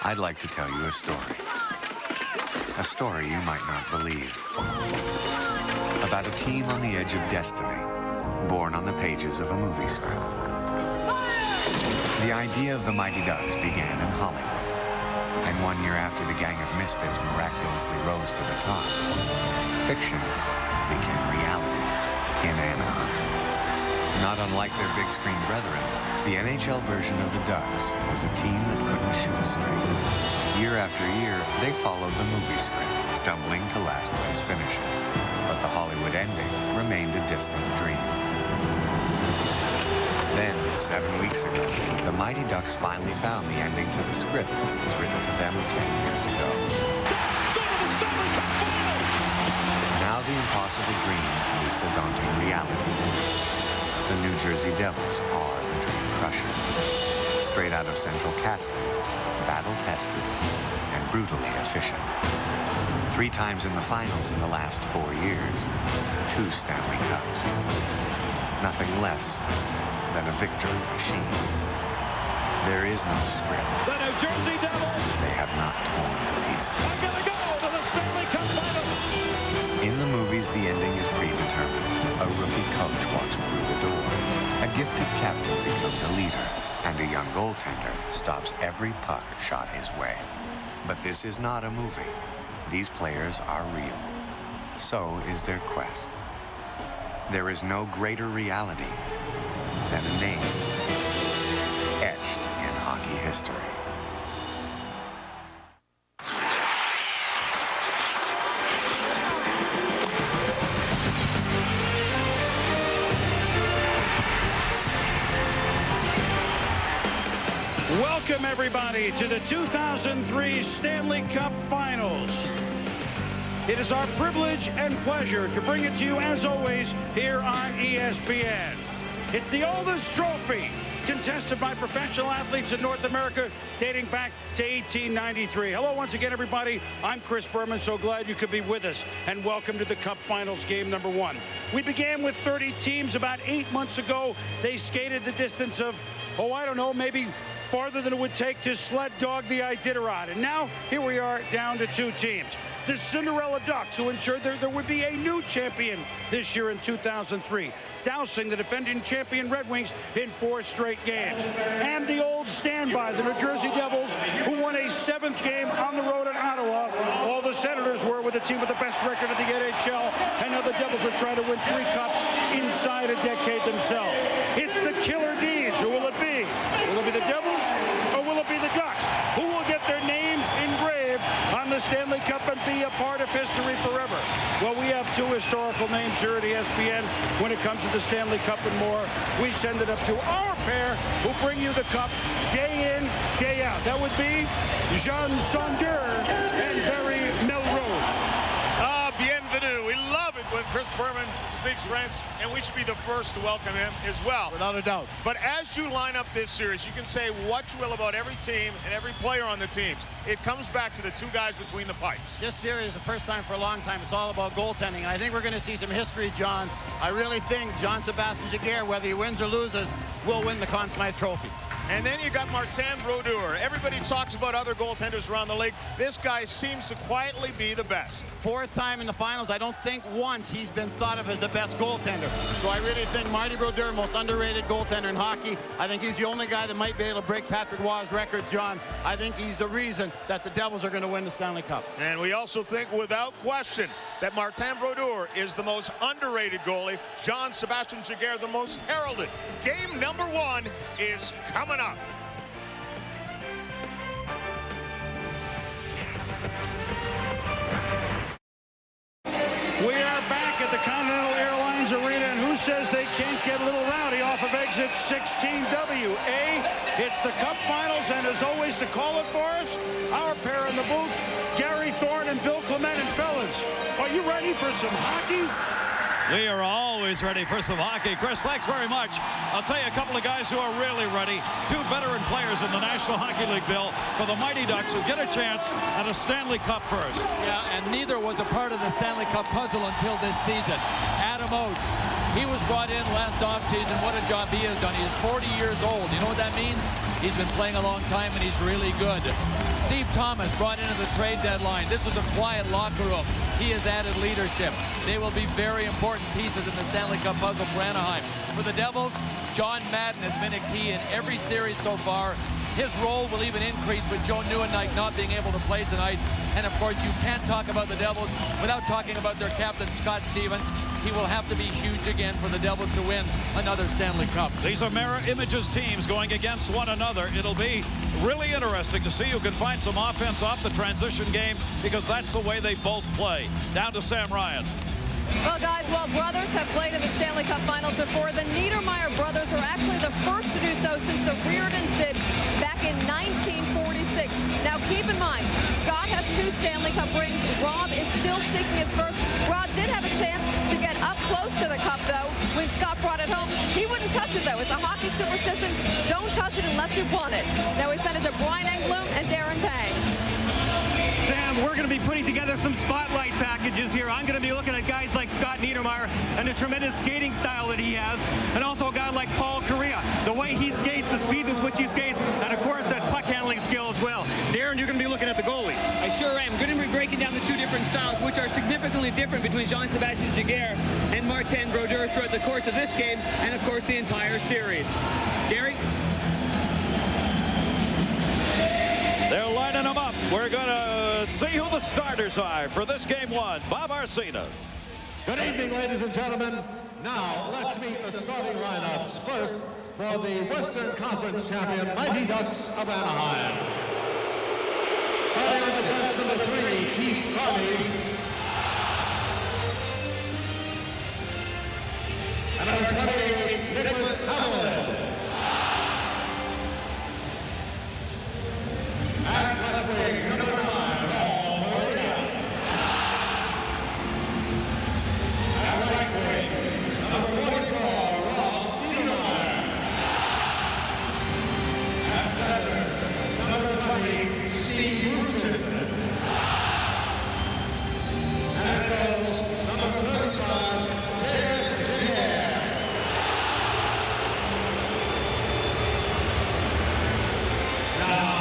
I'd like to tell you a story. A story you might not believe. About a team on the edge of destiny, born on the pages of a movie script. The idea of the Mighty Ducks began in Hollywood. And 1 year after the gang of misfits miraculously rose to the top, fiction became reality in Anaheim. Not unlike their big screen brethren, the NHL version of the Ducks was a team that couldn't shoot straight. Year after year, they followed the movie script, stumbling to last place finishes. But the Hollywood ending remained a distant dream. Then, 7 weeks ago, the Mighty Ducks finally found the ending to the script that was written for them 10 years ago. Ducks go to the Stanley Cup Finals! Now the impossible dream meets a daunting reality. The New Jersey Devils are the Dream Crushers. Straight out of central casting, battle-tested, and brutally efficient. 3 times in the finals in the last 4 years. 2 Stanley Cups. Nothing less than a victory machine. There is no script. The New Jersey Devils! They have not torn to pieces. I'm gonna go to the Stanley Cup Finals! In the movies, the ending is predetermined. A rookie coach walks through the door. A gifted captain becomes a leader. And a young goaltender stops every puck shot his way. But this is not a movie. These players are real. So is their quest. There is no greater reality than a name etched in hockey history. Welcome, everybody, to the 2003 Stanley Cup Finals. It is our privilege and pleasure to bring it to you, as always, here on ESPN. It's the oldest trophy contested by professional athletes in North America dating back to 1893. Hello once again, everybody. I'm Chris Berman. So glad you could be with us. And welcome to the Cup Finals game number 1. We began with 30 teams about 8 months ago. They skated the distance of, I don't know, maybe farther than it would take to sled dog the Iditarod. And now, here we are down to 2 teams. The Cinderella Ducks, who ensured there would be a new champion this year in 2003, dousing the defending champion Red Wings in 4 straight games. And the old standby, the New Jersey Devils, who won a 7th game on the road in Ottawa. All the Senators were with the team with the best record in the NHL, and now the Devils are trying to win 3 cups inside a decade themselves. It's the Killer D's. Who will it be? Will it be the Devils, or will it be the Ducks? Who will get their names engraved on the Stanley Cup and be a part of history forever? Well, we have 2 historical names here at ESPN when it comes to the Stanley Cup and more. We send it up to our pair who bring you the cup day in, day out. That would be Jean Saunders and Barry Melrose. Bienvenue. We love it when Chris Berman speaks French, and we should be the first to welcome him as well. Without a doubt. But as you line up this series, you can say what you will about every team and every player on the teams. It comes back to the 2 guys between the pipes. This series is the first time for a long time it's all about goaltending, and I think we're going to see some history, John. I really think Jean-Sébastien Giguère, whether he wins or loses, will win the Conn Smythe Trophy. And then you got Martin Brodeur. Everybody talks about other goaltenders around the league. This guy seems to quietly be the best. 4th time in the finals. I don't think once he's been thought of as the best goaltender. So I really think Marty Brodeur, most underrated goaltender in hockey. I think he's the only guy that might be able to break Patrick Roy's record, John. I think he's the reason that the Devils are going to win the Stanley Cup. And we also think, without question, that Martin Brodeur is the most underrated goalie. Jean-Sébastien Giguère, the most heralded. Game number 1 is coming up. We are back at the Continental Airlines Arena, and who says they can't get a little rowdy off of exit 16W? It's the Cup Finals, and as always, to call it for us, our pair in the booth, Gary Thorne and Bill Clement. And fellas, are you ready for some hockey? We are always ready for some hockey. Chris, thanks very much. I'll tell you a couple of guys who are really ready. 2 veteran players in the National Hockey League, Bill, for the Mighty Ducks, who get a chance at a Stanley Cup first. Yeah, and neither was a part of the Stanley Cup puzzle until this season. Adam Oates, He was brought in last offseason. What a job he has done. He is 40 years old. You know what that means? He's been playing a long time, and he's really good. Steve Thomas brought into the trade deadline. This was a quiet locker room. He has added leadership. They will be very important pieces in the Stanley Cup puzzle for Anaheim. For the Devils, John Madden has been a key in every series so far. His role will even increase with Joe Nieuwendyk not being able to play tonight. And, of course, you can't talk about the Devils without talking about their captain, Scott Stevens. He will have to be huge again for the Devils to win another Stanley Cup. These are mirror images teams going against one another. It'll be really interesting to see who can find some offense off the transition game, because that's the way they both play. Down to Sam Ryan. Well, guys, while brothers have played in the Stanley Cup Finals before, the Niedermayer brothers are actually the first to do so since the Reardons did back in 1946. Now, keep in mind, Scott has 2 Stanley Cup rings. Rob is still seeking his first. Rob did have a chance to get up close to the cup, though, when Scott brought it home. He wouldn't touch it, though. It's a hockey superstition. Don't touch it unless you want it. Now, we send it to Brian Englund and Darren Pang. Sam, we're going to be putting together some spotlight packages here. I'm going to be looking at guys like Scott Niedermayer and the tremendous skating style that he has, and also a guy like Paul Kariya, the way he skates, the speed with which he skates, and of course that puck handling skill as well. Darren, you're going to be looking at the goalies. I sure am. Going to be breaking down the 2 different styles, which are significantly different between Jean-Sébastien Giguère and Martin Brodeur throughout the course of this game, and of course the entire series. Gary? They're lining them up. We're going to see who the starters are for this game 1. Bob Arcina. Good evening, ladies and gentlemen. Now, let's meet the starting lineups. First, for the Western Conference champion, Mighty Ducks of Anaheim. Starting on defense, number 3, Keith Carney. And number 28, Nicholas Hamlin. At left wing, number 9, Paul Kariya. At right wing, number 44, Rob Niedermayer. At center, number 20, Steve Ruchin. At goal, number 35, J.S. Giguère. Now,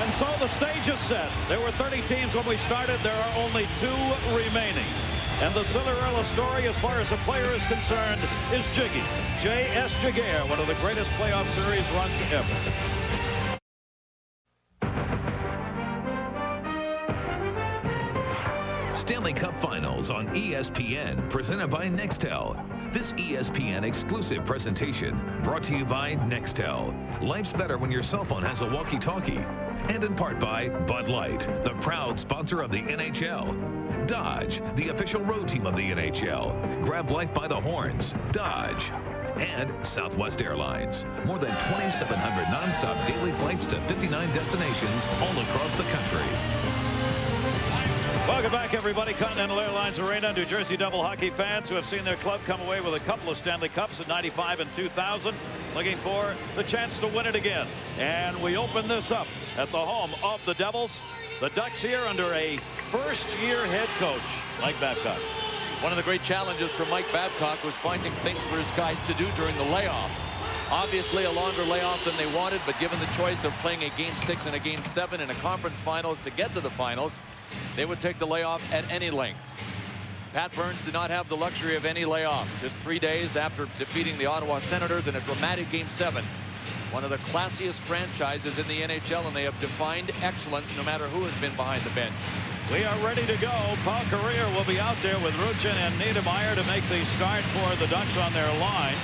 And so the stage is set. There were 30 teams when we started. There are only 2 remaining. And the Cinderella story, as far as a player is concerned, is Jiggy. J.S. Giguère, one of the greatest playoff series runs ever. Stanley Cup Finals on ESPN, presented by Nextel. This ESPN exclusive presentation brought to you by Nextel. Life's better when your cell phone has a walkie-talkie. And in part by Bud Light, the proud sponsor of the NHL. Dodge, the official road team of the NHL. Grab life by the horns. Dodge. And Southwest Airlines. More than 2,700 nonstop daily flights to 59 destinations all across the country. Welcome back, everybody. Continental Airlines Arena, New Jersey Devil hockey fans who have seen their club come away with a couple of Stanley Cups in '95 and 2000, looking for the chance to win it again. And we open this up at the home of the Devils. The Ducks here under a first-year head coach, Mike Babcock. One of the great challenges for Mike Babcock was finding things for his guys to do during the layoff. Obviously a longer layoff than they wanted, but given the choice of playing a Game 6 and a Game 7 in a conference finals to get to the finals, they would take the layoff at any length. Pat Burns did not have the luxury of any layoff. Just 3 days after defeating the Ottawa Senators in a dramatic Game 7. One of the classiest franchises in the NHL, and they have defined excellence no matter who has been behind the bench. We are ready to go. Paul Kariya will be out there with Ruchin and Niedermayer to make the start for the Ducks on their line.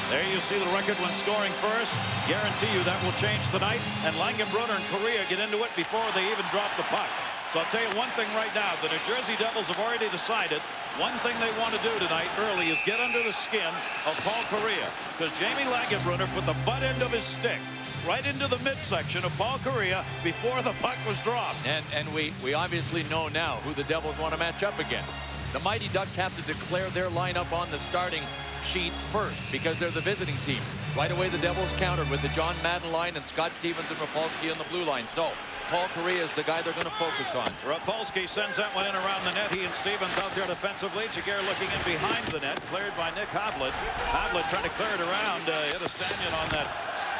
There you see the record when scoring first. Guarantee you that will change tonight. And Langenbrunner and Kariya get into it before they even drop the puck. So I'll tell you one thing right now. The New Jersey Devils have already decided one thing they want to do tonight early is get under the skin of Paul Kariya. Because Jamie Langenbrunner put the butt end of his stick right into the midsection of Paul Kariya before the puck was dropped. And we obviously know now who the Devils want to match up against. The Mighty Ducks have to declare their lineup on the starting sheet first because they're the visiting team. Right away the Devils countered with the John Madden line and Scott Stevens and Rafalski on the blue line. So Paul Kariya is the guy they're going to focus on. Rafalski sends that one in around the net. He and Stevens out there defensively. Jaguar looking in behind the net. Cleared by Nick Havlat. Havlat trying to clear it around. Hit a Stanyan on that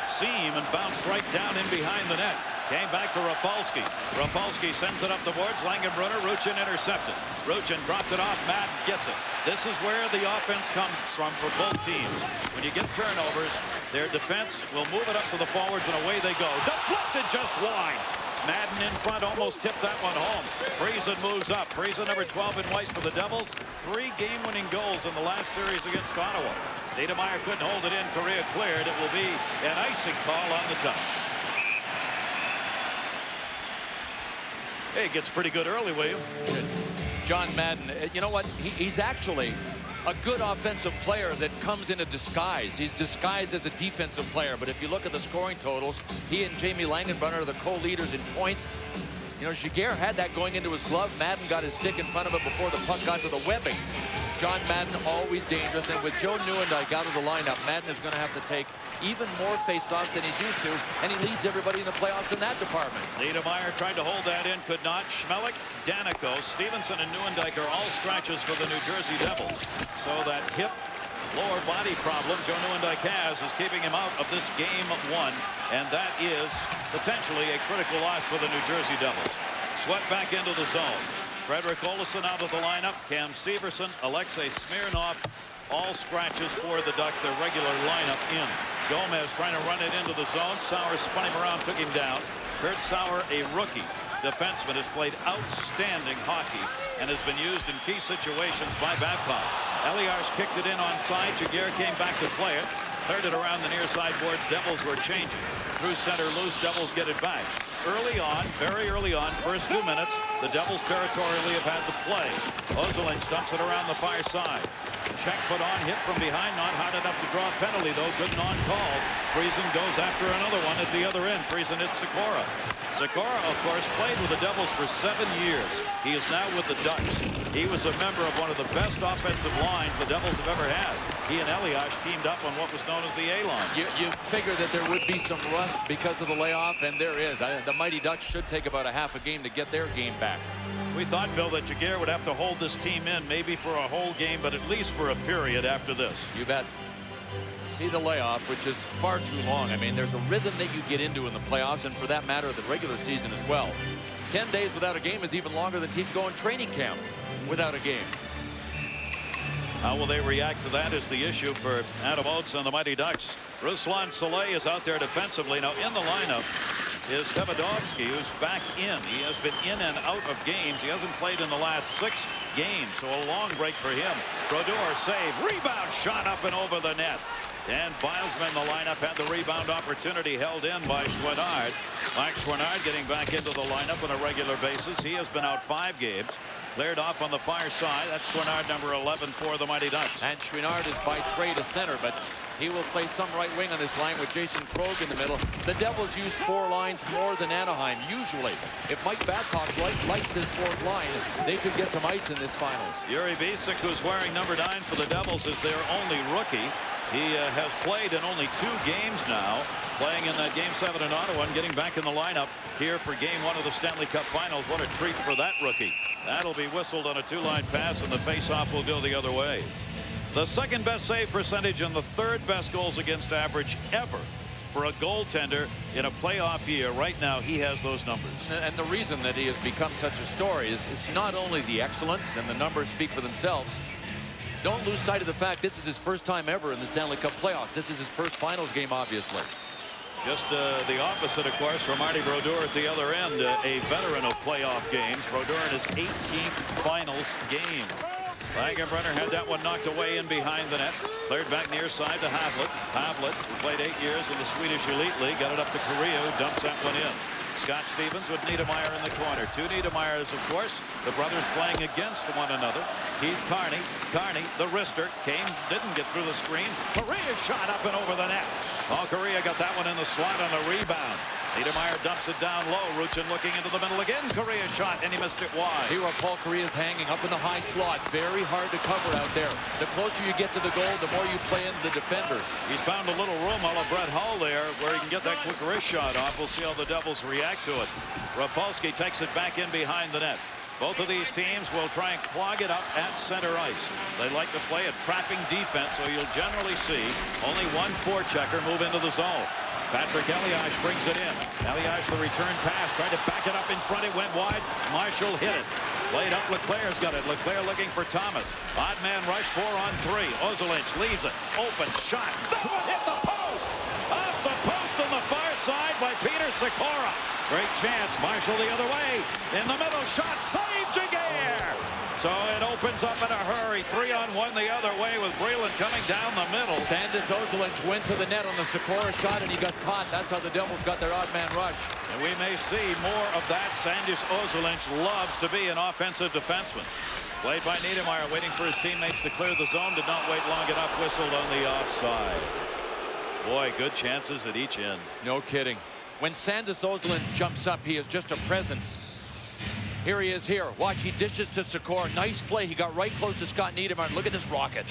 seam and bounced right down in behind the net. Came back to Rafalski. Rafalski sends it up towards Langenbrunner. Ruchin intercepted. Ruchin dropped it off. Madden gets it. This is where the offense comes from for both teams. When you get turnovers, their defense will move it up to the forwards and away they go. Deflected just wide. Madden in front almost tipped that one home. Friesen moves up. Friesen number 12 in white for the Devils. 3 game-winning goals in the last series against Ottawa. Niedermayer couldn't hold it in. Kariya cleared. It will be an icing call on the Ducks. Hey, it gets pretty good early, William. John Madden, you know what? He's actually a good offensive player that comes in a disguise. He's disguised as a defensive player. But if you look at the scoring totals, he and Jamie Langenbrunner are the co-leaders in points. You know, Jaguar had that going into his glove. Madden got his stick in front of it before the puck got to the webbing. John Madden always dangerous. And with Joe Nieuwendyk out of the lineup, Madden is going to have to take even more face-offs than he's used to, and he leads everybody in the playoffs in that department. Niedermayer tried to hold that in, could not. Schmelik, Danico, Stevenson, and Nieuwendyk are all scratches for the New Jersey Devils. So that hip lower body problem Joe Nieuwendyk has is keeping him out of this game 1, and that is potentially a critical loss for the New Jersey Devils. Swept back into the zone. Frederick Olsson out of the lineup. Cam Severson, Alexei Smirnov, all scratches for the Ducks, their regular lineup in. Gomez trying to run it into the zone. Sauer spun him around, took him down. Kurt Sauer, a rookie defenseman, has played outstanding hockey and has been used in key situations by Babcock. Elias kicked it in onside. Jaguar came back to play it. Cleared it around the near side boards. Devils were changing. Through center loose. Devils get it back. Early on, very early on, first 2 minutes, the Devils territorially have had the play. Ozolinsh dumps it around the far side. Check put on, hit from behind, not hard enough to draw a penalty though. Good non-call. Friesen goes after another one at the other end. Friesen hits Sikora. Sikora, of course, played with the Devils for 7 years. He is now with the Ducks. He was a member of one of the best offensive lines the Devils have ever had. He and Elias teamed up on what was known as the A-line. You figure that there would be some rust because of the layoff, and there is. The Mighty Ducks should take about a half a game to get their game back. We thought, Bill, that Jaguar would have to hold this team in, maybe for a whole game, but at least for a period after this. You bet. See the layoff, which is far too long. I mean, there's a rhythm that you get into in the playoffs, and for that matter, the regular season as well. 10 days without a game is even longer than teams go in training camp without a game. How will they react to that is the issue for Adam Oates and the Mighty Ducks. Ruslan Saleh is out there defensively. Now in the lineup is Davidovsky, who's back in. He has been in and out of games. He hasn't played in the last 6 games, so a long break for him. Brodeur save, rebound shot up and over the net. And Bilesman, the lineup, had the rebound opportunity held in by Chouinard. Mike Chouinard getting back into the lineup on a regular basis. He has been out 5 games. Cleared off on the far side. That's Chouinard, number 11 for the Mighty Ducks. And Chouinard is by trade a center, but he will play some right wing on this line with Jason Krog in the middle. The Devils use 4 lines more than Anaheim, usually. If Mike Babcock likes this 4th line, they could get some ice in this finals. Yuri Bisic, who's wearing number 9 for the Devils, is their only rookie. He has played in only 2 games now, playing in that Game 7 in Ottawa and getting back in the lineup here for Game 1 of the Stanley Cup Finals. What a treat for that rookie. That'll be whistled on a 2-line pass, and the face-off will go the other way. The 2nd best save percentage and the 3rd best goals against average ever For a goaltender in a playoff year, right now, he has those numbers. And the reason that he has become such a story is not only the excellence, and the numbers speak for themselves. Don't lose sight of the fact this is his first time ever in the Stanley Cup playoffs. This is his first finals game, obviously. Just the opposite, of course, for Marty Brodeur at the other end, a veteran of playoff games. Brodeur in his 18th finals game. Langenbrunner had that one knocked away in behind the net. Cleared back near side to Havlet. Havlet, who played 8 years in the Swedish Elite League, got it up to Correa, who dumps that one in. Scott Stevens with Niedermeyer in the corner. Two Niedermeyers, of course. The brothers playing against one another. Keith Carney. Carney, the wrister, didn't get through the screen. Correa shot up and over the net. Paul Correa got that one in the slot on a rebound. Niedermeyer dumps it down low. Ruchin looking into the middle again. Correa shot, and he missed it wide. Here, Paul Correa's hanging up in the high slot. Very hard to cover out there. The closer you get to the goal, the more you play into the defenders. He's found a little room a la Brett Hull there where he can get that quick wrist shot off. We'll see how the Devils react to it. Rafalski takes it back in behind the net. Both of these teams will try and clog it up at center ice. They like to play a trapping defense, so you'll generally see only one forechecker move into the zone. Patrick Elias brings it in. Elias, the return pass, tried to back it up in front. It went wide. Marshall hit it. Played up. Leclerc's got it. Leclerc looking for Thomas. Odd man rush, 4-on-3. Ozelinch leaves it. Open shot. Hit the post. Off the post on the far side by Peter Sikora. Great chance. Marshall the other way. In the middle, shot. Save Jaguar. So it opens up in a hurry. 3-on-1 the other way with Breland coming down the middle. Sandis Ozelinch went to the net on the Sikora shot, and he got caught. That's how the Devils got their odd man rush. And we may see more of that. Sandis Ozelinch loves to be an offensive defenseman. Played by Niedermeyer, waiting for his teammates to clear the zone. Did not wait long enough. Whistled on the offside. Boy, good chances at each end. No kidding. When Sandis Ozelinch jumps up, he is just a presence. Here he is here. Watch, he dishes to Sikora. Nice play. He got right close to Scott Niedermeyer. Look at this rocket.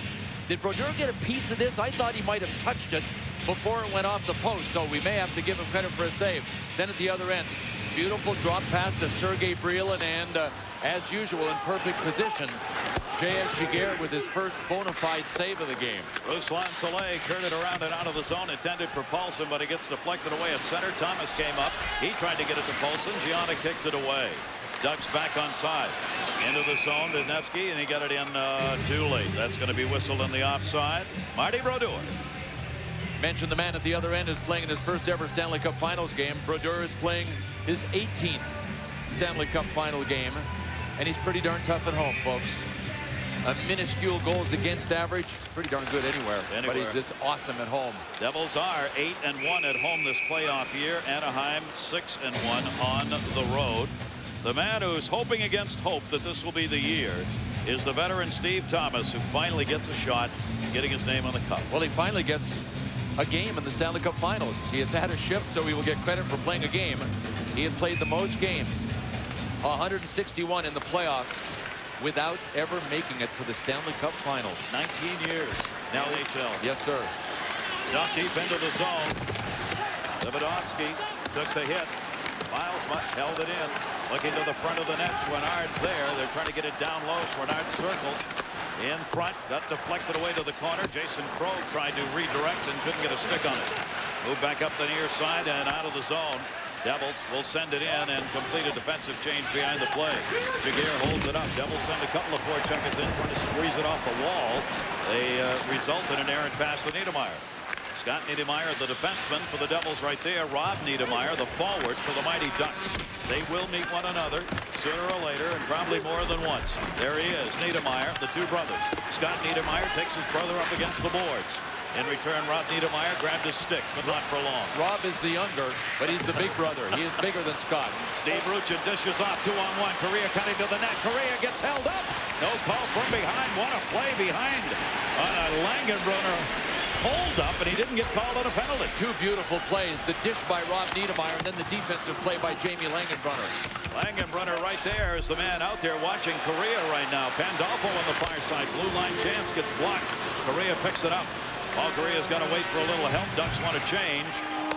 Did Brodeur get a piece of this? I thought he might have touched it before it went off the post, so we may have to give him credit for a save. Then at the other end, beautiful drop pass to Sergei Breland, and as usual, in perfect position, J.S. Jaguar with his first bona fide save of the game. Ruslan Saleh turned it around and out of the zone, intended for Paulson, but he gets deflected away at center. Thomas came up. He tried to get it to Paulson. Gianna kicked it away. Ducks back on side. Into the zone to Nevsky, and he got it in too late. That's going to be whistled in the offside. Marty Brodeur. Mentioned the man at the other end is playing in his first ever Stanley Cup Finals game. Brodeur is playing his 18th Stanley Cup Final game, and he's pretty darn tough at home, folks. A minuscule goals against average, pretty darn good anywhere. But he's just awesome at home. Devils are 8-1 at home this playoff year. Anaheim 6-1 on the road. The man who's hoping against hope that this will be the year is the veteran Steve Thomas, who finally gets a shot getting his name on the cup. Well, he finally gets a game in the Stanley Cup Finals. He has had a shift, so he will get credit for playing a game. He had played the most games, 161 in the playoffs, without ever making it to the Stanley Cup Finals. 19 years now NHL. Yes, sir. Dumped deep into the zone. Davidovsky took the hit. Miles held it in. Looking to the front of the net. Schwannard's there. They're trying to get it down low. Schwannard circled in front. Got deflected away to the corner. Jason Crow tried to redirect and couldn't get a stick on it. Moved back up the near side and out of the zone. Devils will send it in and complete a defensive change behind the play. Jaguar holds it up. Devils send a couple of forecheckers in, trying to squeeze it off the wall. They result in an errant pass to Niedermeyer. Scott Niedermeyer, the defenseman for the Devils right there. Rob Niedermeyer, the forward for the Mighty Ducks. They will meet one another sooner or later, and probably more than once. There he is, Niedermeyer, the two brothers. Scott Niedermeyer takes his brother up against the boards. In return, Rob Niedermeyer grabbed his stick, but not for long. Rob is the younger, but he's the big brother. He is bigger than Scott. Steve Ruchin dishes off 2-on-1. Correa cutting to the net. Correa gets held up. No call from behind. What a play behind on a Langenbrunner hold up, and he didn't get called on a penalty. Two beautiful plays. The dish by Rob Niedermeyer, and then the defensive play by Jamie Langenbrunner. Langenbrunner right there is the man out there watching Correa right now. Pandolfo on the far side. Blue line chance gets blocked. Correa picks it up. Paul Correa's got to wait for a little help. Ducks want to change.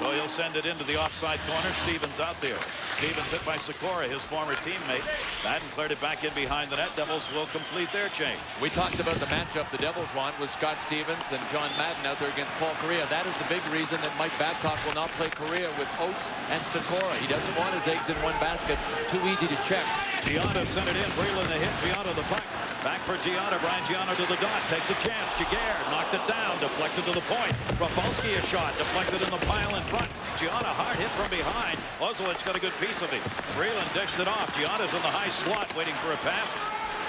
So he'll send it into the offside corner. Stevens out there. Stevens hit by Sikora, his former teammate. Madden cleared it back in behind the net. Devils will complete their change. We talked about the matchup the Devils want with Scott Stevens and John Madden out there against Paul Correa. That is the big reason that Mike Babcock will not play Correa with Oates and Sikora. He doesn't want his eggs in one basket. Too easy to check. Gianna sent it in. Breland the hit. Gianna the puck. Back for Gianna. Brian Gianna to the dot. Takes a chance. Jaguar knocked it down. Deflected to the point. Rafalski a shot. Deflected in the pile in front. Gianna hard hit from behind. Ozolic got a good piece of it. Breland dished it off. Gianna's in the high slot waiting for a pass.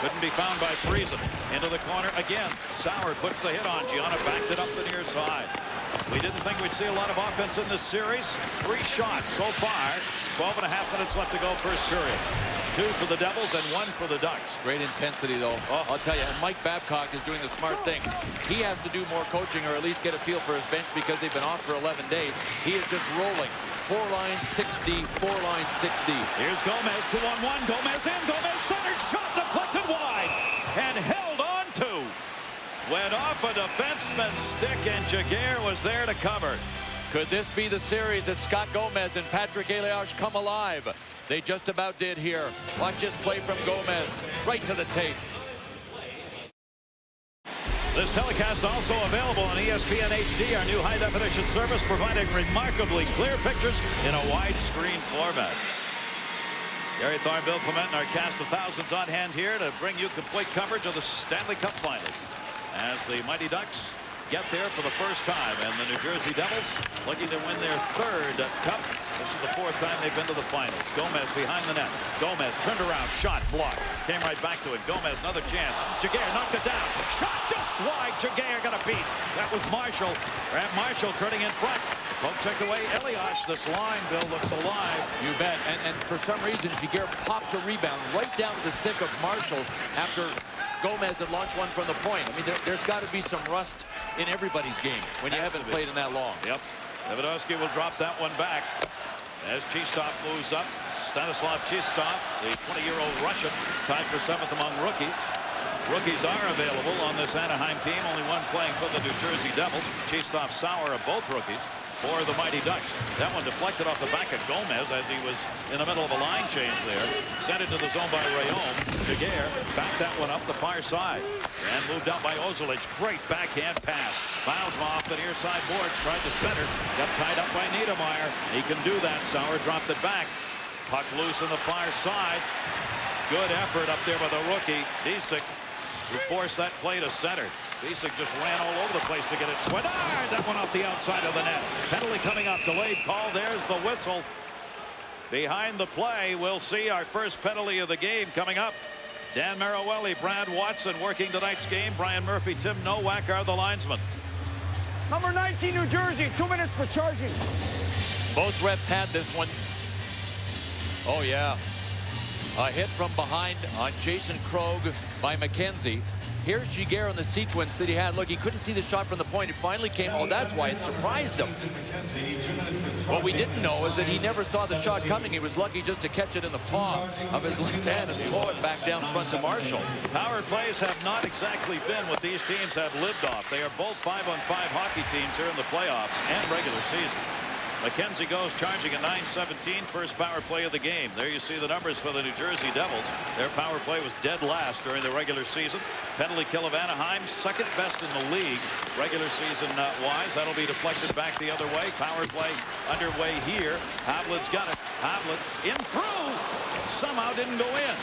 Couldn't be found by Friesen. Into the corner again. Sauer puts the hit on. Gianna backed it up the near side. We didn't think we'd see a lot of offense in this series. 3 shots so far. 12.5 minutes left to go first period. 2 for the Devils and 1 for the Ducks. Great intensity, though. I'll tell you, and Mike Babcock is doing the smart thing. He has to do more coaching or at least get a feel for his bench because they've been off for 11 days. He is just rolling. 4 lines 60, 4 lines 60. Here's Gomez, 2-on-1. Gomez in. Gomez centered. Shot deflected wide and held on to. Went off a defenseman's stick and Jaguar was there to cover. Could this be the series that Scott Gomez and Patrick Elias come alive? They just about did here. Watch this play from Gomez. Right to the tape. This telecast also available on ESPN HD, our new high-definition service, providing remarkably clear pictures in a widescreen format. Gary Thorne, Bill Clement, and our cast of thousands on hand here to bring you complete coverage of the Stanley Cup Finals as the Mighty Ducks get there for the first time, and the New Jersey Devils looking to win their 3rd cup. This is the 4th time they've been to the finals. Gomez behind the net. Gomez turned around, shot blocked. Came right back to it. Gomez another chance. Jaguar knocked it down. Shot just wide. Jaguar got a beat. That was Marshall. Grant Marshall turning in front. Poke checked away. Elias, this line, Bill, looks alive. You bet. And for some reason, Jaguar popped a rebound right down to the stick of Marshall after Gomez had launched one from the point. I mean, there's got to be some rust in everybody's game when you haven't played in that long. Yep. Davidovsky will drop that one back as Chistov moves up. Stanislav Chistov, the 20-year-old Russian, tied for 7th among rookies. Rookies are available on this Anaheim team. Only one playing for the New Jersey Devils. Chistov, Sauer are both rookies for the Mighty Ducks. That one deflected off the back of Gomez as he was in the middle of a line change there. Sent it to the zone by Rayom. Jaguar backed that one up the far side and moved out by Ozolic. Great backhand pass. Miles off the near side boards. Tried to center. Got tied up by Niedermeyer. He can do that. Sauer dropped it back. Puck loose on the far side. Good effort up there by the rookie, Disick, who forced that play to center. Disick just ran all over the place to get it. Swedard, that one off the outside of the net. Penalty coming up. Delayed call. There's the whistle. Behind the play, we'll see our first penalty of the game coming up. Dan Marawelli, Brad Watson working tonight's game. Brian Murphy, Tim Nowak are the linesmen. Number 19, New Jersey, 2 minutes for charging. Both refs had this one. Oh, yeah. A hit from behind on Jason Krog by McKenzie. Here's Jaguar on the sequence that he had. Look, he couldn't see the shot from the point. It finally came. Oh, that's why it surprised him. What we didn't know is that he never saw the shot coming. He was lucky just to catch it in the palm of his left hand and throw it back down front to Marshall. Power plays have not exactly been what these teams have lived off. They are both 5-on-5 hockey teams here in the playoffs and regular season. McKenzie goes charging at 9:17, first power play of the game. There you see the numbers for the New Jersey Devils. Their power play was dead last during the regular season. Penalty kill of Anaheim, 2nd best in the league regular season wise. That'll be deflected back the other way. Power play underway here. Havlin's got it. Havlin in through. Somehow didn't go in.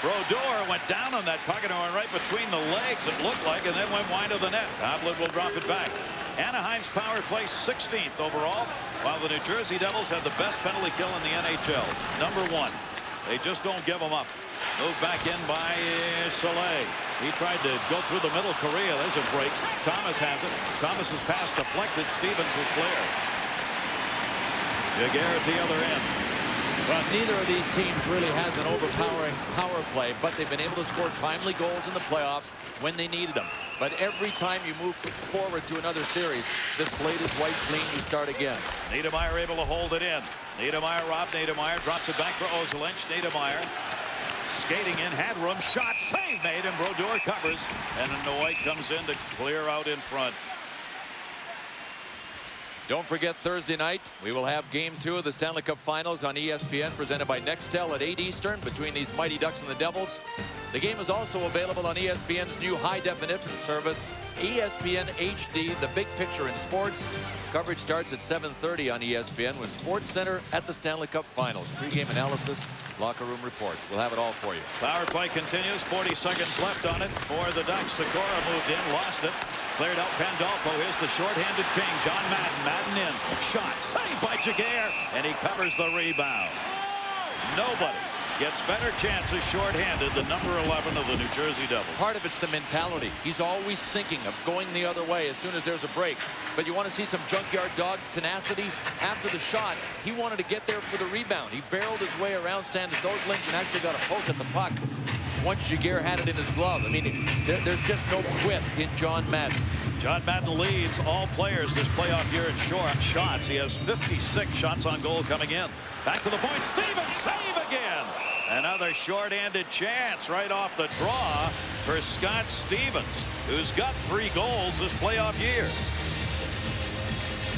Brodeur went down on that puck and went right between the legs, it looked like, and then went wide of the net. Havlin will drop it back. Anaheim's power play 16th overall, while the New Jersey Devils have the best penalty kill in the NHL. Number 1. They just don't give them up. Moved back in by Soleil. He tried to go through the middle. Correa, there's a break. Thomas has it. Thomas's pass deflected. Stevens will clear. Jaguar at the other end. Well, neither of these teams really has an overpowering power play, but they've been able to score timely goals in the playoffs when they needed them. But every time you move forward to another series, the slate is wiped clean. You start again. Niedermeyer able to hold it in. Rob Niedermeyer drops it back for Ozolic. Niedermeyer skating in, had room, shot, save made, and Brodeur covers. And Noy comes in to clear out in front. Don't forget, Thursday night, we will have Game 2 of the Stanley Cup Finals on ESPN, presented by Nextel at 8 Eastern between these Mighty Ducks and the Devils. The game is also available on ESPN's new high-definition service, ESPN HD, the big picture in sports. Coverage starts at 7:30 on ESPN with Sports Center at the Stanley Cup Finals. Pre-game analysis, locker room reports. We'll have it all for you. Power play continues. 40 seconds left on it for the Ducks. Sikora moved in, lost it. Cleared out Pandolfo. Here's the short-handed king, John Madden. Madden in. Shot. Saved by Jaguar. And he covers the rebound. Nobody gets better chances short-handed than number 11 of the New Jersey Devils. Part of it's the mentality. He's always thinking of going the other way as soon as there's a break. But you want to see some junkyard dog tenacity? After the shot, he wanted to get there for the rebound. He barreled his way around Sandis Oslins and actually got a poke at the puck once Jaguar had it in his glove. I mean, there's just no quit in John Madden. John Madden leads all players this playoff year in shots. He has 56 shots on goal coming in. Back to the point. Stevens, save again. Another short-handed chance right off the draw for Scott Stevens, who's got 3 goals this playoff year.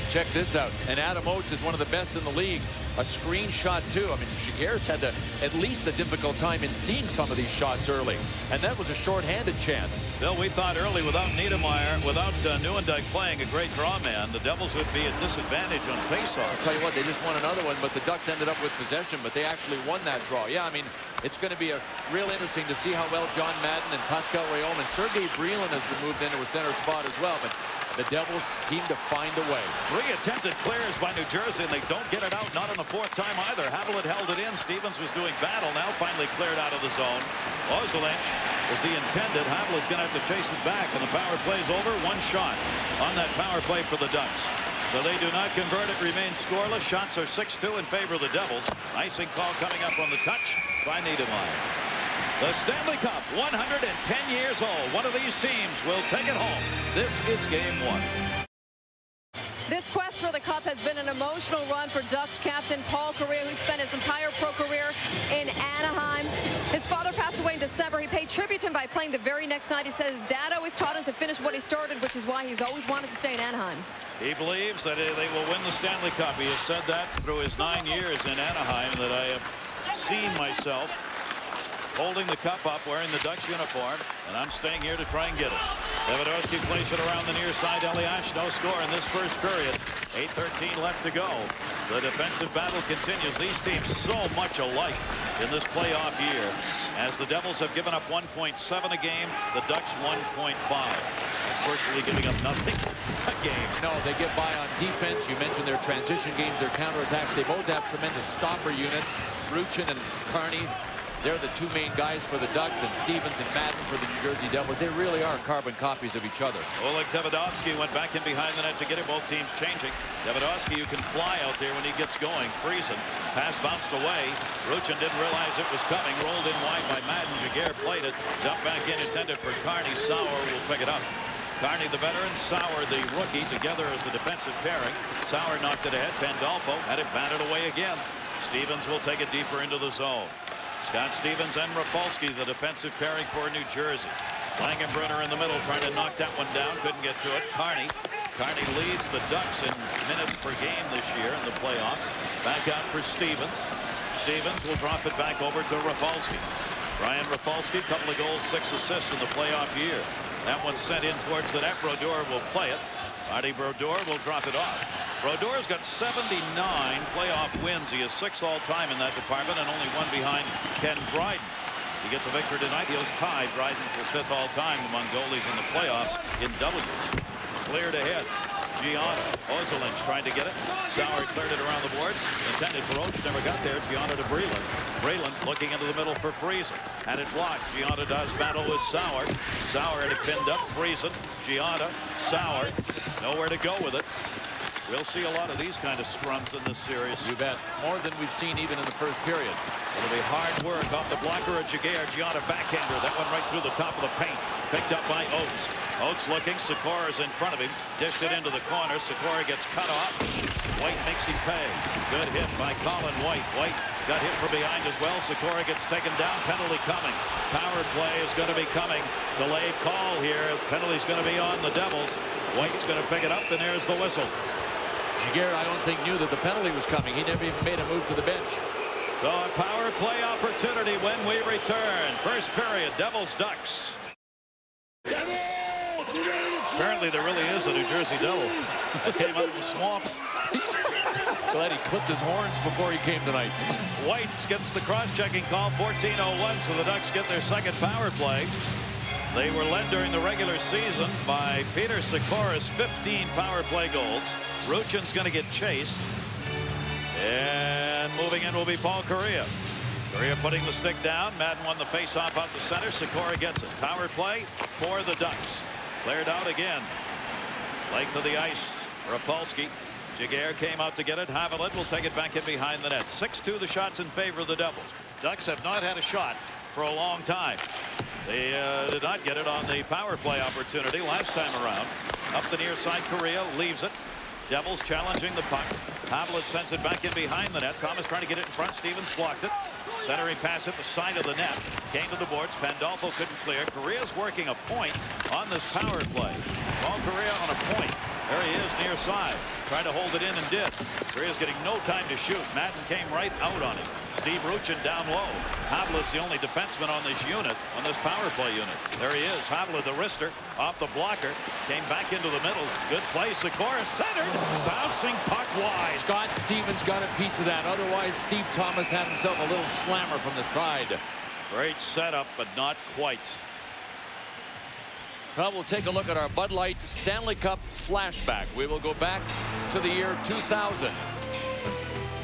Check this out. And Adam Oates is one of the best in the league. A screenshot, too. I mean, Jaguar's had at least a difficult time in seeing some of these shots early. And that was a short-handed chance. Bill, we thought early without Niedermeyer, without Nieuwendyk playing a great draw man, the Devils would be at disadvantage on faceoffs. I'll tell you what, they just won another one, but the Ducks ended up with possession, but they actually won that draw. Yeah, I mean, it's going to be real interesting to see how well John Madden and Pascal Réaume and Sergei Brylin has been moved into a center spot as well. But the Devils seem to find a way. 3 attempted clears by New Jersey, and they don't get it out, not on the 4th time either. Havlat held it in. Stevens was doing battle, now finally cleared out of the zone. Oslins is the intended. Havlat's going to have to chase it back, and the power play's over. 1 shot on that power play for the Ducks. So they do not convert it, remains scoreless. Shots are 6-2 in favor of the Devils. Icing call coming up on the touch by Niedermeyer. The Stanley Cup, 110 years old. One of these teams will take it home. This is Game 1. This quest for the Cup has been an emotional run for Ducks captain Paul Kariya, who spent his entire pro career in Anaheim. His father passed away in December. He paid tribute to him by playing the very next night. He says his dad always taught him to finish what he started, which is why he's always wanted to stay in Anaheim. He believes that they will win the Stanley Cup. He has said that through his 9 years in Anaheim, that I have seen myself holding the cup up, wearing the Ducks uniform, and I'm staying here to try and get it. Davidovsky plays it around the near side. Elias, no score in this first period. 8:13 left to go. The defensive battle continues. These teams so much alike in this playoff year. As the Devils have given up 1.7 a game, the Ducks 1.5. Virtually giving up nothing a game. No, they get by on defense. You mentioned their transition games, their counterattacks. They both have tremendous stopper units. Ruchin and Carney. They're the 2 main guys for the Ducks, and Stevens and Madden for the New Jersey Devils. They really are carbon copies of each other. Oleg Davidovsky went back in behind the net to get it. Both teams changing. Davidovsky, you can fly out there when he gets going. Friesen. Pass bounced away. Ruchin didn't realize it was coming. Rolled in wide by Madden. Jaguar played it. Dumped back in, intended for Carney. Sauer will pick it up. Carney, the veteran, Sauer, the rookie, together as the defensive pairing. Sauer knocked it ahead. Pandolfo had it batted away again. Stevens will take it deeper into the zone. Scott Stevens and Rafalski, the defensive pairing for New Jersey. Langenbrunner in the middle, trying to knock that one down. Couldn't get to it. Carney leads the Ducks in minutes per game this year in the playoffs. Back out for Stevens. Stevens will drop it back over to Rafalski. Brian Rafalski, couple of goals, 6 assists in the playoff year. That one's sent in towards the net. Brodeur will play it. Marty Brodeur will drop it off. Brodeur's got 79 playoff wins. He is 6th all-time in that department and only 1 behind Ken Dryden. He gets a victory tonight. He'll tie Dryden for 5th all-time among goalies in the playoffs in W's. Cleared ahead. Gianna. Oslins trying to get it. Sauer cleared it around the boards. Intended for Oates. Never got there. Gianna to Brylin. Brylin looking into the middle for Friesen. Had it blocked. Gianna does battle with Sauer. Sauer had it pinned up. Friesen. Gianna. Sauer. Nowhere to go with it. We'll see a lot of these kind of scrums in this series. You bet. More than we've seen even in the first period. It'll be hard work off the blocker of Jaguar. Gianna backhander. That one right through the top of the paint. Picked up by Oates. Oates looking. Sikora is in front of him. Dished it into the corner. Sikora gets cut off. White makes him pay. Good hit by Colin White. White got hit from behind as well. Sikora gets taken down. Penalty coming. Power play is going to be coming. Delayed call here. Penalty's going to be on the Devils. White's going to pick it up, and there's the whistle. Giguère, I don't think, knew that the penalty was coming. He never even made a move to the bench. So a power play opportunity when we return. First period, Devils Ducks. Apparently there really is a New Jersey Devil that came out of the swamp. Glad he clipped his horns before he came tonight. Whites gets the cross-checking call, 14:01, so the Ducks get their second power play. They were led during the regular season by Peter Sikora's 15 power play goals. Ruchin's going to get chased. And moving in will be Paul Correa. Correa putting the stick down. Madden won the face-off out the center. Sikora gets it. Power play for the Ducks. Cleared out again. Length of the ice. Rafalski. Giguère came out to get it. Haviland will take it back in behind the net. 6-2 the shots in favor of the Devils. Ducks have not had a shot for a long time. They did not get it on the power play opportunity last time around. Up the near side, Correa leaves it. Devils challenging the puck. Haviland sends it back in behind the net. Thomas trying to get it in front. Stevens blocked it. Centering pass at the side of the net. Came to the boards. Pandolfo couldn't clear. Correa's working a point on this power play. Paul Correa on a point. There he is near side. Trying to hold it in and did. Correa's getting no time to shoot. Madden came right out on him. Steve Ruchin down low. Haviland's the only defenseman on this unit, on this power play unit. There he is. Haviland, the wrister, off the blocker. Came back into the middle. Good play. Sikora centered. Bouncing puck wide. Scott Stevens got a piece of that. Otherwise, Steve Thomas had himself a little slammer from the side. Great setup, but not quite. Well, we'll take a look at our Bud Light Stanley Cup flashback. We will go back to the year 2000.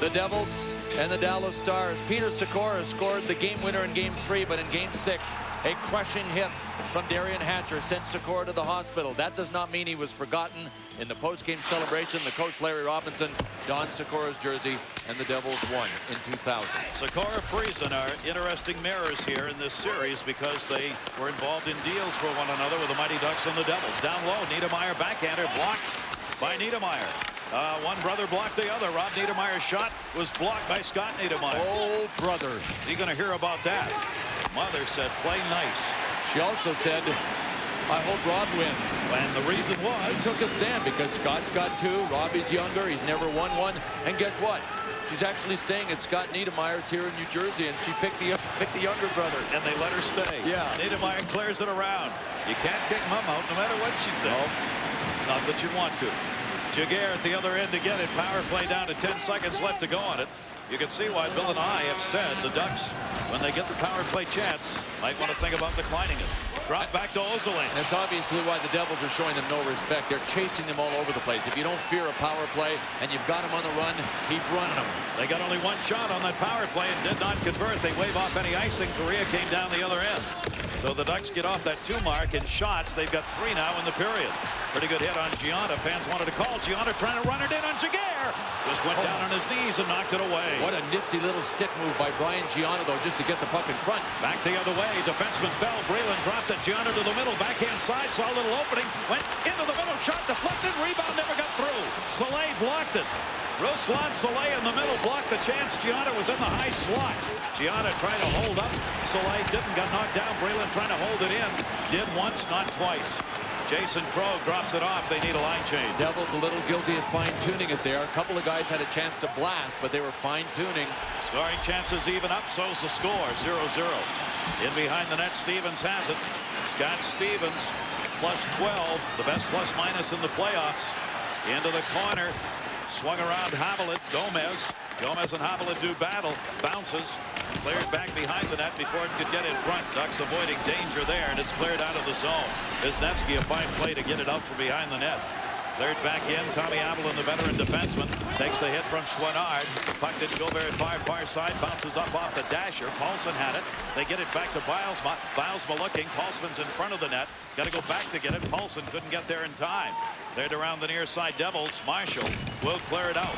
The Devils and the Dallas Stars. Peter Sikora scored the game winner in Game 3, but in Game 6, a crushing hit from Darian Hatcher sent Sikora to the hospital. That does not mean he was forgotten. In the post-game celebration, the coach Larry Robinson donned Sikora's jersey, and the Devils won in 2000. Sikora Friesen are interesting mirrors here in this series because they were involved in deals for one another with the Mighty Ducks and the Devils. Down low, Niedermayer backhander blocked by Niedermayer. One brother blocked the other. Rob Niedermayer's shot was blocked by Scott Niedermayer. Oh, brother. You're going to hear about that. Mother said, play nice. She also said, I hope Rob wins. And the reason was? He took a stand because Scott's got 2. Robbie's younger. He's never won one. And guess what? She's actually staying at Scott Niedermayer's here in New Jersey, and she picked the younger brother. And they let her stay. Yeah. Niedermayer clears it around. You can't kick Mom out no matter what she said. No. Not that you want to. Giguère at the other end to get it. Power play down to 10 seconds left to go on it. You can see why Bill and I have said the Ducks, when they get the power play chance, might want to think about declining it. Drop back to Ozolinsh. That's obviously why the Devils are showing them no respect. They're chasing them all over the place. If you don't fear a power play and you've got them on the run, keep running them. They got only one shot on that power play and did not convert. They wave off any icing. Correa came down the other end. So the Ducks get off that 2 mark in shots. They've got 3 now in the period. Pretty good hit on Gianna. Fans wanted to call. Gianna trying to run it in on Giguère. Just went down on his knees and knocked it away. What a nifty little stick move by Brian Gianna, though, just to get the puck in front. Back the other way. Defenseman fell. Breland dropped it. Gianna to the middle. Backhand side. Saw a little opening. Went into the middle. Shot deflected. Rebound never got through. Soleil blocked it. Ruslan Soleil in the middle blocked the chance. Gianna was in the high slot. Gianna trying to hold up. Soleil didn't. Got knocked down. Breland trying to hold it in. Did once, not twice. Jason Crow drops it off. They need a line change. Devils a little guilty of fine-tuning it there. A couple of guys had a chance to blast, but they were fine-tuning. Scoring chances even up. So's the score. 0-0. In behind the net, Stevens has it. Scott Stevens, plus 12. The best plus-minus in the playoffs. Into the corner. Swung around Haviland. Gomez and Haviland do battle. Bounces. Cleared back behind the net before it could get in front. Ducks avoiding danger there, and it's cleared out of the zone. Wisniewski, a fine play to get it out from behind the net. Cleared back in. Tommy Haviland, the veteran defenseman, takes the hit from Chouinard. Puck didn't go very far side. Bounces up off the dasher. Paulson had it. They get it back to Bilesma. Bilesma looking. Paulson's in front of the net. Got to go back to get it. Paulson couldn't get there in time. Cleared around the near side. Devils. Marshall will clear it out.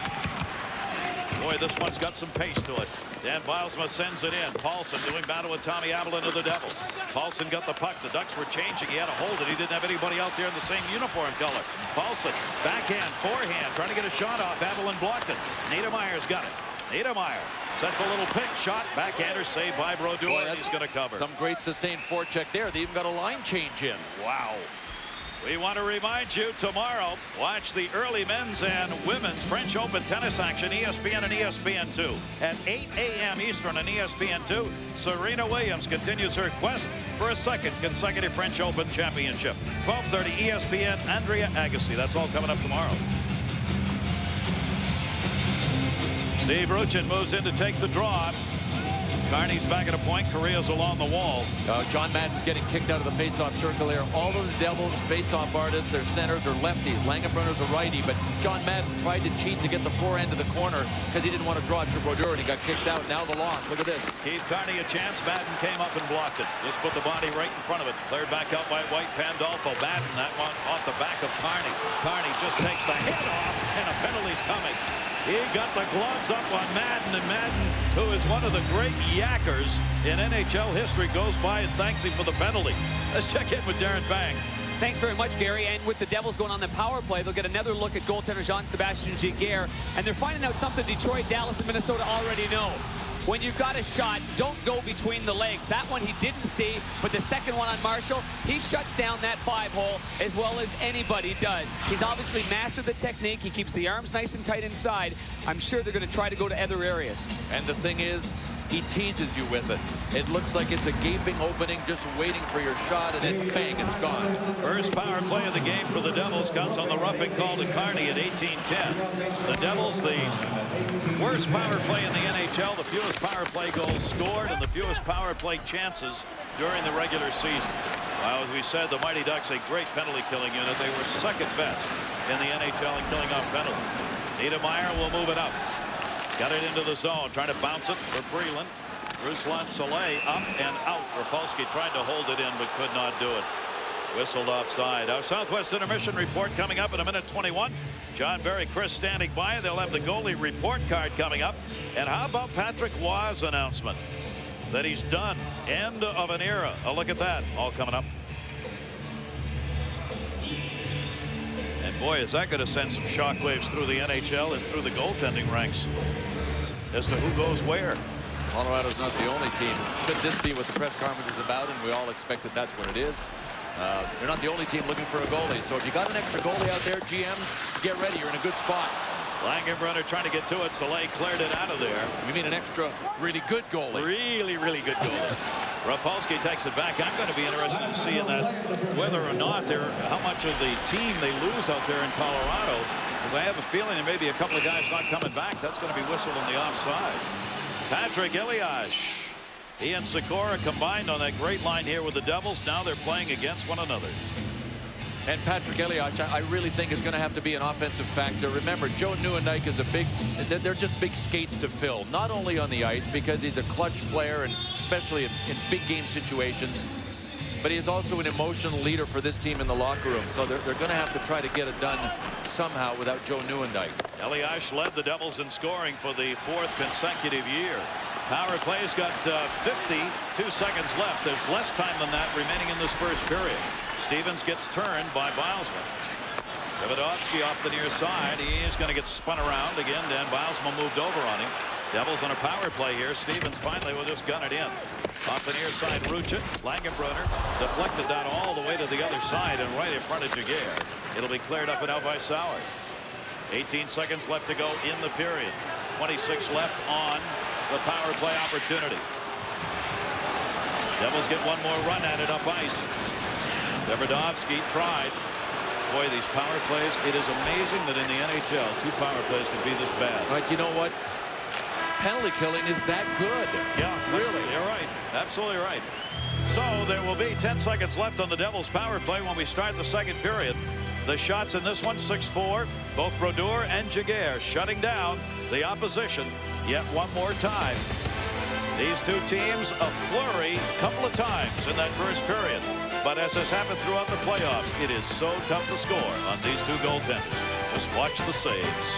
Boy, this one's got some pace to it. Dan Bilesma sends it in. Paulson doing battle with Tommy Haviland of the Devils. Paulson got the puck. The Ducks were changing. He had to hold it. He didn't have anybody out there in the same uniform color. Paulson, backhand, forehand, trying to get a shot off. Haviland blocked it. Niedermayer's got it. Niedermayer sets a little pick shot. Backhander saved by Brodeur. He's going to cover. Some great sustained forecheck there. They even got a line change in. Wow. We want to remind you tomorrow, watch the early men's and women's French Open tennis action, ESPN and ESPN2. At 8 a.m. Eastern on ESPN2, Serena Williams continues her quest for a second consecutive French Open championship. 12:30 ESPN, Andrea Agassi. That's all coming up tomorrow. Steve Ruchin moves in to take the draw. Carney's back at a point. Correa's along the wall. John Madden's getting kicked out of the face-off circle here. All those Devils face-off artists, their centers are lefties. Langenbrunner's a righty, but John Madden tried to cheat to get the forehand to the corner because he didn't want to draw it to Brodeur, and he got kicked out. Now the loss. Look at this. Keith Carney a chance. Madden came up and blocked it. Just put the body right in front of it. Cleared back out by White. Pandolfo. Madden, that one off the back of Carney. Carney just takes the head off, and a penalty's coming. He got the gloves up on Madden, and Madden, who is one of the great yackers in NHL history, goes by and thanks him for the penalty. Let's check in with Darren Bang. Thanks very much, Gary. And with the Devils going on the power play, they'll get another look at goaltender Jean-Sebastien Giguère. And they're finding out something Detroit, Dallas, and Minnesota already know. When you've got a shot, don't go between the legs. That one he didn't see, but the second one on Marshall, he shuts down that 5-hole as well as anybody does. He's obviously mastered the technique. He keeps the arms nice and tight inside. I'm sure they're going to try to go to other areas. And the thing is, he teases you with it. It looks like it's a gaping opening, just waiting for your shot, and then bang, it's gone. First power play of the game for the Devils comes on the roughing call to Carney at 18:10. The Devils, the worst power play in the NHL, the fewest power play goals scored, and the fewest power play chances during the regular season. Well, as we said, the Mighty Ducks, a great penalty killing unit. They were second best in the NHL in killing off penalties. Niedermayer will move it up. Got it into the zone, trying to bounce it for Breland. Ruslan Soleil up and out. Rafalski tried to hold it in, but could not do it. Whistled offside. Our Southwest Intermission report coming up in a minute 21. John Barry, Chris standing by. They'll have the goalie report card coming up. And how about Patrick Roy's announcement that he's done? End of an era. A look at that. All coming up. And boy, is that going to send some shockwaves through the NHL and through the goaltending ranks as to who goes where. Colorado's not the only team. Should this be what the press conference is about, and we all expect that that's what it is. They're not the only team looking for a goalie. So if you got an extra goalie out there, GMs, get ready. You're in a good spot. Langenbrunner trying to get to it. Soleil cleared it out of there. You mean an extra really good goalie? Really good goalie. Rafalski takes it back. I'm going to be interested in seeing that whether or not how much of the team they lose out there in Colorado. Because I have a feeling there may be a couple of guys not coming back. That's going to be whistled on the offside. Patrick Elias. He and Sikora combined on that great line here with the Devils. Now they're playing against one another. And Patrick Elias, I really think is going to have to be an offensive factor. Remember, Joe Nieuwendyk is they're just big skates to fill. Not only on the ice because he's a clutch player and especially in big game situations, but he is also an emotional leader for this team in the locker room. So they're going to have to try to get it done somehow without Joe Nieuwendyk. Elias led the Devils in scoring for the 4th consecutive year. Power play's got 52 seconds left. There's less time than that remaining in this first period. Stevens gets turned by Bilesman. Davidovsky off the near side. He is going to get spun around again. Dan Bilesman moved over on him. Devils on a power play here. Stevens finally will just gun it in. Off the near side, Ruchin. Langenbrunner deflected that all the way to the other side and right in front of Giguère. It'll be cleared up and out by Sauer. 18 seconds left to go in the period. 26 left on the power play opportunity. Devils get one more run at it up ice. Davidovsky tried. Boy, these power plays, it is amazing that in the NHL 2 power plays can be this bad. Right, you know what? Penalty killing is that good. Yeah, really. You're right. Absolutely right. So there will be 10 seconds left on the Devils power play when we start the second period. The shots in this one, 6-4. Both Brodeur and Giguère shutting down the opposition yet one more time. These two teams a flurry a couple of times in that first period. But as has happened throughout the playoffs, it is so tough to score on these two goaltenders. Just watch the saves.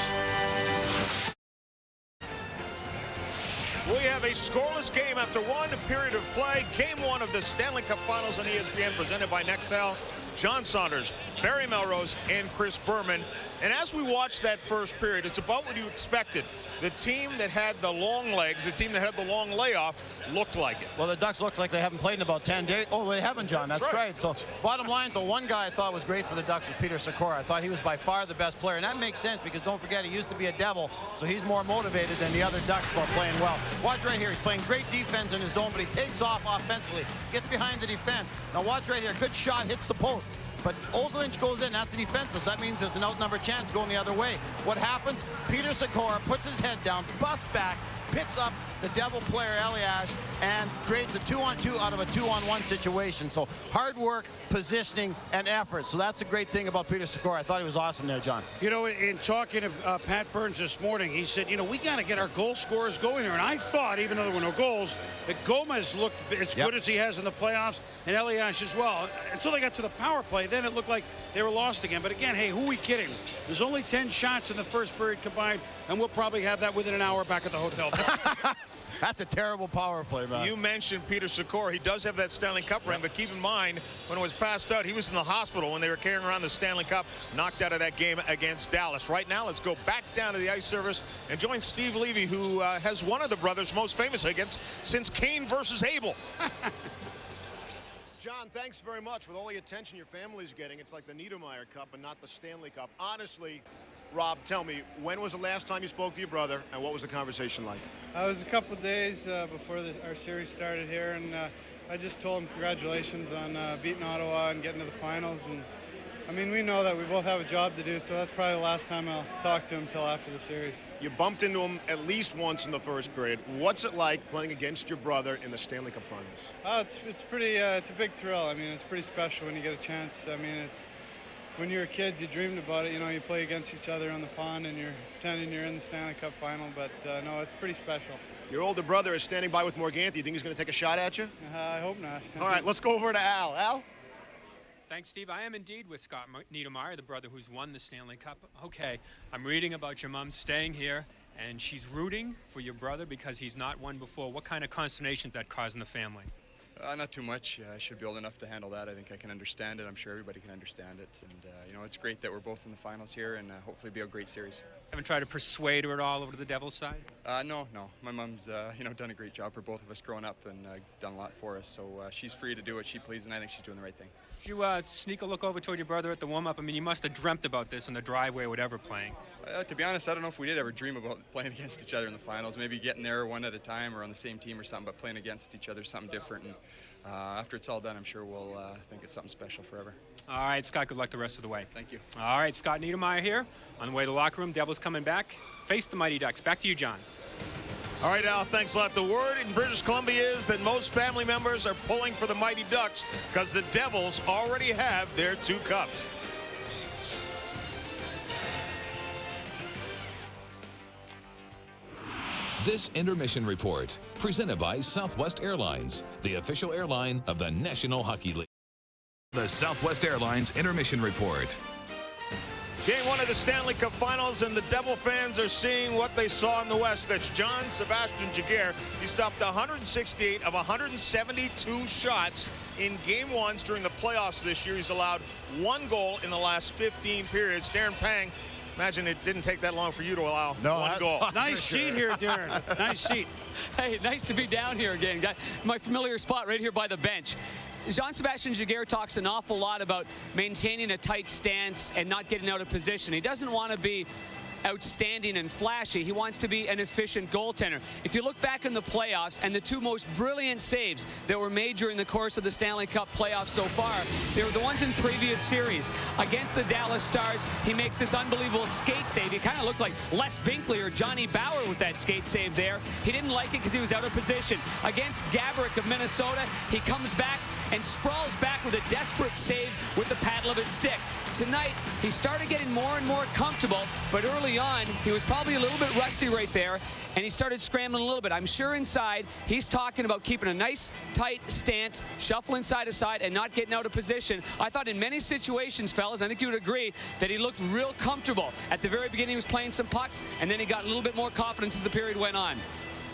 We have a scoreless game after one period of play. Game 1 of the Stanley Cup Finals on ESPN presented by Nextel. John Saunders, Barry Melrose, and Chris Berman. And as we watch that first period, it's about what you expected. The team that had the long legs, the team that had the long layoff, looked like it. Well, the Ducks look like they haven't played in about 10 days. Oh, they haven't, John. That's right. So, bottom line, the one guy I thought was great for the Ducks was Peter Sikora. I thought he was by far the best player, and that makes sense because don't forget he used to be a Devil, so he's more motivated than the other Ducks about playing well. Watch right here. He's playing great defense in his zone, but he takes off offensively, gets behind the defense. Now watch right here. Good shot, hits the post. But Ozolinsh goes in, that's the defense, so that means there's an outnumbered chance going the other way. What happens? Peter Sikora puts his head down, busts back, picks up the Devil player Elias, and creates a 2-on-2 out of a 2-on-1 situation. So hard work, positioning, and effort. So that's a great thing about Peter Sikora. I thought he was awesome there, John. You know, in talking to Pat Burns this morning, he said, you know, we got to get our goal scorers going here. And I thought, even though there were no goals, that Gomez looked as good as he has in the playoffs, and Elias as well. Until they got to the power play, then it looked like they were lost again. But again, hey, who are we kidding? There's only 10 shots in the first period combined, and we'll probably have that within an hour back at the hotel. That's a terrible power play, man. You mentioned Peter Sikora. He does have that Stanley Cup ring, but keep in mind, when it was passed out, he was in the hospital when they were carrying around the Stanley Cup, knocked out of that game against Dallas. Right now, let's go back down to the ice service and join Steve Levy, who has one of the brothers most famous against since Cain versus Abel. John, thanks very much. With all the attention your family's getting, it's like the Niedermayer Cup and not the Stanley Cup. Honestly, Rob, tell me, when was the last time you spoke to your brother, and what was the conversation like? It was a couple of days before our series started here, and I just told him congratulations on beating Ottawa and getting to the finals. And I mean, we know that we both have a job to do, so that's probably the last time I'll talk to him until after the series. You bumped into him at least once in the first period. What's it like playing against your brother in the Stanley Cup Finals? It's pretty. It's a big thrill. I mean, it's pretty special when you get a chance. I mean, it's when you were kids, you dreamed about it. You know, you play against each other on the pond, and you're pretending you're in the Stanley Cup Final. But no, it's pretty special. Your older brother is standing by with Morganti. You think he's going to take a shot at you? I hope not. All right, let's go over to Al. Al? Thanks, Steve. I am indeed with Scott Niedermayer, the brother who's won the Stanley Cup. Okay, I'm reading about your mom staying here, and she's rooting for your brother because he's not won before. What kind of consternation is that causing the family? Not too much. I should be old enough to handle that. I think I can understand it. I'm sure everybody can understand it. And, you know, it's great that we're both in the finals here, and hopefully be a great series. Haven't tried to persuade her at all over to the Devil's side? No. My mom's, you know, done a great job for both of us growing up and done a lot for us. So she's free to do what she pleases, and I think she's doing the right thing. Did you sneak a look over toward your brother at the warm-up? I mean, you must have dreamt about this in the driveway or whatever playing. To be honest, I don't know if we did ever dream about playing against each other in the finals. Maybe getting there one at a time or on the same team or something, but playing against each other is something different. And after it's all done, I'm sure we'll think it's something special forever. All right, Scott, good luck the rest of the way. Thank you. All right, Scott Niedermayer here on the way to the locker room. Devils coming back. Face the Mighty Ducks. Back to you, John. All right, Al, thanks a lot. The word in British Columbia is that most family members are pulling for the Mighty Ducks because the Devils already have their 2 cups. This intermission report, presented by Southwest Airlines, the official airline of the National Hockey League. The Southwest Airlines intermission report. Game 1 of the Stanley Cup Finals, and the Devil fans are seeing what they saw in the West. That's John Sebastian Giguère. He stopped 168 of 172 shots in Game 1s during the playoffs this year. He's allowed 1 goal in the last 15 periods. Darren Pang, imagine it didn't take that long for you to allow 1 goal. Nice seat here, Darren. Nice seat. Hey, nice to be down here again. Got my familiar spot right here by the bench. Jean-Sebastian Giguère talks an awful lot about maintaining a tight stance and not getting out of position. He doesn't want to be outstanding and flashy. He wants to be an efficient goaltender. If you look back in the playoffs and the 2 most brilliant saves that were made during the course of the Stanley Cup playoffs so far, they were the ones in previous series. Against the Dallas Stars, he makes this unbelievable skate save. He kind of looked like Les Binkley or Johnny Bauer with that skate save there. He didn't like it because he was out of position. Against Gaborik of Minnesota, he comes back and sprawls back with a desperate save with the paddle of his stick. Tonight, he started getting more and more comfortable, but early on, he was probably a little bit rusty right there, and he started scrambling a little bit. I'm sure inside, he's talking about keeping a nice, tight stance, shuffling side to side, and not getting out of position. I thought in many situations, fellas, I think you would agree, that he looked real comfortable. At the very beginning, he was playing some pucks, and then he got a little bit more confidence as the period went on.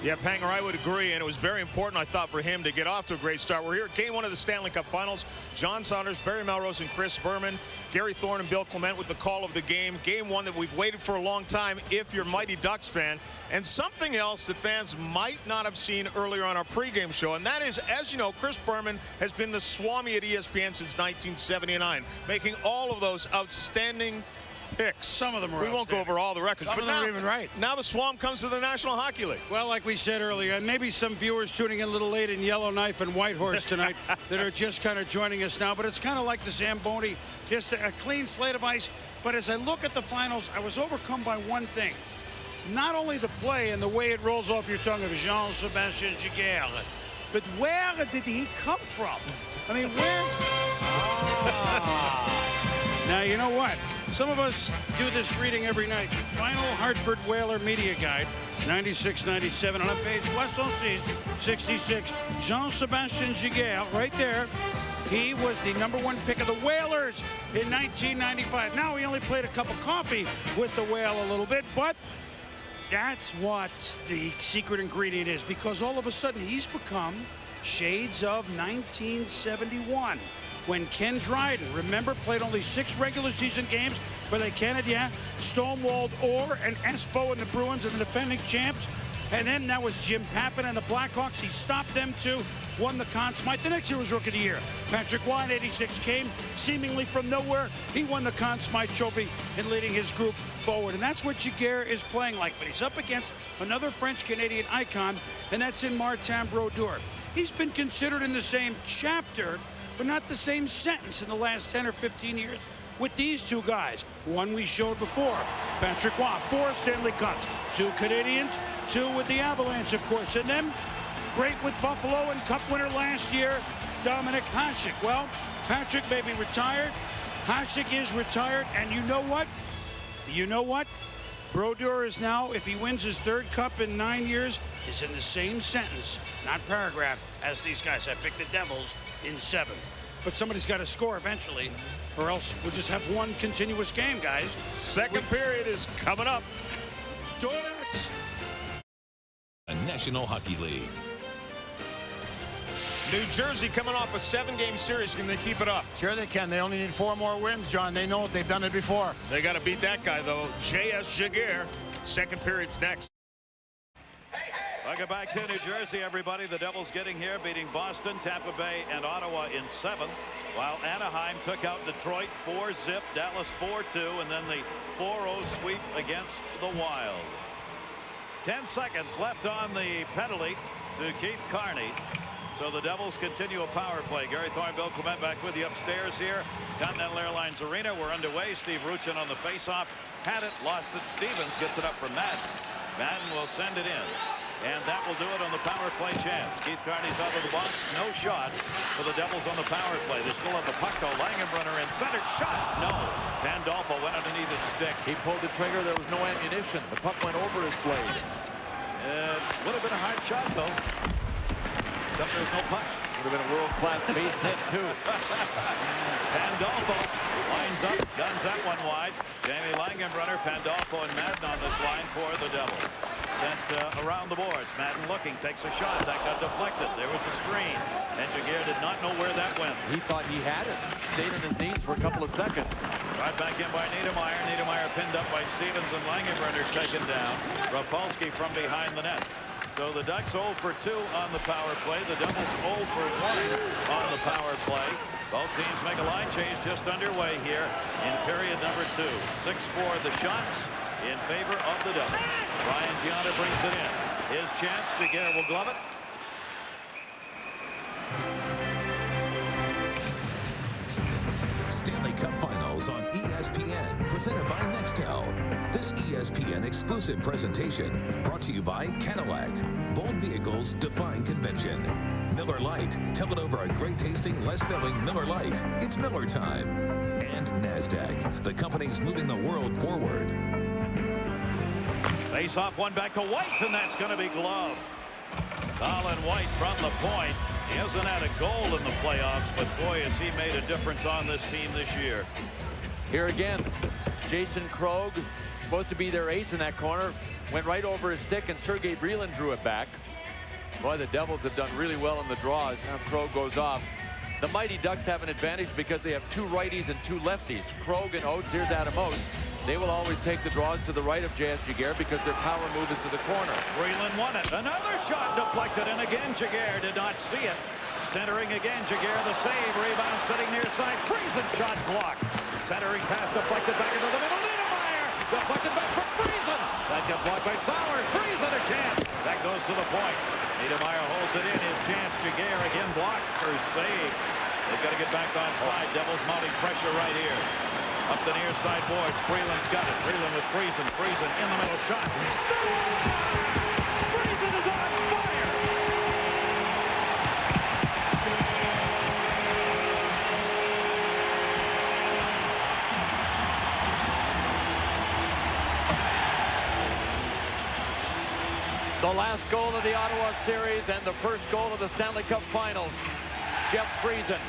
Yeah, Panger, I would agree, and it was very important, I thought, for him to get off to a great start. We're here at Game 1 of the Stanley Cup Finals. John Saunders, Barry Melrose, and Chris Berman, Gary Thorne and Bill Clement with the call of the game. Game 1 that we've waited for a long time if you're a Mighty Ducks fan. And something else that fans might not have seen earlier on our pregame show, and that is, as you know, Chris Berman has been the Swami at ESPN since 1979, making all of those outstanding picks. Some of them are We won't go over all the records. Some but of them now, are even right. Now the Swamp comes to the National Hockey League. Well, like we said earlier, and maybe some viewers tuning in a little late in Yellowknife and Whitehorse tonight that are just kind of joining us now, but it's kind of like the Zamboni, just a clean slate of ice. But as I look at the finals, I was overcome by one thing. Not only the play and the way it rolls off your tongue of Jean-Sébastien Giguère, but where did he come from? I mean, where? Now, you know what? Some of us do this reading every night. Final Hartford Whaler Media Guide, 96-97. On page 66, Jean-Sébastien Giguère, right there. He was the #1 pick of the Whalers in 1995. Now, he only played a cup of coffee with the Whale a little bit, but that's what the secret ingredient is, because all of a sudden he's become shades of 1971. When Ken Dryden, remember, played only 6 regular season games for the Canadiens, stonewalled Orr and Espo and the Bruins and the defending champs. And then that was Jim Pappen and the Blackhawks. He stopped them too, won the Conn Smythe. The next year was Rookie of the Year. Patrick Roy in '86 came seemingly from nowhere. He won the Conn Smythe Trophy in leading his group forward. And that's what Giguère is playing like. But he's up against another French-Canadian icon, and that's in Martin Brodeur. He's been considered in the same chapter, but not the same sentence in the last 10 or 15 years with these two guys. One we showed before, Patrick Roy, 4 Stanley Cups, 2 Canadians, 2 with the Avalanche, of course, and then great with Buffalo and Cup winner last year, Dominik Hasek. Well, Patrick may be retired, Hasek is retired, and you know what? You know what? Brodeur is now, if he wins his 3rd cup in 9 years, is in the same sentence, not paragraph, as these guys. I picked the Devils in 7. But somebody's got to score eventually, or else we'll just have one continuous game, guys. Second period is coming up. Donuts. A National Hockey League. New Jersey coming off a 7-game series. Can they keep it up? Sure they can. They only need 4 more wins, John. They know it. They've done it before. They got to beat that guy, though. J.S. Giguère. Second period's next. Welcome back to New Jersey, everybody. The Devils getting here, beating Boston, Tampa Bay, and Ottawa in 7, while Anaheim took out Detroit 4-0, Dallas 4-2, and then the 4-0 sweep against the Wild. 10 seconds left on the penalty to Keith Carney. So the Devils continue a power play. Gary Thorne, Bill Clement back with you upstairs here. Continental Airlines Arena. We're underway. Steve Ruchin on the faceoff. Had it, lost it. Stevens gets it up from Madden. Madden will send it in. And that will do it on the power play chance. Keith Carney's out of the box. No shots for the Devils on the power play. They still have the puck, though. Langenbrunner in center. Shot! No. Pandolfo went underneath his stick. He pulled the trigger. There was no ammunition. The puck went over his blade. Would have been a hard shot, though. Except there's no puck. Would have been a world-class base hit, too. Pandolfo lines up, guns that one wide. Jamie Langenbrunner, Pandolfo, and Madden on this line for the Devils. Sent around the boards. Madden looking, takes a shot. That got deflected. There was a screen. And Giguère did not know where that went. He thought he had it. Stayed on his knees for a couple of seconds. Right back in by Niedermayer. Niedermayer pinned up by Stevens, and Langenbrunner taken down. Rafalski from behind the net. So the Ducks 0 for 2 on the power play. The Devils 0 for 1 on the power play. Both teams make a line change just underway here in period number 2. 6-4 the shots in favor of the Devils. Ryan Gianna brings it in. His chance. Giguère will glove it. Stanley Cup Finals on ESPN, presented by Nextel. This ESPN exclusive presentation brought to you by Cadillac. Bold vehicles define convention. Miller Lite. Tell it over a great tasting, less filling Miller Lite. It's Miller time. And NASDAQ. The company's moving the world forward. Face off, one back to White, and that's going to be gloved. Colin White from the point. He hasn't had a goal in the playoffs, but boy, has he made a difference on this team this year. Here again, Jason Krog supposed to be their ace in that corner, went right over his stick, and Sergei Brylin drew it back. Boy, the Devils have done really well in the draws. Now Krog goes off. The Mighty Ducks have an advantage because they have 2 righties and 2 lefties. Krog and Oates. Here's Adam Oates. They will always take the draws to the right of J.S. Giguère because their power move is to the corner. Brylin won it. Another shot deflected, and again Giguère did not see it. Centering again, Giguère the save. Rebound sitting near side. Friesen shot blocked. Centering pass deflected back into the middle. Niedermayer deflected back from Friesen. That got blocked by Sauer. Friesen a chance. That goes to the point. Niedermayer holds it in. His chance. Giguère again blocked for save. They've got to get back on side. Devils mounting pressure right here. Up the near side boards. Breland's got it. Breland with Friesen. Friesen in the middle shot. Score! Friesen is on fire! The last goal of the Ottawa series and the first goal of the Stanley Cup Finals. Jeff Friesen.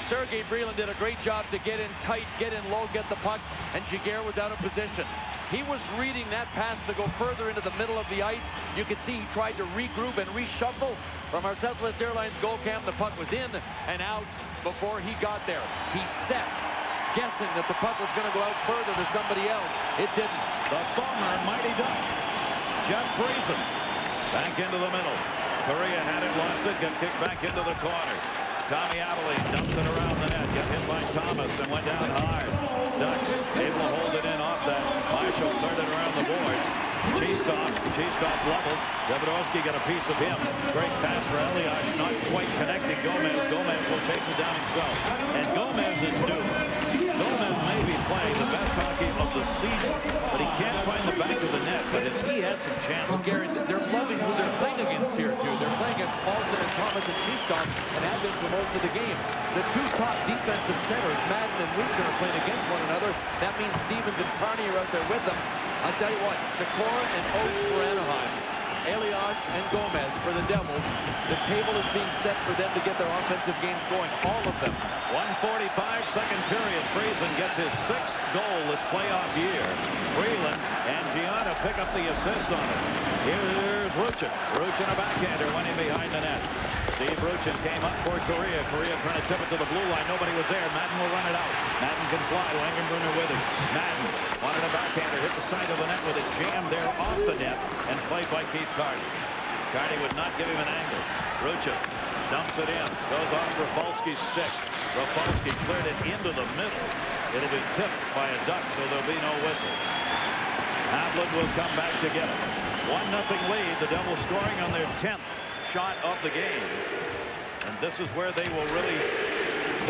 Sergei Brylin did a great job to get in tight, get in low, get the puck, and Giguère was out of position. He was reading that pass to go further into the middle of the ice. You can see he tried to regroup and reshuffle. From our Southwest Airlines goal cam, the puck was in and out before he got there. He set, guessing that the puck was going to go out further to somebody else. It didn't. The former Mighty Duck, Jeff Friesen, back into the middle. Correa had it, lost it, got kicked back into the corner. Tommy Abilene dumps it around the net, got hit by Thomas and went down hard. Ducks able to hold it in off that. Marshall cleared it around the boards. Cheestoff leveled. Davidovski got a piece of him. Great pass for Elias, not quite connecting Gomez. Gomez will chase it down himself. And Gomez is due. Gomez may be playing the best hockey of the season, but he can't find the back of the net. But he had some chance. Gary, they're loving who they're playing against here, too. They're playing against Paulson and Thomas and Cheestoff and have been for most of the game. The 2 top defensive centers, Madden and Rucher, are playing against one another. That means Stevens and Carney are out there with them. I'll tell you what, Sikora and Oates for Anaheim, Elias and Gomez for the Devils. The table is being set for them to get their offensive games going, all of them. 1:45, second period. Friesen gets his 6th goal this playoff year. Brylin and Gianna pick up the assists on it. Here's Ruchin. Ruchin a backhander, went in behind the net. Steve Ruchin came up for Correa. Correa trying to tip it to the blue line. Nobody was there. Madden will run it out. Madden can fly. Langenbrunner with him. Madden wanted a backhander. Hit the side of the net with a jam there off the net and played by Keith Carney. Carney would not give him an angle. Ruchin dumps it in. Goes off Rafalski's stick. Rafalski cleared it into the middle. It'll be tipped by a Duck, so there'll be no whistle. Havlin will come back to get it. 1-0 lead. The Devils scoring on their 10th shot of the game. And this is where they will really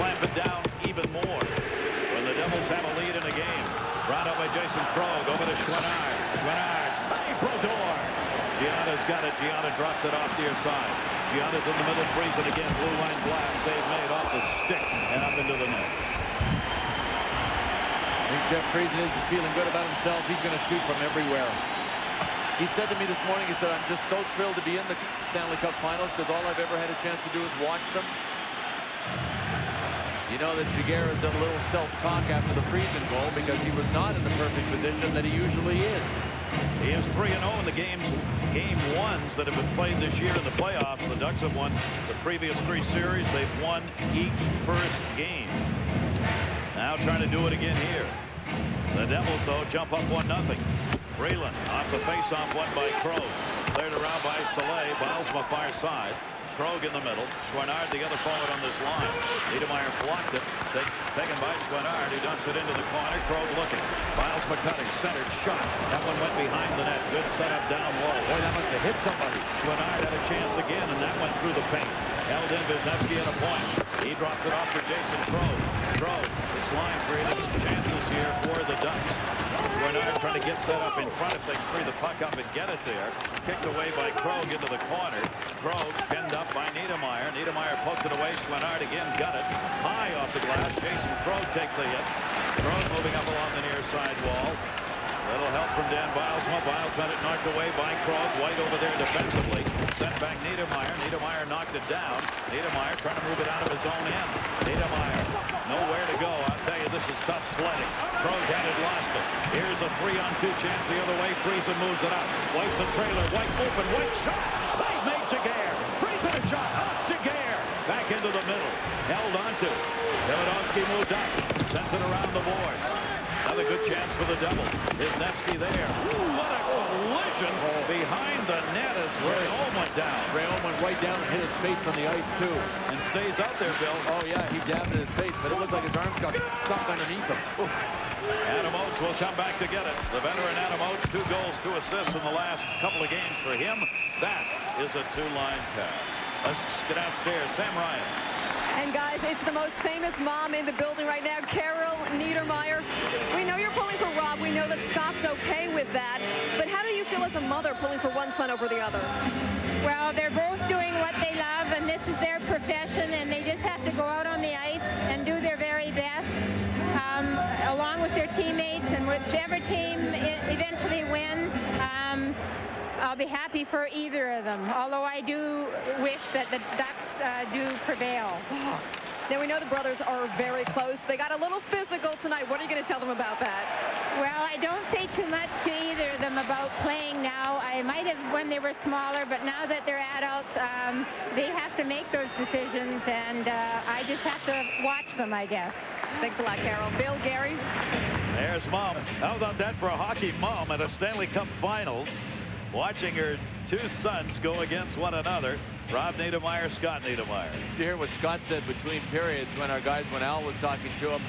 clamp it down even more. When the Devils have a lead in a game. Brought up by Jason Krog over to Schwannard. Schwannard, save Brodeur. Gianna's got it. Gianna drops it off near side. Gianna's in the middle. Friesen again. Blue line blast. Save made off the stick and up into the net. I think Jeff Friesen is feeling good about himself. He's going to shoot from everywhere. He said to me this morning, he said, I'm just so thrilled to be in the Stanley Cup Finals because all I've ever had a chance to do is watch them. You know that Giguère has done a little self-talk after the Friesen goal because he was not in the perfect position that he usually is. He is 3-0 in the game ones that have been played this year in the playoffs. The Ducks have won the previous 3 series. They've won each first game. Now trying to do it again here. The Devils, though, jump up 1-0. Brylin off the face-off one by Krog. Cleared around by Soleil. Bilesma far side. Krog in the middle. Schwannard, the other forward on this line. Niedermayer blocked it. Taken by Schwannard, who dumps it into the corner. Krog looking. Bilesma cutting. Centered shot. That one went behind the net. Good setup down low. Boy, that must have hit somebody. Schwannard had a chance again, and that went through the paint. Held in Wisniewski at a point. He drops it off to Jason Krog. Krog, this line created some chances here for the Ducks. Schwannard trying to get set up in front if they can free the puck up and get it there. Kicked away by Krog into the corner. Krog pinned up by Niedermayer. Niedermayer poked it away. Schwannard again got it. High off the glass. Jason Krog takes the hit. Krog moving up along the near side wall. The Little help from Dan Bilesma. Bilesma had it knocked away by Krog. White over there defensively. Sent back Niedermeyer. Niedermeyer knocked it down. Niedermeyer trying to move it out of his own end. Niedermeyer nowhere to go. I'll tell you, this is tough sledding. Krog had it, lost it. Here's a 3-on-2 chance the other way. Friesen moves it up. White's a trailer. White open. White shot. Save made Jaguar. Friesen a shot. Up Jaguar. Back into the middle. Held onto. Davidovsky moved up. Sent it around the boards. Another good chance for the Devils. Wisniewski there. Ooh, what a collision behind the net as Referral went down. Referral went right down and hit his face on the ice, too. And stays out there, Bill. Oh, yeah, he jabbed at his face, but it looked like his arms got stuck underneath him. Ooh. Adam Oates will come back to get it. The veteran Adam Oates, 2 goals, 2 assists in the last couple of games for him. That is a 2-line pass. Let's get downstairs. Sam Ryan. And guys, it's the most famous mom in the building right now, Carol Niedermeyer. We know you're pulling for Rob. We know that Scott's okay with that. But how do you feel as a mother pulling for one son over the other? Well, they're both doing what they love, and this is their profession, and they just have to go out on the ice and do their very best, along with their teammates, and whichever team eventually wins, I'll be happy for either of them, although I do wish that the Ducks do prevail. Now, we know the brothers are very close. They got a little physical tonight. What are you going to tell them about that? Well, I don't say too much to either of them about playing now. I might have when they were smaller, but now that they're adults, they have to make those decisions, and I just have to watch them, I guess. Thanks a lot, Carol. Bill, Gary? There's Mom. How about that for a hockey mom at a Stanley Cup Finals? Watching her 2 sons go against one another. Rob Niedermeyer, Scott Niedermeyer. Did you hear what Scott said between periods when Al was talking to him?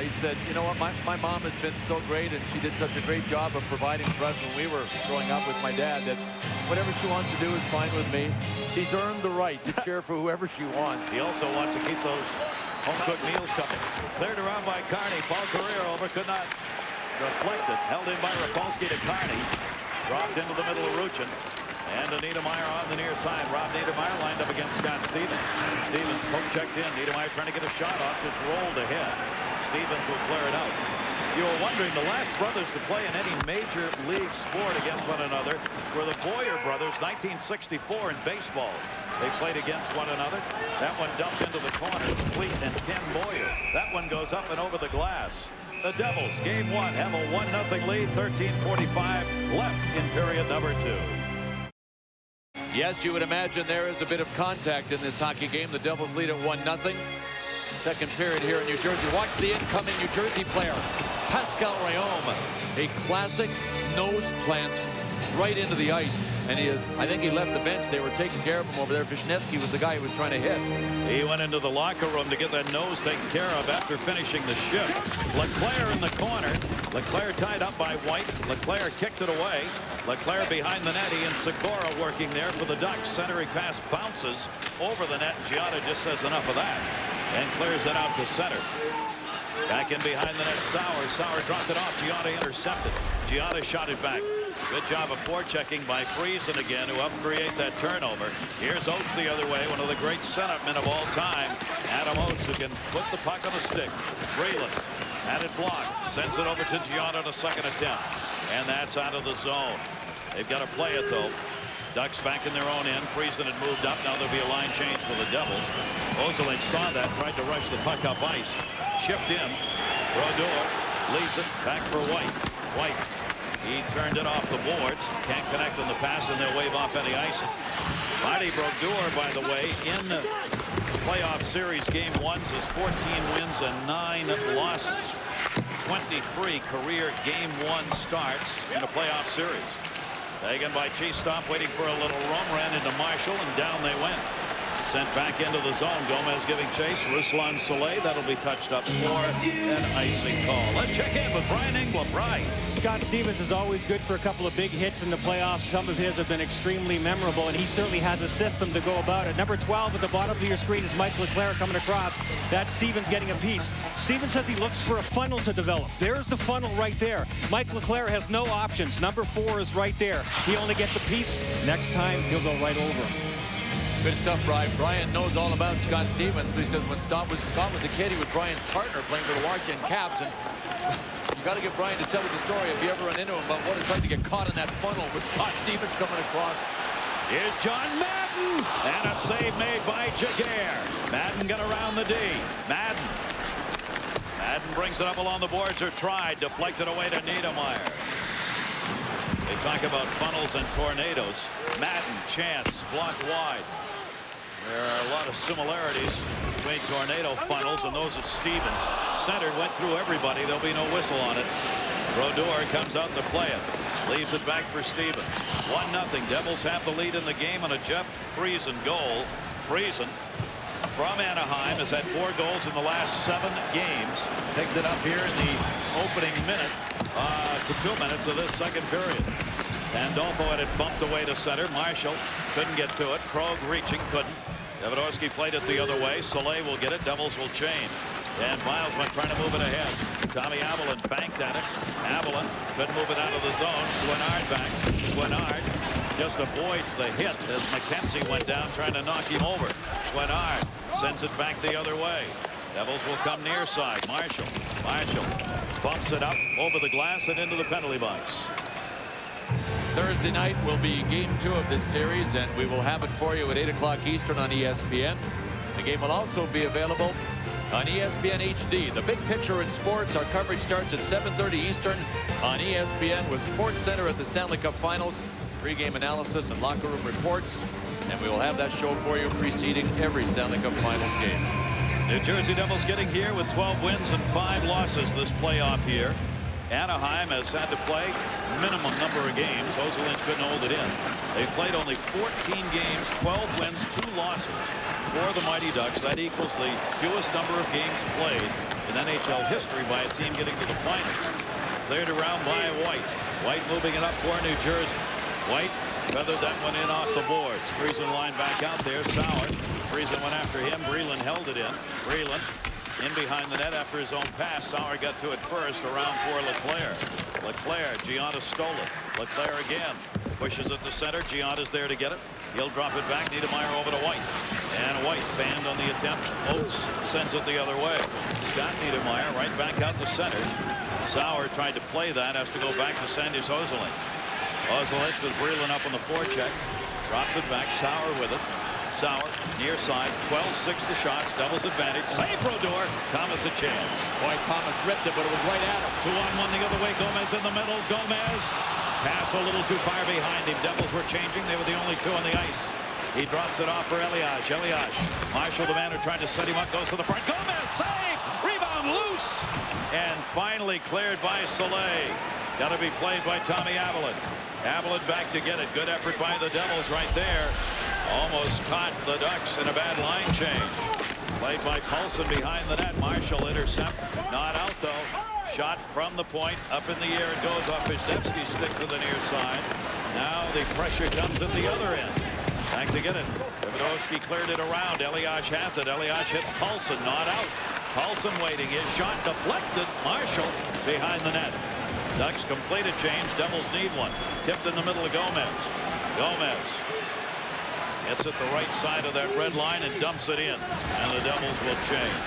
He said, you know what, my mom has been so great, and she did such a great job of providing for us when we were growing up with my dad, that whatever she wants to do is fine with me. She's earned the right to cheer for whoever she wants. He also wants to keep those home-cooked meals coming. Cleared around by Carney. Paul Carrier over, could not deflect it. Held in by Rapolsky to Carney. Dropped into the middle of Ruchin. And Niedermeyer on the near side. Rob Niedermeyer lined up against Scott Stevens. Stevens poke checked in. Niedermeyer trying to get a shot off. Just rolled ahead. Stevens will clear it out. You were wondering, the last brothers to play in any major league sport against one another were the Boyer brothers, 1964 in baseball. They played against one another. That one dumped into the corner. Cleat and Ken Boyer. That one goes up and over the glass. The Devils, game 1, have a 1-0 lead, 13:45 left in period number 2. Yes, you would imagine there is a bit of contact in this hockey game. The Devils lead at 1-0. Second period here in New Jersey. Watch the incoming New Jersey player, Pascal Réaume. A classic nose plant right into the ice. And I think he left the bench. They were taking care of him over there. Wisniewski was the guy who was trying to hit. He went into the locker room to get that nose taken care of after finishing the shift. Leclerc in the corner. Leclerc tied up by White. Leclerc kicked it away. Leclerc behind the net. He and Sikora working there for the Ducks. Centering pass bounces over the net. Giada just says enough of that and clears it out to center. Back in behind the net, Sauer. Sauer dropped it off. Giada intercepted. Giada shot it back. Good job of forechecking by Friesen again, who helped create that turnover. Here's Oates the other way, one of the great setup-men of all time. Adam Oates, who can put the puck on the stick. Freeland had it blocked. Sends it over to Giada on a second attempt. And that's out of the zone. They've got to play it, though. Ducks back in their own end. Friesen had moved up. Now there'll be a line change for the Devils. Ozelin saw that, tried to rush the puck up ice. Chipped in. Brodeur leads it back for White. White. He turned it off the boards. Can't connect on the pass, and they'll wave off any icing. Marty Brodeur, by the way, in the playoff series game 1s is 14 wins and 9 losses. 23 career game 1 starts in a playoff series. Taken by Cheestop, waiting for a little roam, ran into Marshall, and down they went. Sent back into the zone. Gomez giving chase. Ruslan Soleil. That'll be touched up for an icing call. Let's check in with Brian Engblom. Brian. Scott Stevens is always good for a couple of big hits in the playoffs. Some of his have been extremely memorable, and he certainly has a system to go about it. Number 12 at the bottom of your screen is Mike Leclerc coming across. That's Stevens getting a piece. Stevens says he looks for a funnel to develop. There's the funnel right there. Mike Leclerc has no options. Number 4 is right there. He only gets a piece. Next time, he'll go right over him. Good stuff, Brian. Brian knows all about Scott Stevens because when Scott was a kid, he was Brian's partner playing for the Washington Caps. And got to give Brian to tell the story if you ever run into him about what it's like to get caught in that funnel with Scott Stevens coming across. Here's John Madden, and a save made by Jaguar. Madden got around the D. Madden brings it up along the boards, or tried, deflected away to Niedermeyer. They talk about funnels and tornadoes. Madden, chance, blocked wide. There are a lot of similarities between tornado funnels and those of Stevens. Centered, went through everybody. There'll be no whistle on it. Brodeur comes out to play it. Leaves it back for Stevens. 1-0. Devils have the lead in the game on a Jeff Friesen goal. Friesen from Anaheim has had 4 goals in the last 7 games. Picks it up here in the opening minute to 2 minutes of this second period. Pandolfo had it bumped away to center. Marshall couldn't get to it. Krog reaching, couldn't. Davidovsky played it the other way. Soleil will get it. Devils will change. And Milesman trying to move it ahead. Tommy Avalon banked at it. Avalon couldn't move it out of the zone. Chouinard back. Chouinard just avoids the hit as McKenzie went down trying to knock him over. Chouinard sends it back the other way. Devils will come near side. Marshall bumps it up over the glass and into the penalty box. Thursday night will be game 2 of this series, and we will have it for you at 8 o'clock Eastern on ESPN. The game will also be available on ESPN HD. The big picture in sports, our coverage starts at 7:30 Eastern on ESPN with Sports Center at the Stanley Cup Finals, pregame analysis and locker room reports, and we will have that show for you preceding every Stanley Cup Finals game. New Jersey Devils getting here with 12 wins and 5 losses this playoff year. Anaheim has had to play minimum number of games. Ozolinsh couldn't hold it in. They've played only 14 games, 12 wins, 2 losses for the Mighty Ducks. That equals the fewest number of games played in NHL history by a team getting to the finals. Cleared around by White. White moving it up for New Jersey. White feathered that one in off the boards. Friesen line back out there. Sauer. Friesen went after him. Breland held it in. Breland in behind the net after his own pass. Sauer got to it first, around for Leclerc. Leclerc, Gianna stole it. Leclerc again. Pushes it to center. Gianna's there to get it. He'll drop it back. Niedermeyer over to White. And White fanned on the attempt. Oates sends it the other way. Scott Niedermeyer right back out to center. Sauer tried to play that. Has to go back to Sanders Ozolinsh. Ozolinsh with Breland up on the forecheck. Drops it back. Sauer with it. Sauer near side. 12-6 the shots. Devils advantage. Save Brodeur. Thomas a chance. Boy, Thomas ripped it, but it was right at him. 2-on-1 the other way. Gomez in the middle. Gomez. Pass a little too far behind him. Devils were changing. They were the only 2 on the ice. He drops it off for Elias. Elias. Marshall, the man who tried to set him up, goes to the front. Gomez. Save. Rebound loose. And finally cleared by Soleil. Got to be played by Tommy Avalon. Avalon back to get it. Good effort by the Devils right there. Almost caught the Ducks in a bad line change. Played by Paulson behind the net. Marshall intercept. Not out though. Shot from the point. Up in the air. It goes off Wisniewski's stick to the near side. Now the pressure comes at the other end. Back to get it. Davidovsky cleared it around. Elias has it. Elias hits Paulson. Not out. Paulson waiting. His shot deflected. Marshall behind the net. Ducks complete a change. Devils need one. Tipped in the middle of Gomez. Gomez gets at the right side of that red line and dumps it in. And the Devils will change.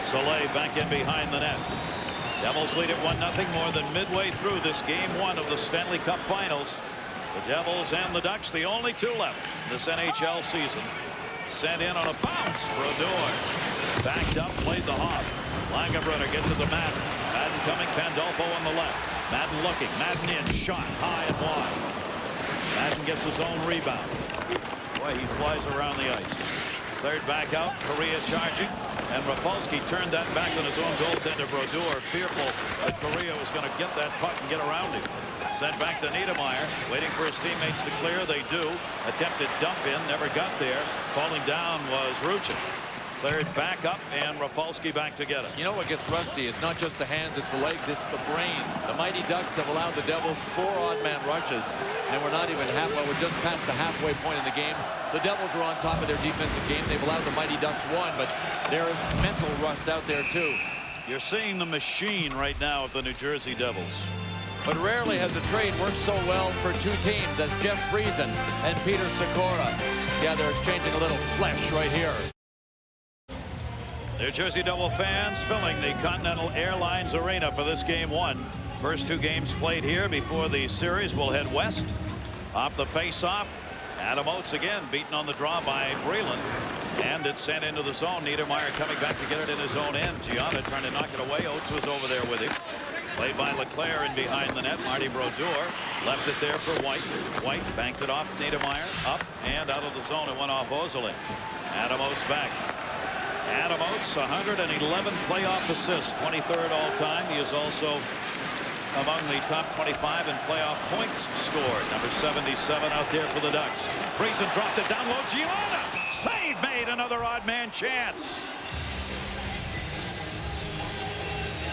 Soleil back in behind the net. Devils lead at 1-0 more than midway through this game 1 of the Stanley Cup Finals. The Devils and the Ducks, the only 2 left this NHL season. Sent in on a bounce. Brodeur backed up, played the hop. Langenbrunner gets it to Madden. Madden coming, Pandolfo on the left. Madden looking, Madden in, shot high and wide. Madden gets his own rebound. Boy, he flies around the ice. Third back out, Correa charging, and Rafalski turned that back on his own goaltender, Brodeur, fearful that Correa was going to get that puck and get around him. Sent back to Niedermeyer, waiting for his teammates to clear. They do. Attempted dump in, never got there. Falling down was Ruchin. Cleared back up, and Rafalski back to get it. You know what gets rusty? It's not just the hands, it's the legs, it's the brain. The Mighty Ducks have allowed the Devils 4 odd-man rushes, and we're not even we're just past the halfway point in the game. The Devils are on top of their defensive game. They've allowed the Mighty Ducks 1, but there is mental rust out there, too. You're seeing the machine right now of the New Jersey Devils. But rarely has a trade worked so well for 2 teams as Jeff Friesen and Peter Sikora. Yeah, they're exchanging a little flesh right here. New Jersey Devil fans filling the Continental Airlines Arena for this game one. First two games played here before the series will head west. Off the face-off, Adam Oates again beaten on the draw by Breland. And it's sent into the zone. Niedermeyer coming back to get it in his own end. Gianna trying to knock it away. Oates was over there with him. Played by Leclerc in behind the net. Marty Brodeur left it there for White. White banked it off Niedermeyer. Up and out of the zone. It went off Ozelin. Adam Oates back. Adam Oates, 111 playoff assists, 23rd all-time. He is also among the top 25 in playoff points scored. Number 77 out there for the Ducks. Friesen dropped it down low. Gianna! Save made. Another odd man chance.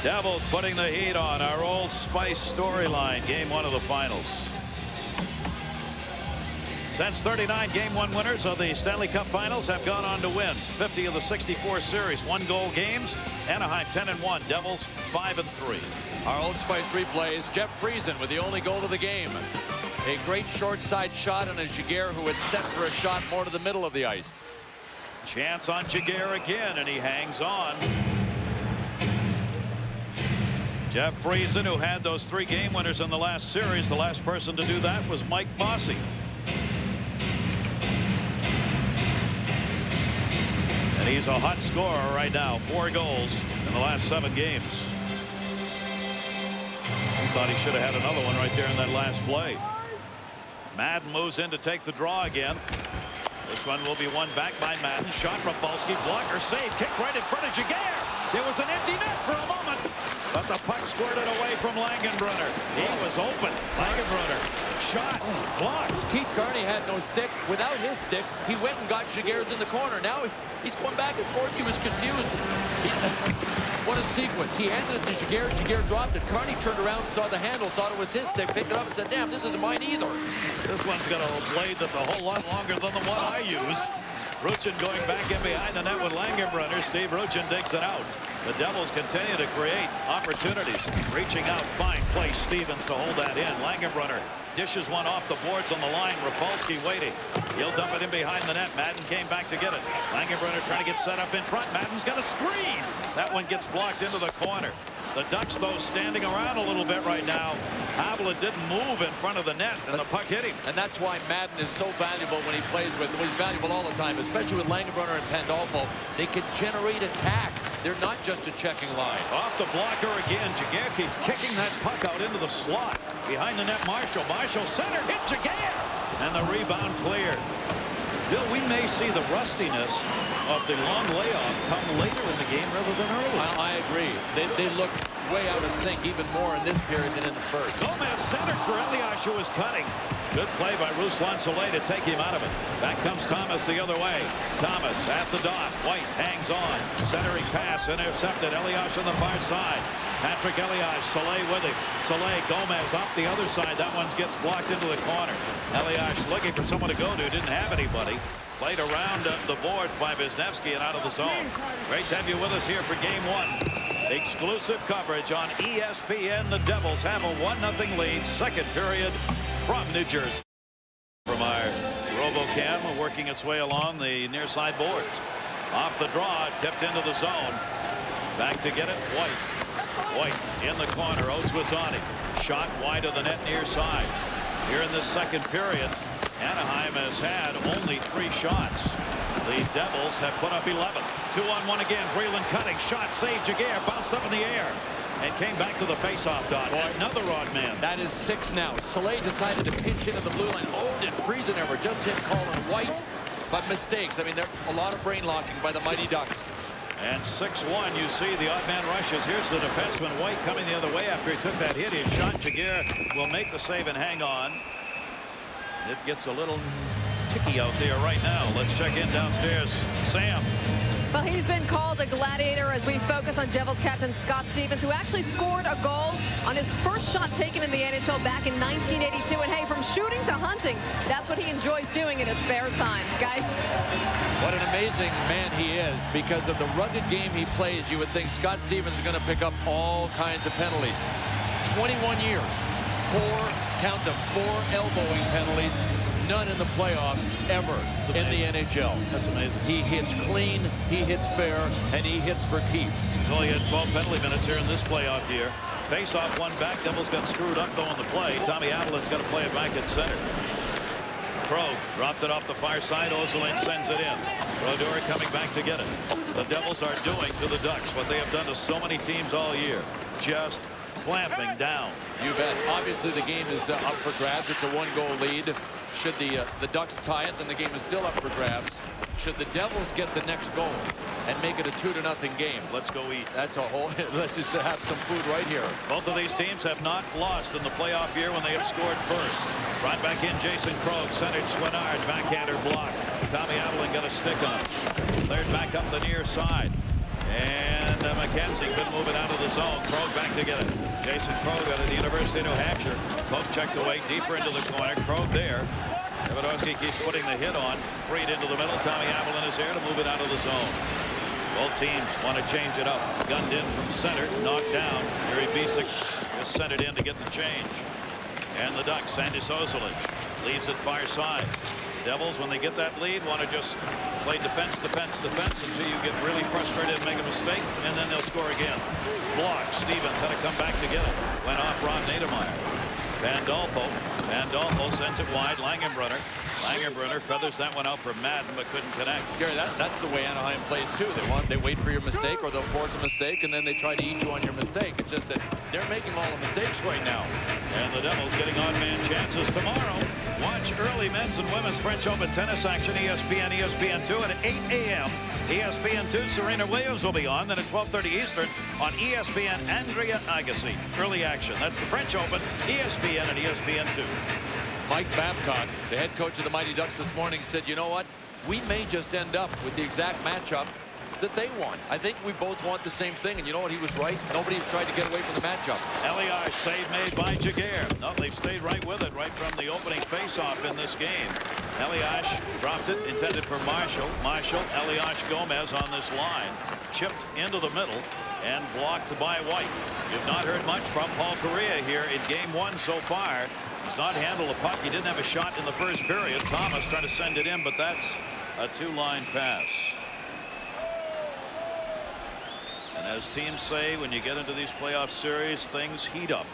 Devils putting the heat on. Our Old Spice storyline. Game one of the finals. Since 39 game one winners of the Stanley Cup Finals have gone on to win 50 of the 64 series. 1-goal games. Anaheim 10-1. Devils 5-3. Our Old Spice replays. Jeff Friesen with the only goal of the game. A great short side shot on a Giguère who had set for a shot more to the middle of the ice. Chance on Giguère again, and he hangs on. Jeff Friesen, who had those 3 game winners in the last series. The last person to do that was Mike Bossy. And he's a hot scorer right now. 4 goals in the last 7 games. He thought he should have had another one right there in that last play. Madden moves in to take the draw again. This one will be won back by Madden. Shot from Falski. Blocker save. Kick right in front of Giguère. There was an empty net for a moment. But the puck squirted away from Langenbrunner. He was open. Langenbrunner. Shot. Blocked. Keith Carney had no stick. Without his stick, he went and got Giguère's in the corner. Now he's going back and forth. He was confused. What a sequence. He handed it to Giguère. Giguère dropped it. Carney turned around, saw the handle, thought it was his stick, picked it up and said, damn, this isn't mine either. This one's got a blade that's a whole lot longer than the one I use. Ruchin going back in behind the net with Langenbrunner. Steve Ruchin digs it out. The Devils continue to create opportunities. Reaching out, fine play. Stevens to hold that in. Langenbrunner dishes one off the boards on the line. Rapolsky waiting. He'll dump it in behind the net. Madden came back to get it. Langenbrunner trying to get set up in front. Madden's got a screen. That one gets blocked into the corner. The Ducks, though, standing around a little bit right now. Havla didn't move in front of the net, and the puck hit him. And that's why Madden is so valuable when he plays with. Well, he's valuable all the time, especially with Langenbrunner and Pandolfo. They can generate attack. They're not just a checking line. Off the blocker again. Giguère keeps kicking that puck out into the slot. Behind the net, Marshall. Marshall center, hit Giguère. And the rebound cleared. Bill, we may see the rustiness of the long layoff come later in the game rather than early. I agree. They look way out of sync even more in this period than in the first. Gomez centered for Elias, who was cutting. Good play by Ruslan Soleil to take him out of it. Back comes Thomas the other way. Thomas at the dot. White hangs on. Centering pass intercepted. Elias on the far side. Patrick Elias, Soleil with him. Soleil, Gomez up the other side. That one gets blocked into the corner. Elias looking for someone to go to. Didn't have anybody. Played around the boards by Wisniewski and out of the zone. Great to have you with us here for game one. Exclusive coverage on ESPN. The Devils have a 1-0 lead. Second period from New Jersey. From our RoboCam working its way along the near side boards. Off the draw, tipped into the zone. Back to get it, White. White in the corner. Oates was on him. Shot wide of the net near side. Here in this second period, Anaheim has had only 3 shots. The Devils have put up 11. 2-on-1 again. Breland cutting. Shot saved. Giguère bounced up in the air and came back to the faceoff dot. Another odd man. That is 6 now. Soleil decided to pinch into the blue line. Oh, did Friesen ever just hit Colin White? But mistakes. I mean, there's a lot of brain locking by the Mighty Ducks. And 6-1, you see the odd man rushes. Here's the defenseman White coming the other way after he took that hit. His shot. Giguère will make the save and hang on. It gets a little ticky out there right now. Let's check in downstairs. Sam. Well, he's been called a gladiator as we focus on Devils captain Scott Stevens, who actually scored a goal on his first shot taken in the NHL back in 1982. And hey, from shooting to hunting, that's what he enjoys doing in his spare time. Guys. What an amazing man he is. Because of the rugged game he plays, you would think Scott Stevens is going to pick up all kinds of penalties. 21 years, 4 elbowing penalties, none in the playoffs ever in the NHL. That's amazing. He hits clean, he hits fair, and he hits for keeps. He's only had 12 penalty minutes here in this playoff year. Face-off one back. Devils got screwed up though on the play. Tommy Avalan's got to play it back at center. Krog dropped it off the far side. Ozelin sends it in. Brodeur coming back to get it. The Devils are doing to the Ducks what they have done to so many teams all year. Just clamping down. You bet. Obviously the game is up for grabs. It's a one-goal lead. Should the Ducks tie it, then the game is still up for grabs. Should the Devils get the next goal and make it a 2-0 game? Let's go eat. That's a whole. Let's just have some food right here. Both of these teams have not lost in the playoff year when they have scored first. Right back in, Jason Krog centered Swinard, backhander block. Tommy Avalon got a stick on it. Cleared back up the near side. And McKenzie been moving out of the zone. Krog back to get it. Jason Krog out of the University of New Hampshire. Poke checked away deeper into the corner. Krog there. Davidowski keeps putting the hit on. Freed into the middle. Tommy Avalon is there to move it out of the zone. Both teams want to change it up. Gunned in from center. Knocked down. Yuri Bisic just sent it in to get the change. And the Ducks, Sandis Ozelin leaves it far side. Devils, when they get that lead, want to just play defense, defense, defense until you get really frustrated and make a mistake, and then they'll score again. Block. Stevens had to come back to get it. Went off Ron Niedermeyer. Pandolfo sends it wide. Langenbrunner feathers that one out for Madden, but couldn't connect. Gary, that's the way Anaheim plays too. They wait for your mistake, or they'll force a mistake, and then they try to eat you on your mistake. It's just that they're making all the mistakes right now. And the Devils getting odd man chances tomorrow. Watch early men's and women's French Open tennis action. ESPN, ESPN2 at 8 a.m. ESPN2, Serena Williams will be on. Then at 12:30 Eastern on ESPN, Andrea Agassi. Early action. That's the French Open, ESPN and ESPN2. Mike Babcock, the head coach of the Mighty Ducks this morning, said, you know what? We may just end up with the exact matchup that they want. I think we both want the same thing, and you know what? He was right. Nobody's tried to get away from the matchup. Elias save made by Jaguar. No, they've stayed right with it right from the opening face-off in this game. Elias dropped it, intended for Marshall. Elias Gomez on this line. Chipped into the middle and blocked by White. You've not heard much from Paul Correa here in game one so far. He's not handled a puck. He didn't have a shot in the first period. Thomas trying to send it in, but that's a two-line pass. And as teams say, when you get into these playoff series, things heat up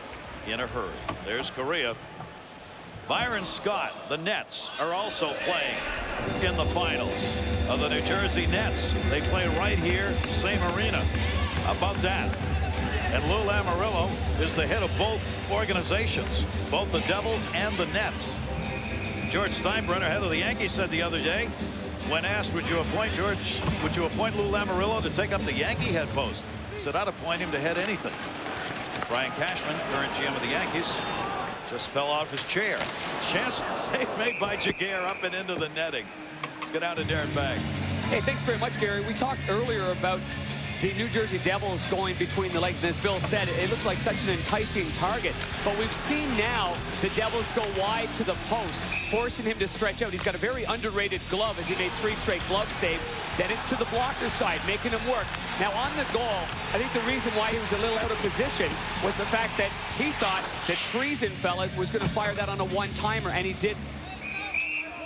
in a hurry. There's Correa. Byron Scott, the Nets, are also playing in the finals of the New Jersey Nets. They play right here, same arena. How about that? And Lou Lamoriello is the head of both organizations, both the Devils and the Nets. George Steinbrenner, head of the Yankees, said the other day, when asked, would you appoint Lou Lamoriello to take up the Yankee head post? He said, I'd appoint him to head anything. Brian Cashman, current GM of the Yankees, just fell off his chair. Chance save made by Jaguar up and into the netting. Let's get out of Darren Bag. Hey, thanks very much, Gary. We talked earlier about the New Jersey Devils going between the legs, and as Bill said, it looks like such an enticing target. But we've seen now the Devils go wide to the post, forcing him to stretch out. He's got a very underrated glove as he made 3 straight glove saves. Then it's to the blocker side, making him work. Now on the goal, I think the reason why he was a little out of position was the fact that he thought that Friesen, fellas, was going to fire that on a one-timer, and he did.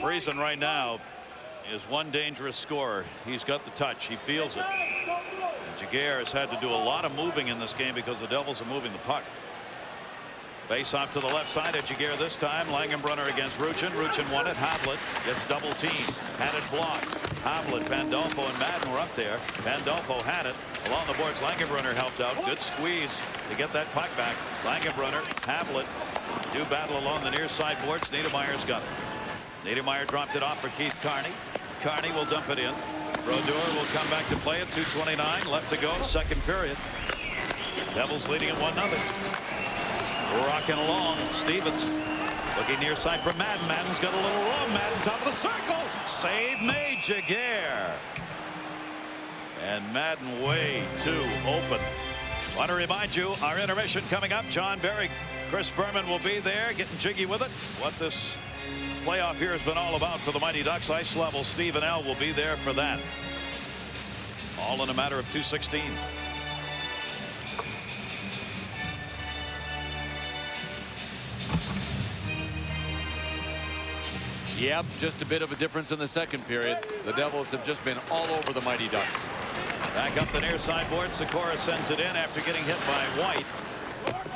Friesen right now is one dangerous scorer. He's got the touch. He feels it. Jaguar has had to do a lot of moving in this game because the Devils are moving the puck. Face off to the left side of Jaguar this time. Langenbrunner against Ruchin. Ruchin won it. Havlat gets double teamed. Had it blocked. Havlat, Pandolfo, and Madden were up there. Pandolfo had it. Along the boards, Langenbrunner helped out. Good squeeze to get that puck back. Langenbrunner, Havlat do battle along the near side boards. Niedermeyer's got it. Niedermeyer dropped it off for Keith Carney. Carney will dump it in. Brodeur will come back to play it. 2:29 left to go, second period. Devils leading at 1-0. Rocking along. Stevens looking near side for Madden. Madden's got a little room. Madden top of the circle. Save made, Jaguar. And Madden way too open. Want to remind you, our intermission coming up. John Barry, Chris Berman will be there getting jiggy with it. What this playoff here has been all about for the Mighty Ducks. Ice level, Stephen L. will be there for that. All in a matter of 2:16. Yep, just a bit of a difference in the second period. The Devils have just been all over the Mighty Ducks. Back up the near side board. Sikora sends it in after getting hit by White.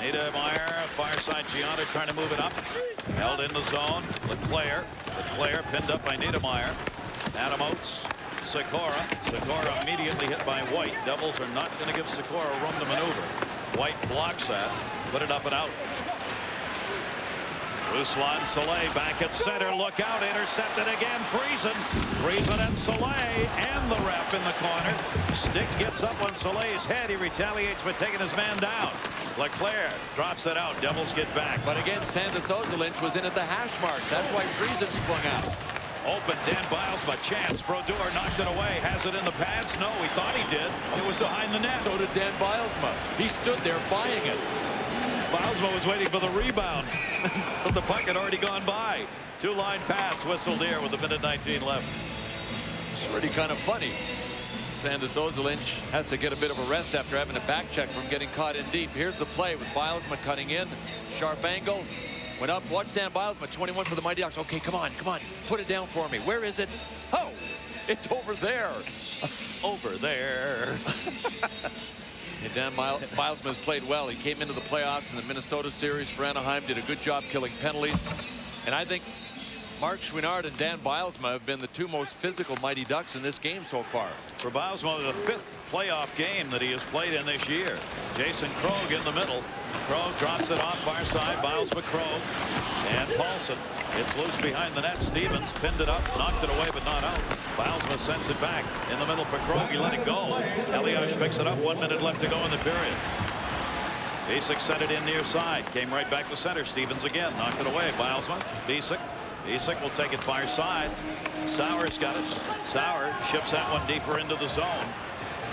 Niedermeyer, far side. Gianna trying to move it up. Held in the zone. Leclaire pinned up by Niedermeyer. Adam Oates. Sikora immediately hit by White. Devils are not going to give Sikora room to maneuver. White blocks that. Put it up and out. Ruslan Soleil back at center. Look out. Intercepted again. Friesen and Soleil and the ref in the corner. Stick gets up on Soleil's head. He retaliates by taking his man down. Leclaire drops it out. Devils get back. But again, Sandis Ozolinch was in at the hash mark. That's why Friesen sprung out. Open. Dan Bilesma chance. Brodeur knocked it away. Has it in the pads? No, he thought he did. It was behind the net. So did Dan Bilesma. He stood there buying it. Bilesma was waiting for the rebound, but the puck had already gone by. Two-line pass whistled here with a minute 19 left. It's really kind of funny. Sandis Ozolinch has to get a bit of a rest after having a back check from getting caught in deep. Here's the play with Bilesma cutting in. Sharp angle. Went up. Watch Dan Bilesma. 21 for the Mighty Ducks. Okay, come on. Put it down for me. Where is it? Oh, it's over there. Over there. And Dan Bilesma has played well. He came into the playoffs in the Minnesota series for Anaheim. Did a good job killing penalties. And I think Mark Chouinard and Dan Bilesma have been the two most physical Mighty Ducks in this game so far. For Bilesma, the 5th playoff game that he has played in this year. Jason Krog in the middle. Krog drops it off far side. Bilesma, Krog, and Paulson. It's loose behind the net. Stevens pinned it up, knocked it away, but not out. Bilesma sends it back in the middle for Krog. He let it go. Elias picks it up. 1 minute left to go in the period. Bisick sent it in near side. Came right back to center. Stevens again knocked it away. Bilesma, Bisick will take it far side. Sauer's got it. Sauer ships that one deeper into the zone.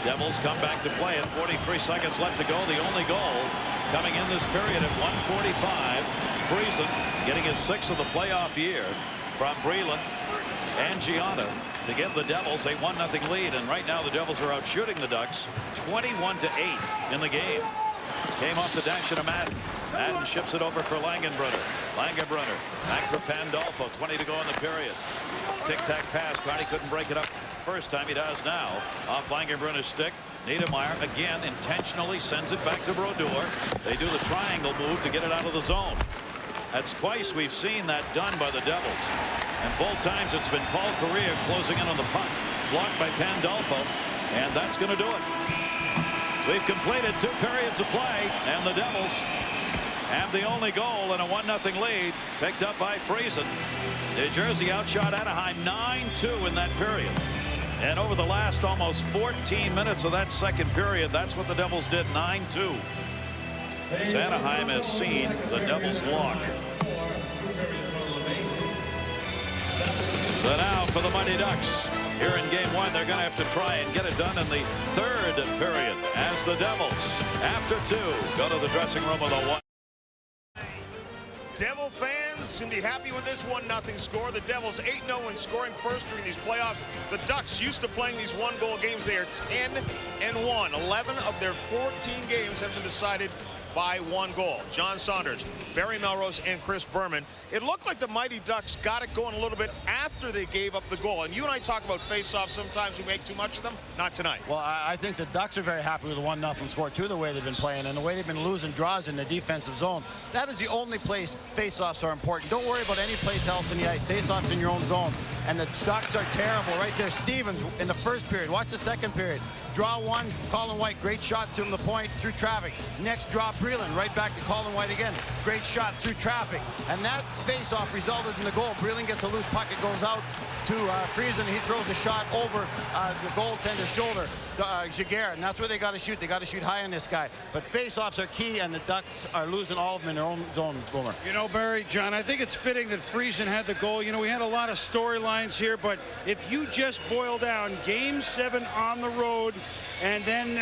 Devils come back to play it. 43 seconds left to go. The only goal coming in this period at 1:45. Friesen getting his 6th of the playoff year from Breland and Gianna to give the Devils a 1-0 lead. And right now the Devils are out shooting the Ducks 21-8 in the game. Came off the dash of Madden. Madden ships it over for Langenbrunner. Langenbrunner back for Pandolfo. 20 to go in the period. Tic-tac pass. Carney couldn't break it up first time. He does now. Off Langenbrunner's stick. Niedermeyer again intentionally sends it back to Brodeur. They do the triangle move to get it out of the zone. That's twice we've seen that done by the Devils. And both times it's been Paul Correa closing in on the puck. Blocked by Pandolfo. And that's going to do it. We've completed 2 periods of play, and the Devils have the only goal and a 1-0 lead picked up by Friesen. New Jersey outshot Anaheim 9-2 in that period. And over the last almost 14 minutes of that second period, that's what the Devils did, 9-2. As Anaheim has seen the Devils walk. So now for the Mighty Ducks. Here in game 1, they're going to have to try and get it done in the 3rd period as the Devils, after 2, go to the dressing room with a 1. Devil fans seem to be happy with this 1-0 score. The Devils 8-0 in scoring first during these playoffs. The Ducks used to playing these 1-goal games. They are 10-1. 11 of their 14 games have been decided by 1 goal. John Saunders, Barry Melrose, and Chris Berman. It looked like the Mighty Ducks got it going a little bit after they gave up the goal. And you and I talk about face-offs. Sometimes we make too much of them. Not tonight. Well, I think the Ducks are very happy with the 1-0 score, too, the way they've been playing and the way they've been losing draws in the defensive zone. That is the only place face-offs are important. Don't worry about any place else in the ice. Face-offs in your own zone. And the Ducks are terrible right there. Stevens in the first period. Watch the second period. Draw 1, Colin White, great shot to the point through traffic. Next draw, Breland, right back to Colin White again. Great shot through traffic. And that face-off resulted in the goal. Breland gets a loose puck. It goes out to Friesen. He throws a shot over the goaltender's shoulder, Jaguar. And that's where they got to shoot. They got to shoot high on this guy. But face-offs are key, and the Ducks are losing all of them in their own zone, Boomer. You know, Barry, John, I think it's fitting that Friesen had the goal. You know, we had a lot of storylines here, but if you just boil down Game 7 on the road and then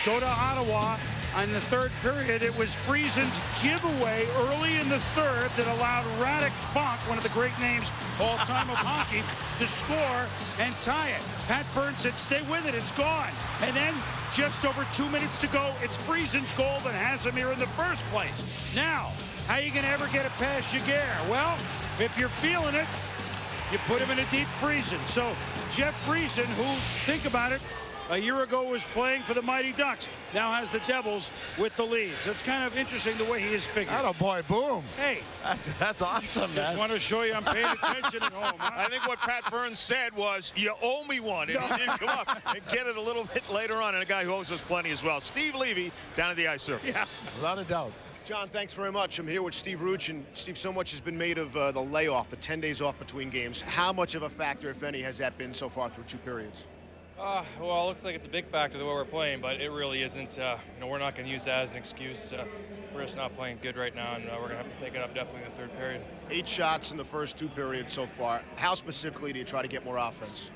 go to Ottawa in the 3rd period, it was Friesen's giveaway early in the 3rd that allowed Radek Bonk, one of the great names all time of hockey, to score and tie it. Pat Burns said, stay with it, it's gone. And then just over 2 minutes to go, it's Friesen's goal that has him here in the first place. Now, how are you going to ever get it past Jaguar? Well, if you're feeling it, you put him in a deep Friesen. So Jeff Friesen, who, think about it, a year ago was playing for the Mighty Ducks, now has the Devils with the Leads. It's kind of interesting the way he is figured. Atta boy, boom. Hey. That's awesome, man. Just want to show you I'm paying attention at home. Huh? I think what Pat Burns said was, you owe me one. And he did come up and get it a little bit later on, and a guy who owes us plenty as well. Steve Levy down at the ice circle. Yeah. Without a doubt. John, thanks very much. I'm here with Steve Ruch, and Steve, so much has been made of the layoff, the 10 days off between games. How much of a factor, if any, has that been so far through 2 periods? Well, it looks like it's a big factor the way we're playing, but it really isn't. We're not going to use that as an excuse. We're just not playing good right now, and we're going to have to pick it up definitely in the 3rd period. 8 shots in the first 2 periods so far. How specifically do you try to get more offense?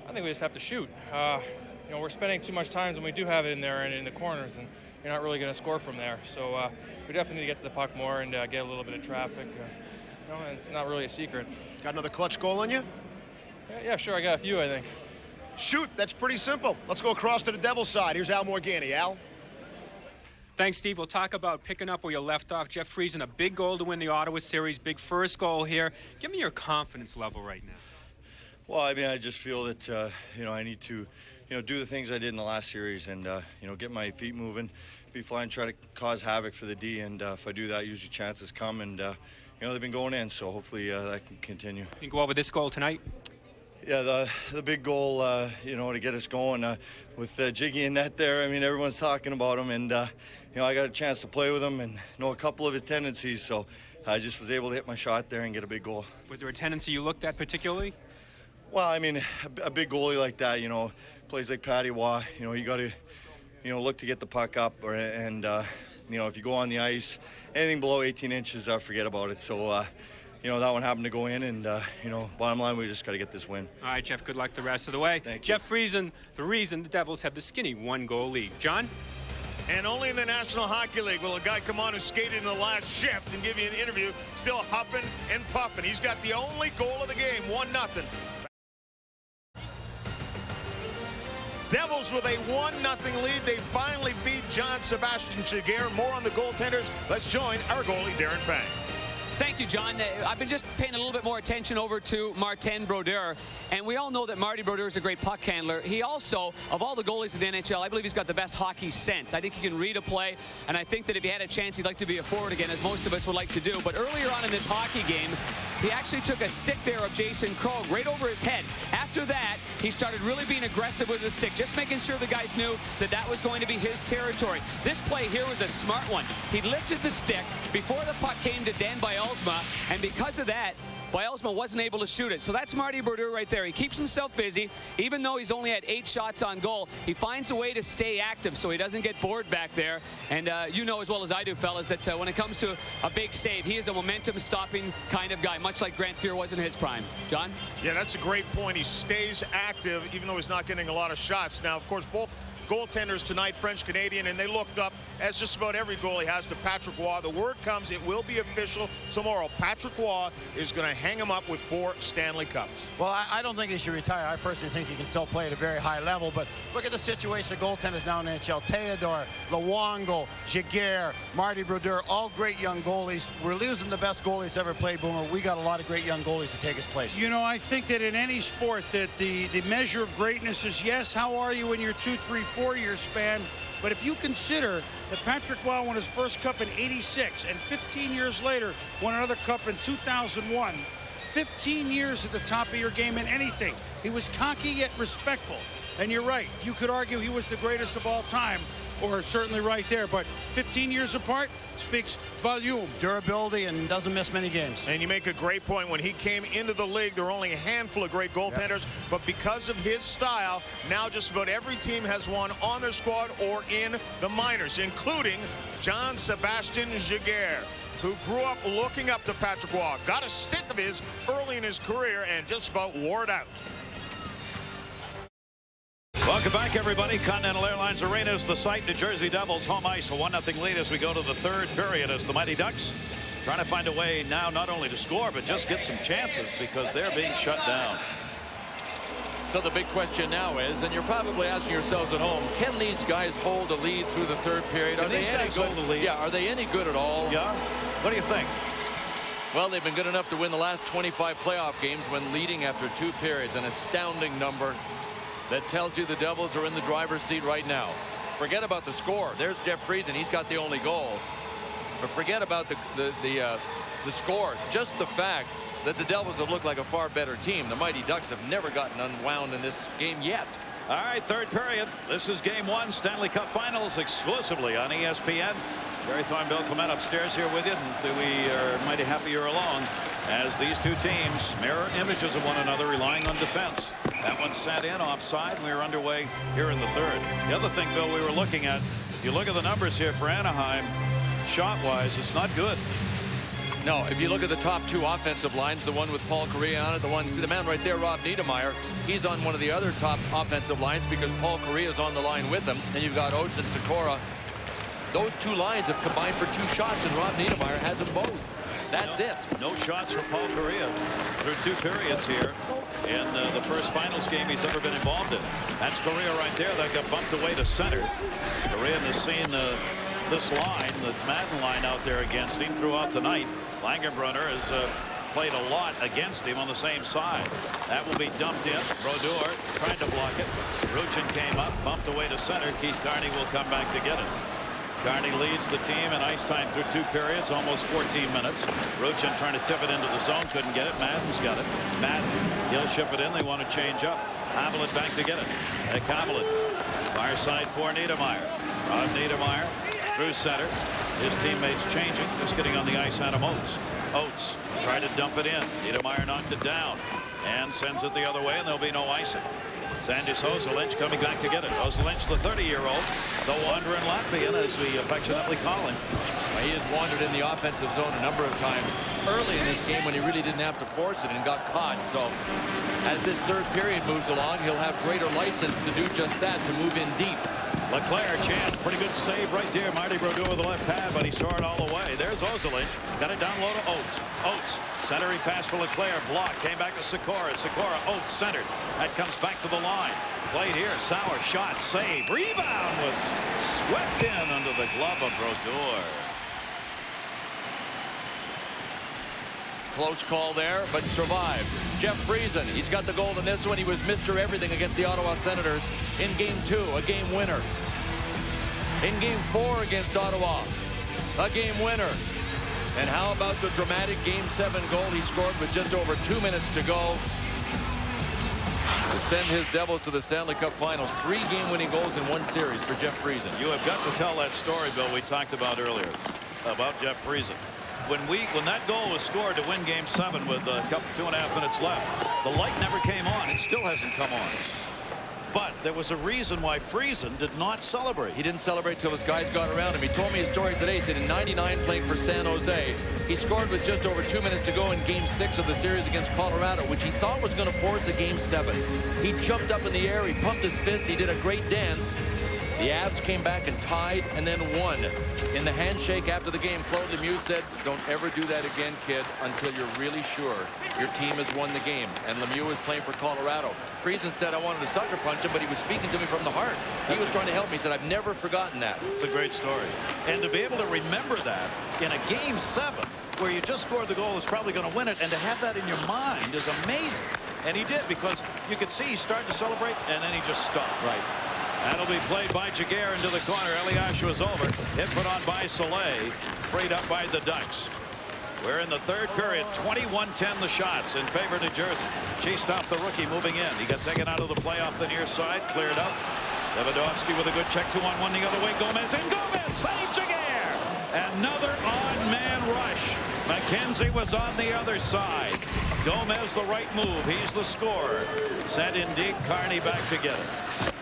I think we just have to shoot. We're spending too much time when we do have it in there and in the corners, and you're not really going to score from there. So we definitely need to get to the puck more and get a little bit of traffic. And it's not really a secret. Got another clutch goal on you? Yeah, sure. I got a few, I think. Shoot, that's pretty simple. Let's go across to the Devils side. Here's Al Morgani. Al? Thanks, Steve. We'll talk about picking up where you left off. Jeff Friesen, a big goal to win the Ottawa series, big first goal here. Give me your confidence level right now. Well, I mean, I just feel that, I need to, do the things I did in the last series and, get my feet moving, be flying, try to cause havoc for the D. And if I do that, usually chances come. And, they've been going in, so hopefully that can continue. You can go over this goal tonight? Yeah, the big goal, to get us going with Jiggy in net there. I mean, everyone's talking about him, and, I got a chance to play with him and know a couple of his tendencies, so I just was able to hit my shot there and get a big goal. Was there a tendency you looked at particularly? Well, I mean, a big goalie like that, plays like Patty Waugh, you got to, look to get the puck up, and if you go on the ice, anything below 18 inches, forget about it. So, that one happened to go in, and, bottom line, we just got to get this win. All right, Jeff, good luck the rest of the way. Thank you. Jeff Friesen, the reason the Devils have the skinny 1-goal lead. John? And only in the National Hockey League will a guy come on who skated in the last shift and give you an interview, still huffing and puffing. He's got the only goal of the game, 1-0. Devils with a 1-0 lead. They finally beat John Sebastian Giguère. More on the goaltenders. Let's join our goalie, Darren Banks. Thank you, John. I've been just paying a little bit more attention over to Martin Brodeur, and we all know that Marty Brodeur is a great puck handler. He also, of all the goalies in the NHL, I believe he's got the best hockey sense. I think he can read a play, and I think that if he had a chance, he'd like to be a forward again, as most of us would like to do. But earlier on in this hockey game, he actually took a stick there of Jason Krog right over his head. After that, he started really being aggressive with the stick, just making sure the guys knew that that was going to be his territory. This play here was a smart one. He lifted the stick before the puck came to Dan Bialsma, and because of that, Bialsma wasn't able to shoot it. So that's Marty Brodeur right there. He keeps himself busy. Even though he's only had 8 shots on goal, he finds a way to stay active so he doesn't get bored back there. And you know as well as I do, fellas, that when it comes to a big save, he is a momentum-stopping kind of guy, much like Grant Fuhr was in his prime. John? Yeah, that's a great point. He stays active, even though he's not getting a lot of shots. Now, of course, both goaltenders tonight, French-Canadian, and they looked up, as just about every goalie has, to Patrick Waugh. The word comes, it will be official tomorrow. Patrick Waugh is going to hang him up with 4 Stanley Cups. Well, I don't think he should retire. I personally think he can still play at a very high level, but look at the situation of goaltenders now in the NHL. Theodore, Luongo, Giguère, Marty Brodeur, all great young goalies. We're losing the best goalies ever played, Boomer. We got a lot of great young goalies to take his place. I think that in any sport that the measure of greatness is, yes, how are you in your 2, 3, 4-year span? But if you consider that Patrick Waugh won his first cup in '86 and 15 years later won another cup in 2001, 15 years at the top of your game in anything. He was cocky yet respectful. And you're right, you could argue he was the greatest of all time, or certainly right there, but 15 years apart speaks volume. Durability, and doesn't miss many games. And you make a great point. When he came into the league, there were only a handful of great goaltenders, but because of his style, now just about every team has one on their squad or in the minors, including John Sebastian Giguère, who grew up looking up to Patrick Waugh, got a stick of his early in his career and just about wore it out. Welcome back, everybody. Continental Airlines Arena is the site. New Jersey Devils home ice, a 1-0 lead as we go to the 3rd period as the Mighty Ducks trying to find a way now not only to score but just get some chances because they're being shut down. So the big question now is, and you're probably asking yourselves at home, can these guys hold a lead through the 3rd period? Can these guys hold a lead? Yeah, are they any good at all? Yeah. What do you think? Well, they've been good enough to win the last 25 playoff games when leading after 2 periods. An astounding number that tells you the Devils are in the driver's seat right now. Forget about the score. There's Jeff Friesen. He's got the only goal. But forget about the score. Just the fact that the Devils have looked like a far better team. The Mighty Ducks have never gotten unwound in this game yet. All right, third period. This is Game 1, Stanley Cup Finals, exclusively on ESPN. Barry Thorne, Bill Clement upstairs here with you. And we are mighty happy you're along as these two teams mirror images of one another, relying on defense. That one sat in offside. We were underway here in the third. The other thing, Bill, we were looking at, you look at the numbers here for Anaheim, shot-wise, it's not good. No, if you look at the top 2 offensive lines, the one with Paul Kariya on it, see the man right there, Rob Niedermayer, he's on one of the other top offensive lines because Paul Kariya is on the line with him. And you've got Oates and Sikora. Those 2 lines have combined for 2 shots, and Rob Niedermayer has them both. That's it. No shots for Paul Kariya through 2 periods here in the first finals game he's ever been involved in. That's Kariya right there that got bumped away to center. Kariya has seen this line, the Madden line out there against him throughout the night. Langenbrunner has played a lot against him on the same side. That will be dumped in. Brodeur tried to block it. Ruchin came up, bumped away to center. Keith Carney will come back to get it. Carney leads the team in ice time through 2 periods, almost 14 minutes. Ruchin trying to tip it into the zone, couldn't get it. Madden's got it. Madden, he'll ship it in. They want to change up. Hamelin back to get it. Hamelin, far side for Niedermayer. Rob Niedermayer through center. His teammates changing. Just getting on the ice, Adam Oates. Oates tried to dump it in. Niedermayer knocked it down and sends it the other way, and there'll be no icing. Sandis Ozelinch coming back to get it. Ozelinch, the 30-year-old, the wandering Latvian, as we affectionately call him. He has wandered in the offensive zone a number of times early in this game when he really didn't have to force it and got caught. So as this third period moves along, he'll have greater license to do just that, to move in deep. LeClaire, chance, pretty good save right there. Marty Brodeur with the left pad, but he saw it all the way. There's Ozelinch, got it down low to Oates. Oates, centering pass for LeClaire, block, came back to Sikora. Sikora, Oates centered. That comes back to the line. Played here, Sauer, shot, save. Rebound was swept in under the glove of Brodeur. Close call there, but survived. Jeff Friesen, he's got the goal in this one. He was Mr. Everything against the Ottawa Senators in Game 2, a game winner. In Game 4 against Ottawa, a game winner. And how about the dramatic Game 7 goal he scored with just over 2 minutes to go to send his Devils to the Stanley Cup Finals. 3 game-winning goals in 1 series for Jeff Friesen. You have got to tell that story, Bill, we talked about earlier, about Jeff Friesen. When that goal was scored to win Game 7 with a couple 2.5 minutes left, the light never came on. It still hasn't come on. But there was a reason why Friesen did not celebrate. He didn't celebrate till his guys got around him. He told me his story today. He said in '99 playing for San Jose, he scored with just over 2 minutes to go in Game 6 of the series against Colorado, which he thought was going to force a Game 7. He jumped up in the air. He pumped his fist. He did a great dance. The Avs came back and tied and then won. In the handshake after the game, Claude Lemieux said, "Don't ever do that again, kid, until you're really sure your team has won the game." And Lemieux was playing for Colorado. Friesen said, "I wanted to sucker punch him, but he was speaking to me from the heart." He was trying to help me. He said, "I've never forgotten that." It's a great story. And to be able to remember that in a Game 7, where you just scored the goal, is probably going to win it, and to have that in your mind is amazing. And he did, because you could see he started to celebrate, and then he just stopped. Right. That'll be played by Jaguar into the corner. Eliash was over. Hit put on by Soleil. Freed up by the Ducks. We're in the third period. 21-10 the shots in favor of New Jersey. Chased off the rookie moving in. He got taken out of the play off the near side. Cleared up. Davidovsky with a good check. 2-on-1 the other way. Gomez in. Gomez saved Jaguar. Another on-man rush. McKenzie was on the other side. Gomez the right move. He's the scorer. Sent in deep. Carney back to get it.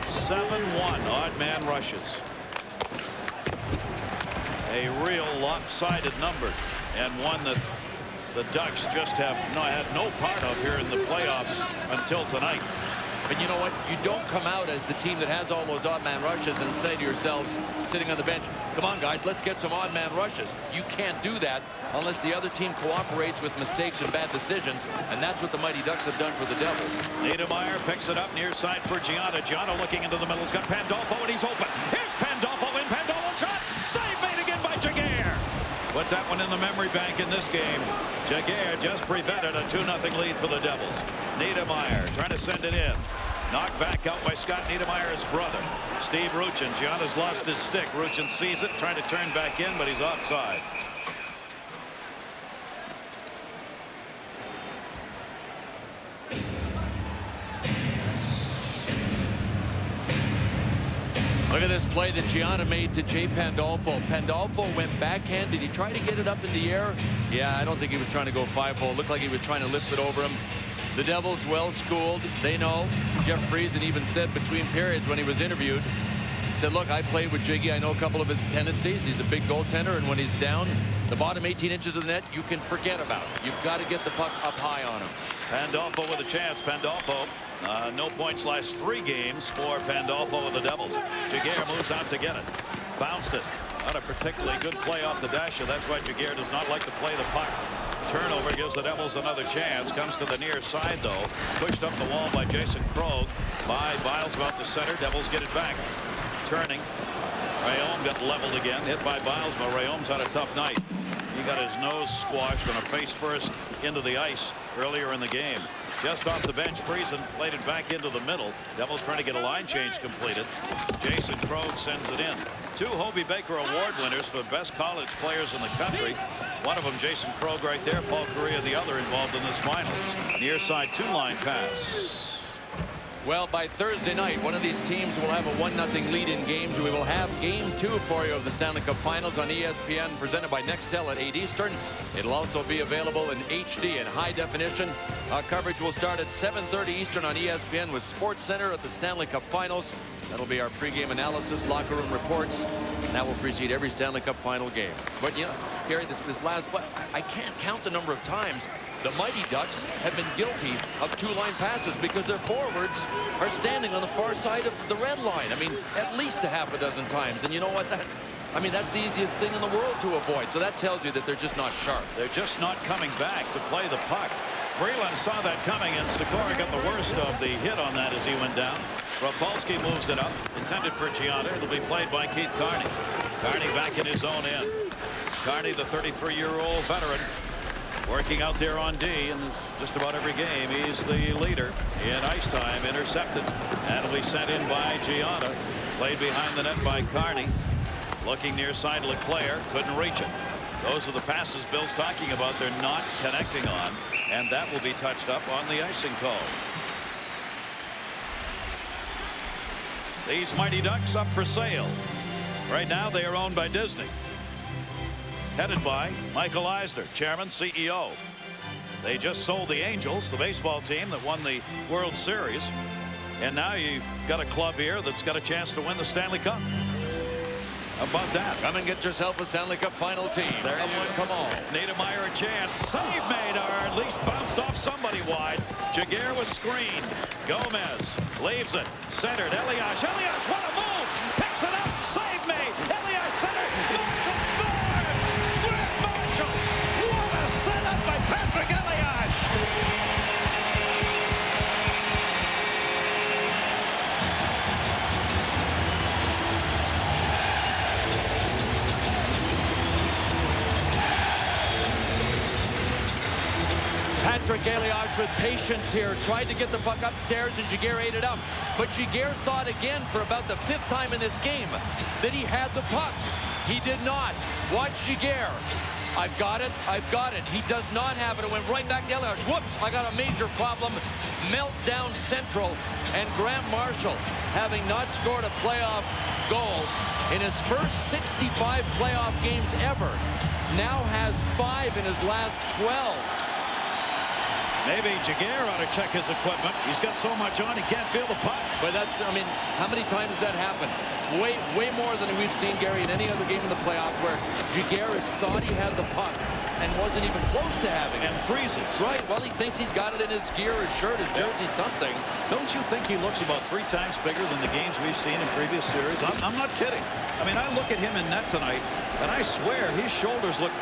7-1 odd man rushes. A real lopsided number, and one that the Ducks just have had no part of here in the playoffs until tonight. But you know what? You don't come out as the team that has all those odd man rushes and say to yourselves, sitting on the bench, "Come on, guys, let's get some odd man rushes." You can't do that unless the other team cooperates with mistakes and bad decisions, and that's what the Mighty Ducks have done for the Devils. Niedermayer picks it up near side for Gianna. Gianna looking into the middle. He's got Pandolfo, and he's open. Here's Pandolfo in. Pandolfo shot. Save made again by Jaguar. Put that one in the memory bank in this game. Jaguar just prevented a 2-0 lead for the Devils. Niedermayer trying to send it in. Knocked back out by Scott Niedermayer's brother, Steve Ruchin. Gianna's lost his stick. Ruchin sees it, trying to turn back in, but he's offside. Look at this play that Gianna made to Jay Pandolfo. Pandolfo went backhand. Did he try to get it up in the air? Yeah, I don't think he was trying to go 5-hole. Looked like he was trying to lift it over him. The Devils well schooled. They know. Jeff Friesen even said between periods when he was interviewed, he said, look, I played with Jiggy. I know a couple of his tendencies. He's a big goaltender, and when he's down the bottom 18 inches of the net, you can forget about it. You've got to get the puck up high on him. Pandolfo with a chance. Pandolfo, no points last 3 games for Pandolfo with the Devils. Jaguar moves out to get it. Bounced it. Not a particularly good play off the dasher. That's why Jaguar does not like to play the puck. Turnover gives the Devils another chance. Comes to the near side, though. Pushed up the wall by Jason Krog. By Biles about the center. Devils get it back. Turning. Rayom got leveled again. Hit by Biles, but Rayom's had a tough night. He got his nose squashed on a face first into the ice earlier in the game. Just off the bench, Friesen played it back into the middle. Devils trying to get a line change completed. Jason Krog sends it in. 2 Hobey Baker Award winners for best college players in the country. One of them, Jason Krog, right there. Paul Correa, the other, involved in this finals. Near side 2-line pass. Well, by Thursday night, one of these teams will have a 1-0 lead in games. We will have game 2 for you of the Stanley Cup Finals on ESPN, presented by Nextel at 8 Eastern. It'll also be available in HD and high definition. Our coverage will start at 7:30 Eastern on ESPN with Sports Center at the Stanley Cup Finals. That'll be our pregame analysis, locker room reports, and that will precede every Stanley Cup Final game. But, you know, Gary, this last, I can't count the number of times the Mighty Ducks have been guilty of 2-line passes because their forwards are standing on the far side of the red line. I mean, at least a half a dozen times. And you know what? That's the easiest thing in the world to avoid. So that tells you that they're just not sharp. They're just not coming back to play the puck. Breland saw that coming, and Sikora got the worst of the hit on that as he went down. Rapolsky moves it up. Intended for Gianna. It'll be played by Keith Carney. Carney back in his own end. Carney, the 33-year-old veteran, working out there on D in just about every game. He's the leader in ice time. Intercepted. That'll be sent in by Gianna. Played behind the net by Carney. Looking near side, LeClaire couldn't reach it. Those are the passes Bill's talking about. They're not connecting on, and that will be touched up on the icing call. These Mighty Ducks up for sale. Right now they are owned by Disney. Headed by Michael Eisner, chairman, CEO. They just sold the Angels, the baseball team that won the World Series. And now you've got a club here that's got a chance to win the Stanley Cup. How about that? Come and get yourself a Stanley Cup Final team. There you go. Come on. Niedermayer a chance. Save made, or at least bounced off somebody wide. Jaguar was screened. Gomez leaves it. Centered. Elias. Elias, what a move! Picks it up. Save made. Elias center. Marshall scores! Grant Marshall. What a setup by Patrick Elias. Patrick Elias with patience here. Tried to get the puck upstairs, and Jaguar ate it up. But Jaguar thought again for about the 5th time in this game that he had the puck. He did not. Watch Jaguar. I've got it. I've got it. He does not have it. It went right back to Elias. Whoops, I got a major problem. Meltdown central. And Grant Marshall, having not scored a playoff goal in his first 65 playoff games ever, now has 5 in his last 12. Maybe Jaguar ought to check his equipment. He's got so much on, he can't feel the puck. But that's, I mean, how many times has that happened? Way more than we've seen, Gary, in any other game in the playoffs where Jaguar has thought he had the puck and wasn't even close to having it. And freezes. Right, well, he thinks he's got it in his gear, his shirt, his jersey, something. Don't you think he looks about 3 times bigger than the games we've seen in previous series? I'm not kidding. I mean, I look at him in net tonight, and I swear his shoulders look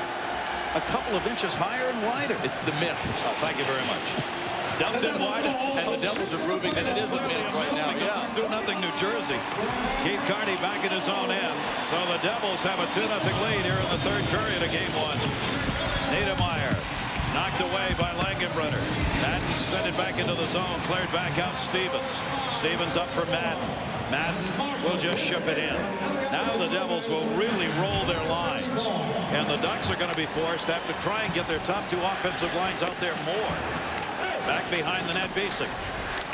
a couple of inches higher and wider. It's the myth. Oh, thank you very much. Dumped in wide. And the Devils are proving that it is a myth right now. Yeah. It's 2-0 New Jersey. Keith Carney back in his own end. So the Devils have a 2-0 lead here in the third period of game one. Niedermeyer knocked away by Langenbrunner. Madden sent it back into the zone. Cleared back out Stevens. Stevens up for Madden. Madden will just ship it in. Now the Devils will really roll their lines. And the Ducks are going to be forced to have to try and get their top two offensive lines out there more. Back behind the net, Basic.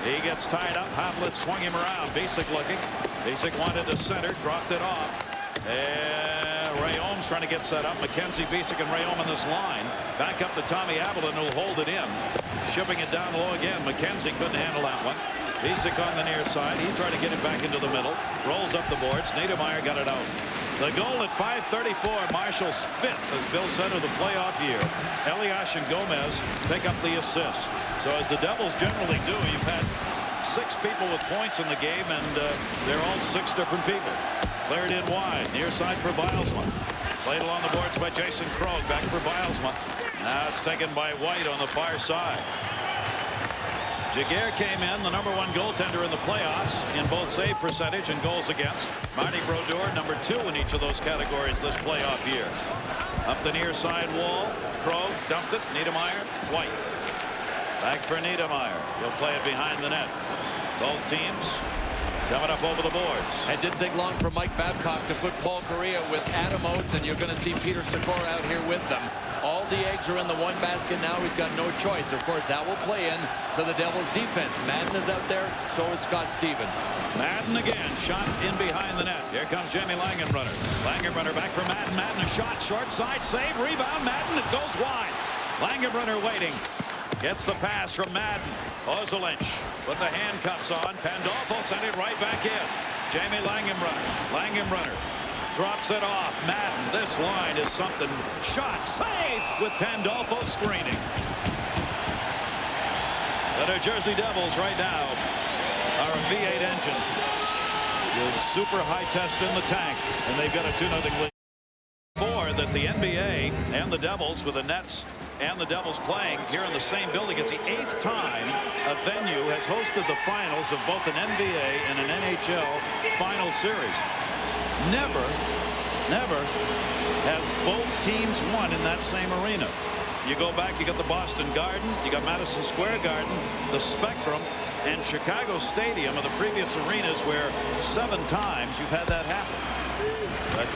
He gets tied up. Havlet swung him around. Basic looking. Basic wanted to center. Dropped it off. And Rayome's trying to get set up. McKenzie, Basic, and Rayome in this line. Back up to Tommy Avalon, who'll hold it in. Shipping it down low again. McKenzie couldn't handle that one. Basic on the near side. He tried to get it back into the middle. Rolls up the boards. Niedermeyer got it out. The goal at 5:34. Marshall's fifth, as Bill said, of the playoff year. Elias and Gomez pick up the assist. So as the Devils generally do, you've had 6 people with points in the game, and they're all 6 different people. Cleared in wide. Near side for Bilesma. Played along the boards by Jason Krog. Back for Bilesma. Now it's taken by White on the far side. Jaguar came in, the #1 goaltender in the playoffs in both save percentage and goals against. Marty Brodeur, #2 in each of those categories this playoff year. Up the near side wall. Krog dumped it. Niedermeyer. White. Back for Niedermeyer. He'll play it behind the net. Both teams coming up over the boards. It didn't take long for Mike Babcock to put Paul Correa with Adam Oates, and you're going to see Peter Sikora out here with them. All the eggs are in the one basket now. He's got no choice. Of course, that will play in to the Devils' defense. Madden is out there. So is Scott Stevens. Madden again. Shot in behind the net. Here comes Jamie Langenbrunner. Langenbrunner back for Madden. Madden a shot. Short side. Save. Rebound. Madden. It goes wide. Langenbrunner waiting. Gets the pass from Madden. Ozelinch with the handcuffs on. Pandolfo sent it right back in. Jamie Langenbrunner. Langenbrunner drops it off. Madden. This line is something. Shot. Save with Pandolfo screening. The New Jersey Devils right now are a V8 engine. With super high test in the tank. And they've got a 2-0 lead. That the NBA and the Devils, with the Nets and the Devils playing here in the same building. It's the 8th time a venue has hosted the finals of both an NBA and an NHL final series. Never have both teams won in that same arena. You go back, you got the Boston Garden, you got Madison Square Garden, the Spectrum, and Chicago Stadium are the previous arenas where 7 times you've had that happen. But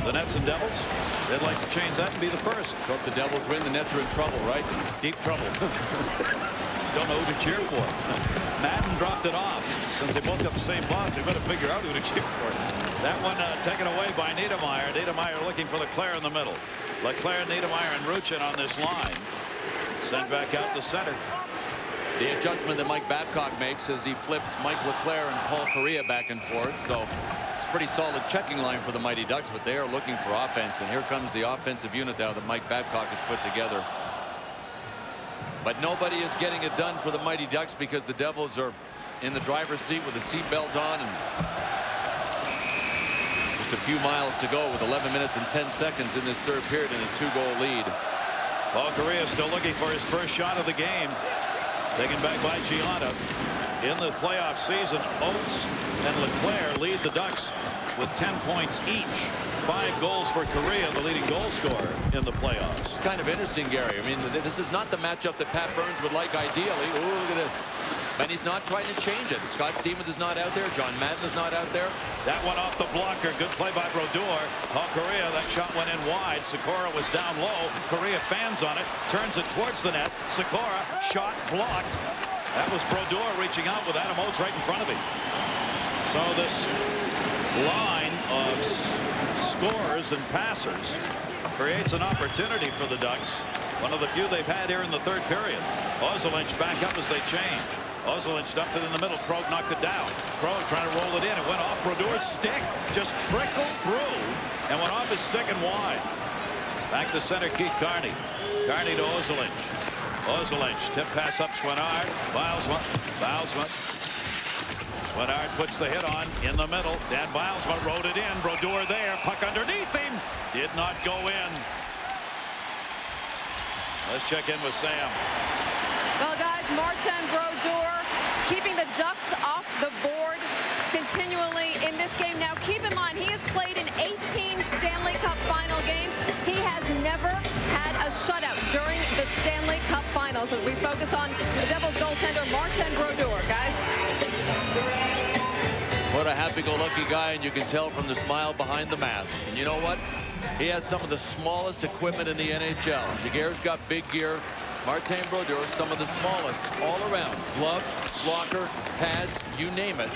the Nets and Devils, they'd like to change that and be the first. So if the Devils win, the Nets are in trouble, right? Deep trouble. Don't know who to cheer for. Madden dropped it off. Since they both got the same boss, they better figure out who to cheer for. That one taken away by Niedermeyer. Niedermeyer looking for Leclerc in the middle. Leclerc, Niedermeyer, and Ruchin on this line. Sent back out the center. The adjustment that Mike Babcock makes is he flips Mike Leclerc and Paul Correa back and forth. So pretty solid checking line for the Mighty Ducks, but they are looking for offense, and here comes the offensive unit now that Mike Babcock has put together. But nobody is getting it done for the Mighty Ducks because the Devils are in the driver's seat with a seatbelt on, and just a few miles to go with 11 minutes and 10 seconds in this third period and a 2-goal lead. Paul Correa still looking for his first shot of the game. Taken back by Gianna. In the playoff season, Oates and Leclerc lead the Ducks with 10 points each. 5 goals for Correa, the leading goal scorer in the playoffs. It's kind of interesting, Gary. I mean, this is not the matchup that Pat Burns would like ideally. Ooh, look at this. And he's not trying to change it. Scott Stevens is not out there. John Madden is not out there. That one off the blocker. Good play by Brodeur. Paul Correa, that shot went in wide. Sikora was down low. Correa fans on it. Turns it towards the net. Sikora, shot blocked. That was Brodeur reaching out with Adam Oates right in front of him. So this line of scorers and passers creates an opportunity for the Ducks. One of the few they've had here in the third period. Ozelinch back up as they change. Ozelinch dumped it in the middle. Krog knocked it down. Krog trying to roll it in. It went off Brodeur's stick. Just trickled through and went off his stick and wide. Back to center, Keith Carney. Carney to Ozelinch. Ozelinch, tip pass up Schwennard. Bilesma. Schwennard puts the hit on in the middle. Dan Bilesma rode it in. Brodeur there. Puck underneath him. Did not go in. Let's check in with Sam. Well, guys, Martin Brodeur keeping the Ducks off the board continually in this game. Now, keep in mind, he has played in 18 Stanley Cup final games. He has never had a shutout during the Stanley Cup finals as we focus on the Devils goaltender Martin Brodeur, guys. What a happy-go-lucky guy, and you can tell from the smile behind the mask. And you know what? He has some of the smallest equipment in the NHL. Giguère's got big gear. Martin Brodeur, some of the smallest all around. Gloves, blocker, pads, you name it.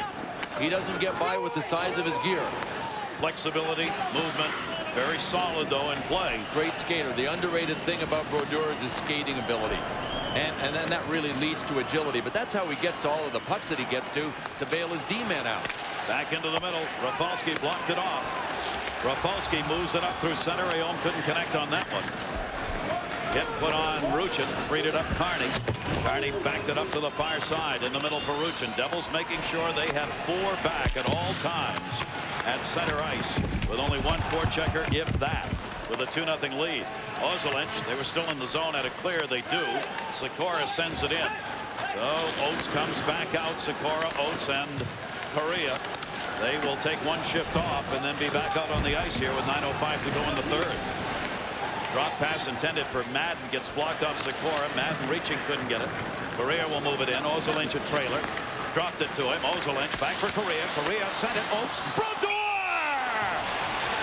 He doesn't get by with the size of his gear. Flexibility, movement, very solid though in play. Great skater. The underrated thing about Brodeur is his skating ability. And then that really leads to agility. But that's how he gets to all of the pucks that he gets to bail his D-men out. Back into the middle. Rafalski blocked it off. Rafalski moves it up through center. Aom couldn't connect on that one. Hit put on Ruchin. Freed it up Carney. Carney backed it up to the far side in the middle for Ruchin. Devils making sure they have 4 back at all times at center ice with only one forechecker, if that, with a 2-0 lead. Ozelinch, they were still in the zone, had a clear. They do. Sikora sends it in. So Oates comes back out. Sikora, Oates, and Correa. They will take one shift off and then be back out on the ice here with 9:05 to go in the third. Drop pass intended for Madden, gets blocked off Sikora. Madden reaching, couldn't get it. Correa will move it in. Ozelinch a trailer. Dropped it to him. Ozelinch back for Correa. Correa sent it. Oates. Brodeur!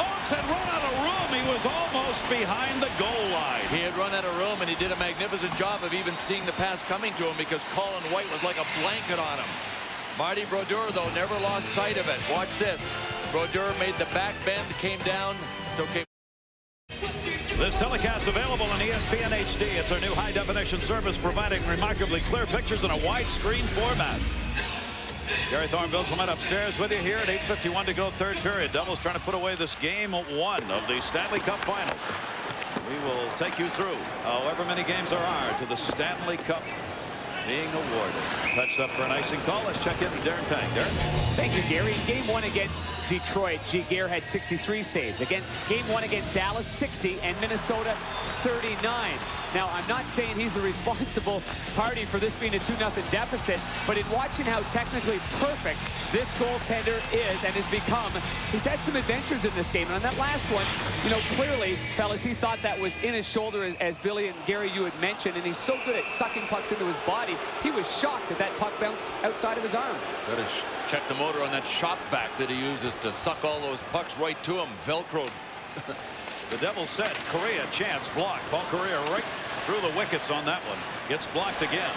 Oates had run out of room. He was almost behind the goal line. He had run out of room, and he did a magnificent job of even seeing the pass coming to him because Colin White was like a blanket on him. Marty Brodeur, though, never lost sight of it. Watch this. Brodeur made the back bend, came down. It's okay. This telecast available on ESPN HD. It's our new high-definition service providing remarkably clear pictures in a widescreen format. Gary Thornville coming upstairs with you here at 8:51 to go, third period. Devils trying to put away this game 1 of the Stanley Cup Finals. We will take you through however many games there are to the Stanley Cup being awarded. Touched up for an icing call. Let's check in with Darren Pang. Darren? Thank you, Gary. Game 1 against Detroit, Giguère had 63 saves. Again, game 1 against Dallas, 60, and Minnesota, 39. Now, I'm not saying he's the responsible party for this being a 2-0 deficit, but in watching how technically perfect this goaltender is and has become, he's had some adventures in this game. And on that last one, you know, clearly, fellas, he thought that was in his shoulder, as Billy and Gary, you had mentioned, and he's so good at sucking pucks into his body. He was shocked that that puck bounced outside of his arm. Got to check the motor on that shop vac that he uses to suck all those pucks right to him. Velcro. The Devils set. Correa, chance, block. Paul Correa right through the wickets on that one. Gets blocked again.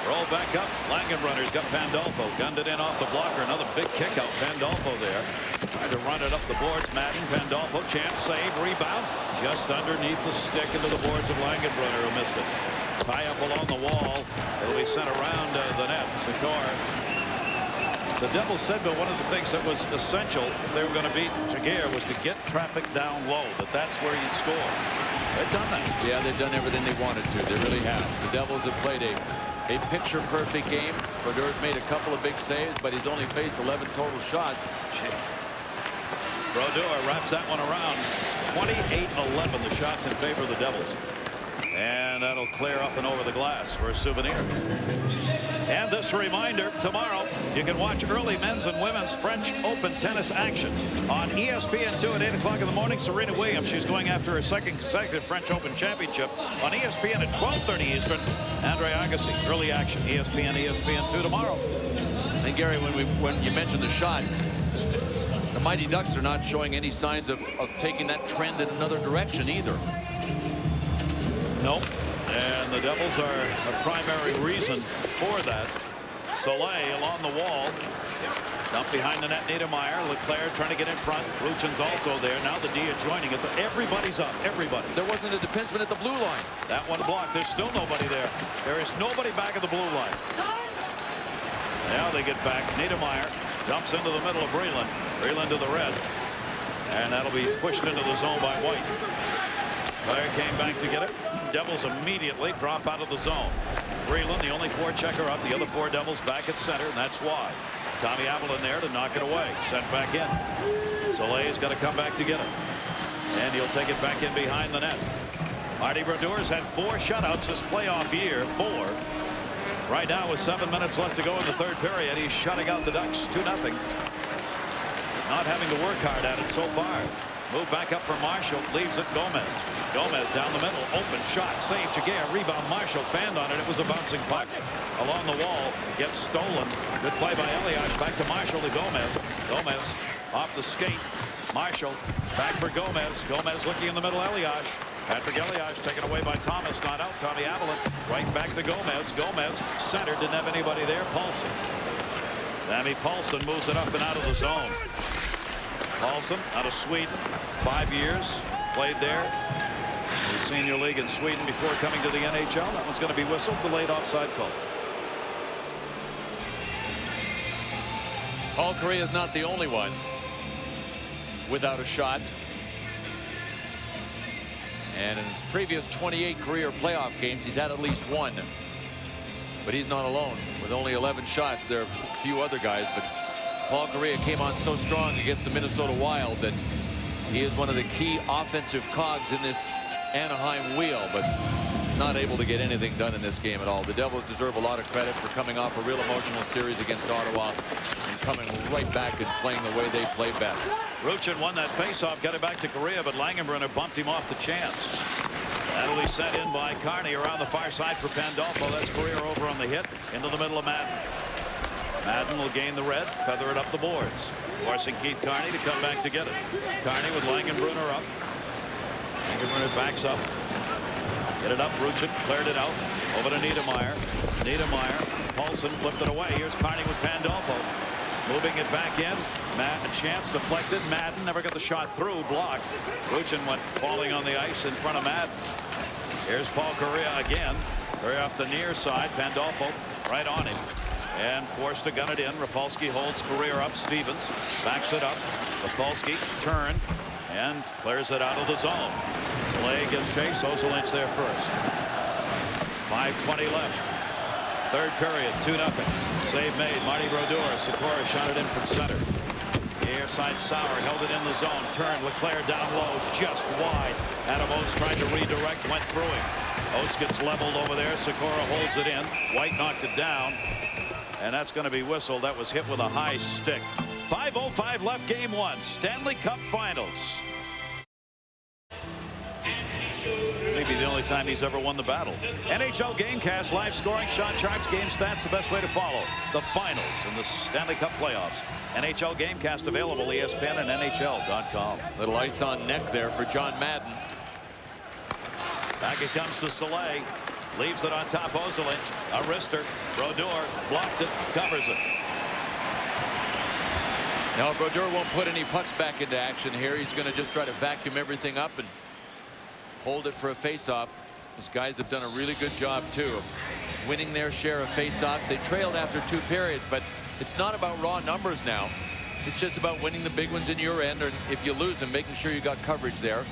Roll back up. Langenbrunner's got Pandolfo. Gunned it in off the blocker. Another big kick out. Pandolfo there. Tried to run it up the boards. Madden, Pandolfo. Chance, save, rebound. Just underneath the stick into the boards of Langenbrunner, who missed it. Tie up along the wall. It'll be sent around the net. Sikora. The Devils said, but one of the things that was essential if they were going to beat Giguère was to get traffic down low, that that's where you'd score. They've done that. Yeah, they've done everything they wanted to. They really have. The Devils have played a picture-perfect game. Brodeur's made a couple of big saves, but he's only faced 11 total shots. Brodeur wraps that one around. 28-11 the shots in favor of the Devils. And that'll clear up and over the glass for a souvenir. And this reminder, tomorrow you can watch early men's and women's French Open tennis action on ESPN2 at 8 o'clock in the morning. Serena Williams, she's going after her second consecutive French Open championship. On ESPN at 12:30 Eastern, Andre Agassi, early action, ESPN2 tomorrow. And Gary, when you mentioned the shots, the Mighty Ducks are not showing any signs of taking that trend in another direction either. Nope. And the Devils are a primary reason for that. Soleil along the wall. Dump behind the net, Niedermayer. Leclerc trying to get in front. Ruchin's also there. Now the D is joining it. Everybody's up. Everybody. There wasn't a defenseman at the blue line. That one blocked. There's still nobody there. There is nobody back at the blue line. Now they get back. Niedermayer dumps into the middle of Breland. Breland to the red. And that'll be pushed into the zone by White. Blair came back to get it. Devils immediately drop out of the zone. Breland, the only forechecker up. The other 4 Devils back at center, and that's why. Tommy Avalon there to knock it away. Sent back in. Soleil's got to come back to get it. And he'll take it back in behind the net. Marty Brodeur's had 4 shutouts this playoff year. 4. Right now with 7 minutes left to go in the third period, he's shutting out the Ducks 2-0. Not having to work hard at it so far. Move back up for Marshall. Leaves it Gomez. Gomez down the middle. Open shot. Save Jaguar. Rebound Marshall. Fanned on it. It was a bouncing puck. Along the wall. Gets stolen. Good play by Elias. Back to Marshall to Gomez. Gomez off the skate. Marshall back for Gomez. Gomez looking in the middle. Elias. Patrick Elias taken away by Thomas. Not out. Tommy Avalon. Right back to Gomez. Gomez centered. Didn't have anybody there. Paulson. Sammy Paulson moves it up and out of the zone. Paulson out of Sweden. 5 years. Played there. The senior league in Sweden before coming to the NHL. That one's going to be whistled. Delayed offside call. Paul Correa is not the only one without a shot. And in his previous 28 career playoff games, he's had at least one. But he's not alone with only 11 shots. There are a few other guys, but Paul Correa came on so strong against the Minnesota Wild that he is one of the key offensive cogs in this Anaheim wheel, but not able to get anything done in this game at all. The Devils deserve a lot of credit for coming off a real emotional series against Ottawa and coming right back and playing the way they play best. Ruchin won that faceoff, got it back to Correa, but Langenbrunner bumped him off the chance. That'll be sent in by Carney around the far side for Pandolfo. That's Correa over on the hit into the middle of Madden. Madden will gain the red, feather it up the boards, forcing Keith Carney to come back to get it. Carney with Langenbrunner up. Langenbrunner backs up. Get it up. Ruchin cleared it out. Over to Niedermeyer. Niedermeyer. Paulson flipped it away. Here's Carney with Pandolfo. Moving it back in. Matt, a chance deflected. Madden never got the shot through. Blocked. Ruchin went falling on the ice in front of Madden. Here's Paul Correa again. Correa up the near side. Pandolfo right on him. And forced to gun it in. Rafalski holds Correa up. Stevens backs it up. Rafalski turned and clears it out of the zone. Slay gets chase. Ozolinch there first. 5:20 left. Third period. 2-0. Save made. Marty Brodeur. Sikora shot it in from center. Near side Sauer held it in the zone. Turned. Leclerc down low. Just wide. Adam Oates tried to redirect. Went through him. Oates gets leveled over there. Sikora holds it in. White knocked it down. And that's going to be whistled. That was hit with a high stick. 5:05 left, game one. Stanley Cup Finals. Maybe the only time he's ever won the battle. NHL Gamecast, live scoring, shot charts, game stats, the best way to follow the finals in the Stanley Cup playoffs. NHL Gamecast available, ESPN and NHL.com. Little ice on neck there for John Madden. Back it comes to Soleil. Leaves it on top. Ozolinch. A wrister. Brodeur blocked it. Covers it. Now Brodeur won't put any pucks back into action here. He's going to just try to vacuum everything up and hold it for a face-off. These guys have done a really good job too of winning their share of face-offs. They trailed after 2 periods, but it's not about raw numbers now. It's just about winning the big ones in your end, or if you lose them, making sure you got coverage there.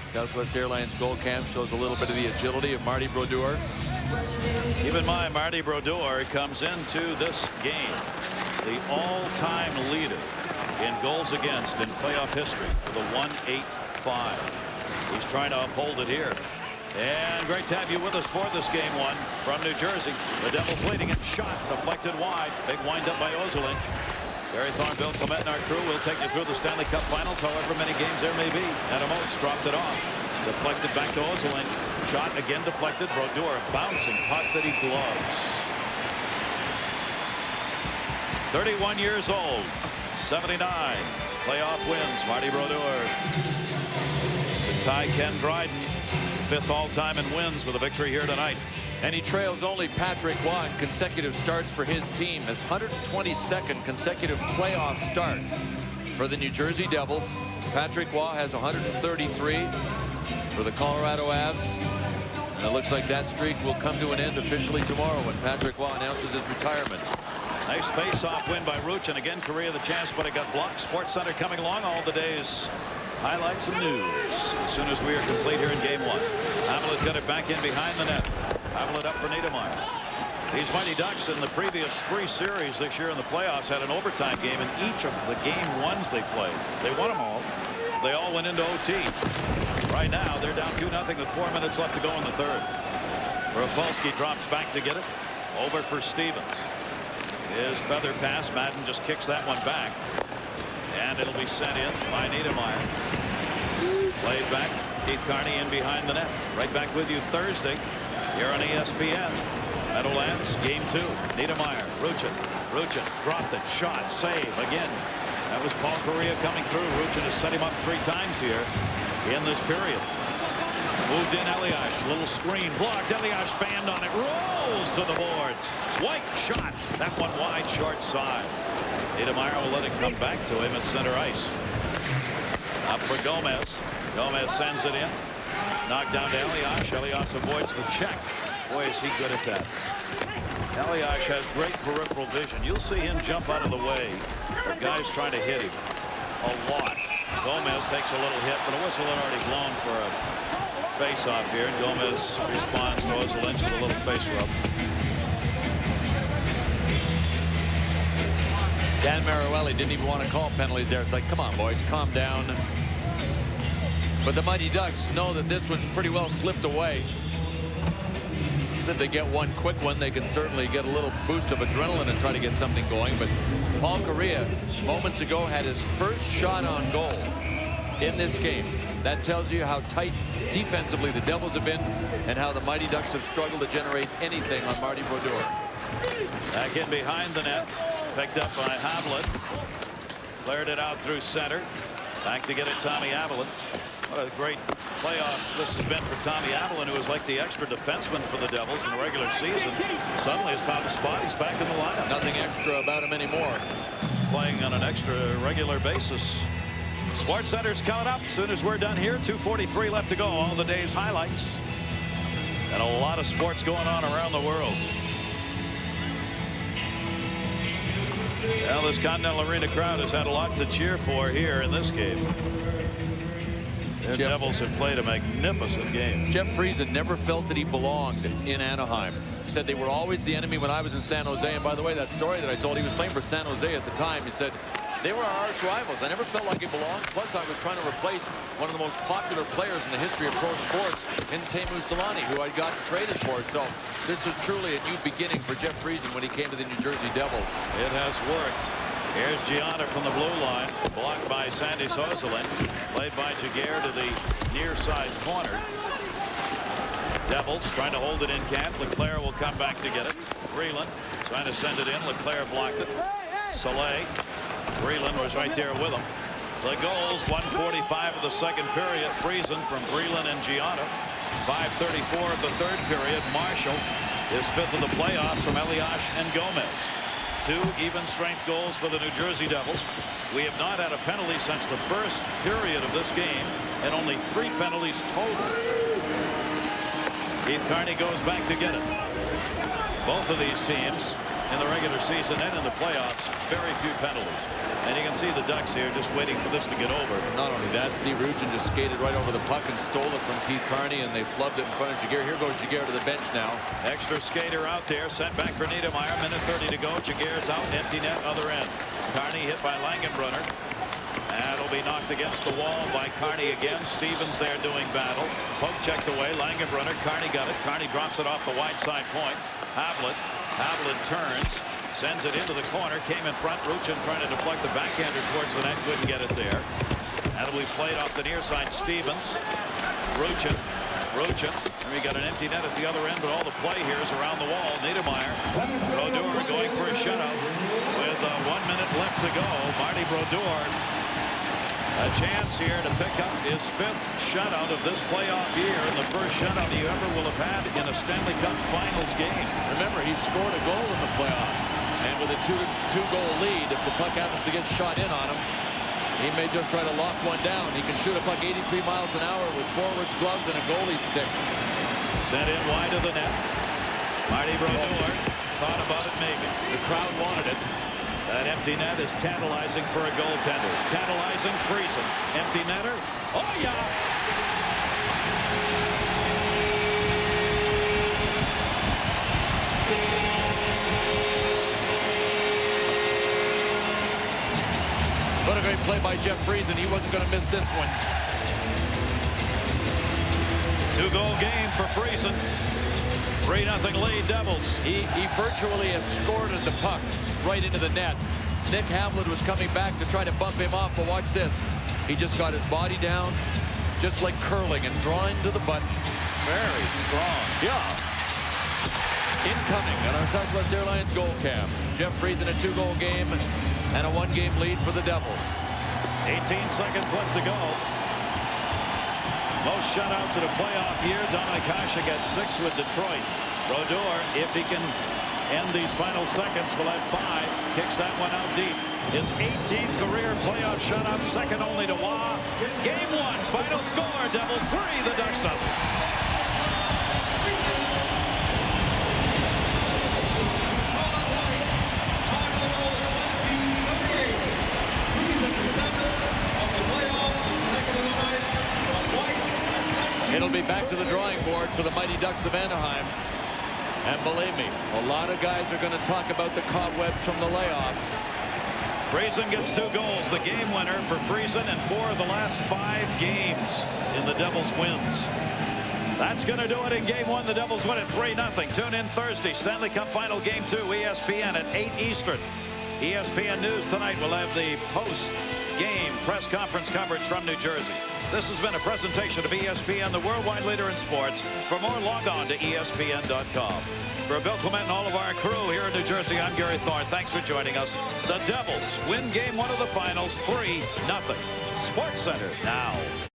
Southwest Airlines goal cam shows a little bit of the agility of Marty Brodeur. Keep in mind, Marty Brodeur comes into this game the all-time leader in goals against in playoff history with a 1.85. He's trying to uphold it here. And great to have you with us for this game one from New Jersey. The Devils leading it. Shot deflected wide. Big wind up by Ozolinch. Gary Thornbill, Clement, and our crew will take you through the Stanley Cup Finals, however many games there may be. Adam Oates dropped it off. Deflected back to Ozolinch. Shot again deflected. Brodeur bouncing puck that he gloves. 31 years old. 79 playoff wins. Marty Brodeur. To tie Ken Dryden. 5th all-time in wins with a victory here tonight. And he trails only Patrick Waugh in consecutive starts for his team. His 122nd consecutive playoff start for the New Jersey Devils. Patrick Waugh has 133 for the Colorado Avs. And it looks like that streak will come to an end officially tomorrow when Patrick Waugh announces his retirement. Nice face-off win by Ruchin. Again, Correa the chance, but it got blocked. Sports Center coming along all the day's highlights and news as soon as we are complete here in game one. Hamlet got it back in behind the net. Hamlet up for Niedermeyer. These Mighty Ducks in the previous 3 series this year in the playoffs had an overtime game in each of the game ones they played. They won them all. They all went into OT. Right now they're down 2-0 with 4 minutes left to go in the third. Rafalski drops back to get it. Over for Stevens. His feather pass. Madden just kicks that one back. And it'll be sent in by Niedermayer. Played back. Keith Carney in behind the net. Right back with you Thursday here on ESPN. Meadowlands, game 2. Niedermayer, Ruchin dropped it, shot, save again. That was Paul Correa coming through. Ruchin has set him up 3 times here in this period. Moved in Elias, little screen blocked. Elias fanned on it, rolls to the boards. White shot, that one wide, short side. Niedermayer will let it come back to him at center ice. Up for Gomez. Gomez sends it in. Knocked down to Elias. Elias avoids the check. Boy, is he good at that. Elias has great peripheral vision. You'll see him jump out of the way of guys trying to hit him a lot. Gomez takes a little hit, but a whistle had already blown for a face-off here. And Gomez responds to Ozolinski with a little face rub. Dan Mariuelli didn't even want to call penalties there. It's like, come on, boys, calm down. But the Mighty Ducks know that this one's pretty well slipped away. If they get one quick one, they can certainly get a little boost of adrenaline and try to get something going. But Paul Correa moments ago had his first shot on goal in this game. That tells you how tight defensively the Devils have been and how the Mighty Ducks have struggled to generate anything on Marty Brodeur. Back in behind the net, picked up by Havlat. Cleared it out through center. Back to get it, Tommy Avalon. What a great playoff this has been for Tommy Avalon, who was like the extra defenseman for the Devils in the regular season. Suddenly has found a spot. He's back in the lineup. Nothing extra about him anymore. Playing on an extra regular basis. Sports Center's coming up as soon as we're done here. 2:43 left to go. All the day's highlights. And a lot of sports going on around the world. Well, this Continental Arena crowd has had a lot to cheer for here in this game. The Devils have played a magnificent game. Jeff Friesen never felt that he belonged in Anaheim. He said they were always the enemy when I was in San Jose. And by the way, that story that I told, he was playing for San Jose at the time. He said, they were our arch rivals. I never felt like it belonged. Plus, I was trying to replace one of the most popular players in the history of pro sports in Teemu Selanne, who I'd gotten traded for. So this was truly a new beginning for Jeff Friesen when he came to the New Jersey Devils. It has worked. Here's Gianna from the blue line, blocked by Sandy Sozelin, played by Jaguar to the near side corner. Devils trying to hold it in camp. Leclerc will come back to get it. Breland trying to send it in. Leclerc blocked it. Soleil. Breland was right there with him. The goals, 1:45 of the second period. Friesen from Breland and Gianna. 5:34 of the third period. Marshall is 5th of the playoffs from Elias and Gomez. 2 even strength goals for the New Jersey Devils. We have not had a penalty since the first period of this game, and only 3 penalties total. Keith Carney goes back to get it. Both of these teams in the regular season and in the playoffs, very few penalties. And you can see the Ducks here just waiting for this to get over. Not only that, Steve Ruchin just skated right over the puck and stole it from Keith Carney, and they flubbed it in front of Jaguar. Here goes Jaguar to the bench now. Extra skater out there, sent back for Niedermayer. Minute 30 to go. Jaguar's out, empty net, other end. Carney hit by Langenbrunner. That'll be knocked against the wall by Carney again. Stevens there doing battle. Poke checked away. Langenbrunner. Carney got it. Carney drops it off the wide side point. Havlat turns. Sends it into the corner. Came in front. Ruchin trying to deflect the backhander towards the net. Couldn't get it there. That'll be played off the near side. Stevens. Ruchin. And we got an empty net at the other end, but all the play here is around the wall. Niedermayer. Brodeur going for a shutout with 1 minute left to go. Marty Brodeur. A chance here to pick up his 5th shutout of this playoff year, and the first shutout he ever will have had in a Stanley Cup Finals game. Remember, he scored a goal in the playoffs, and with a two-goal lead, if the puck happens to get shot in on him, he may just try to lock one down. He can shoot a puck 83 miles an hour with forwards gloves and a goalie stick. Sent in wide of the net. Marty Brodeur thought about it maybe. The crowd wanted it. That empty net is tantalizing for a goaltender. Tantalizing Friesen. Empty netter. Oh, yeah. What a great play by Jeff Friesen. He wasn't going to miss this one. 2-goal game for Friesen. 3-0 lead, Devils. He virtually escorted the puck right into the net. Nick Hamlin was coming back to try to bump him off, but watch this. He just got his body down, just like curling and drawing to the button. Very strong. Yeah. Incoming on our Southwest Airlines goal cam. Jeff Friesen a 2-goal game and a 1-game lead for the Devils. 18 seconds left to go. Most shutouts in a playoff year. Don Akasha gets 6 with Detroit. Brodeur, if he can end these final seconds, will have 5. Kicks that one out deep. His 18th career playoff shutout, second only to Waugh. Game 1, final score, Devils 3, the Ducks nothing. It'll be back to the drawing board for the Mighty Ducks of Anaheim. And believe me, a lot of guys are going to talk about the cobwebs from the layoffs. Friesen gets 2 goals, the game winner for Friesen in 4 of the last 5 games in the Devils wins. That's going to do it in Game 1. The Devils win it 3-0. Tune in Thursday, Stanley Cup Final Game 2, ESPN at 8 Eastern. ESPN News tonight will have the post-game press conference coverage from New Jersey. This has been a presentation of ESPN, the worldwide leader in sports. For more, log on to ESPN.com. For Bill Clement and all of our crew here in New Jersey, I'm Gary Thorne. Thanks for joining us. The Devils win Game 1 of the finals 3-0. SportsCenter now.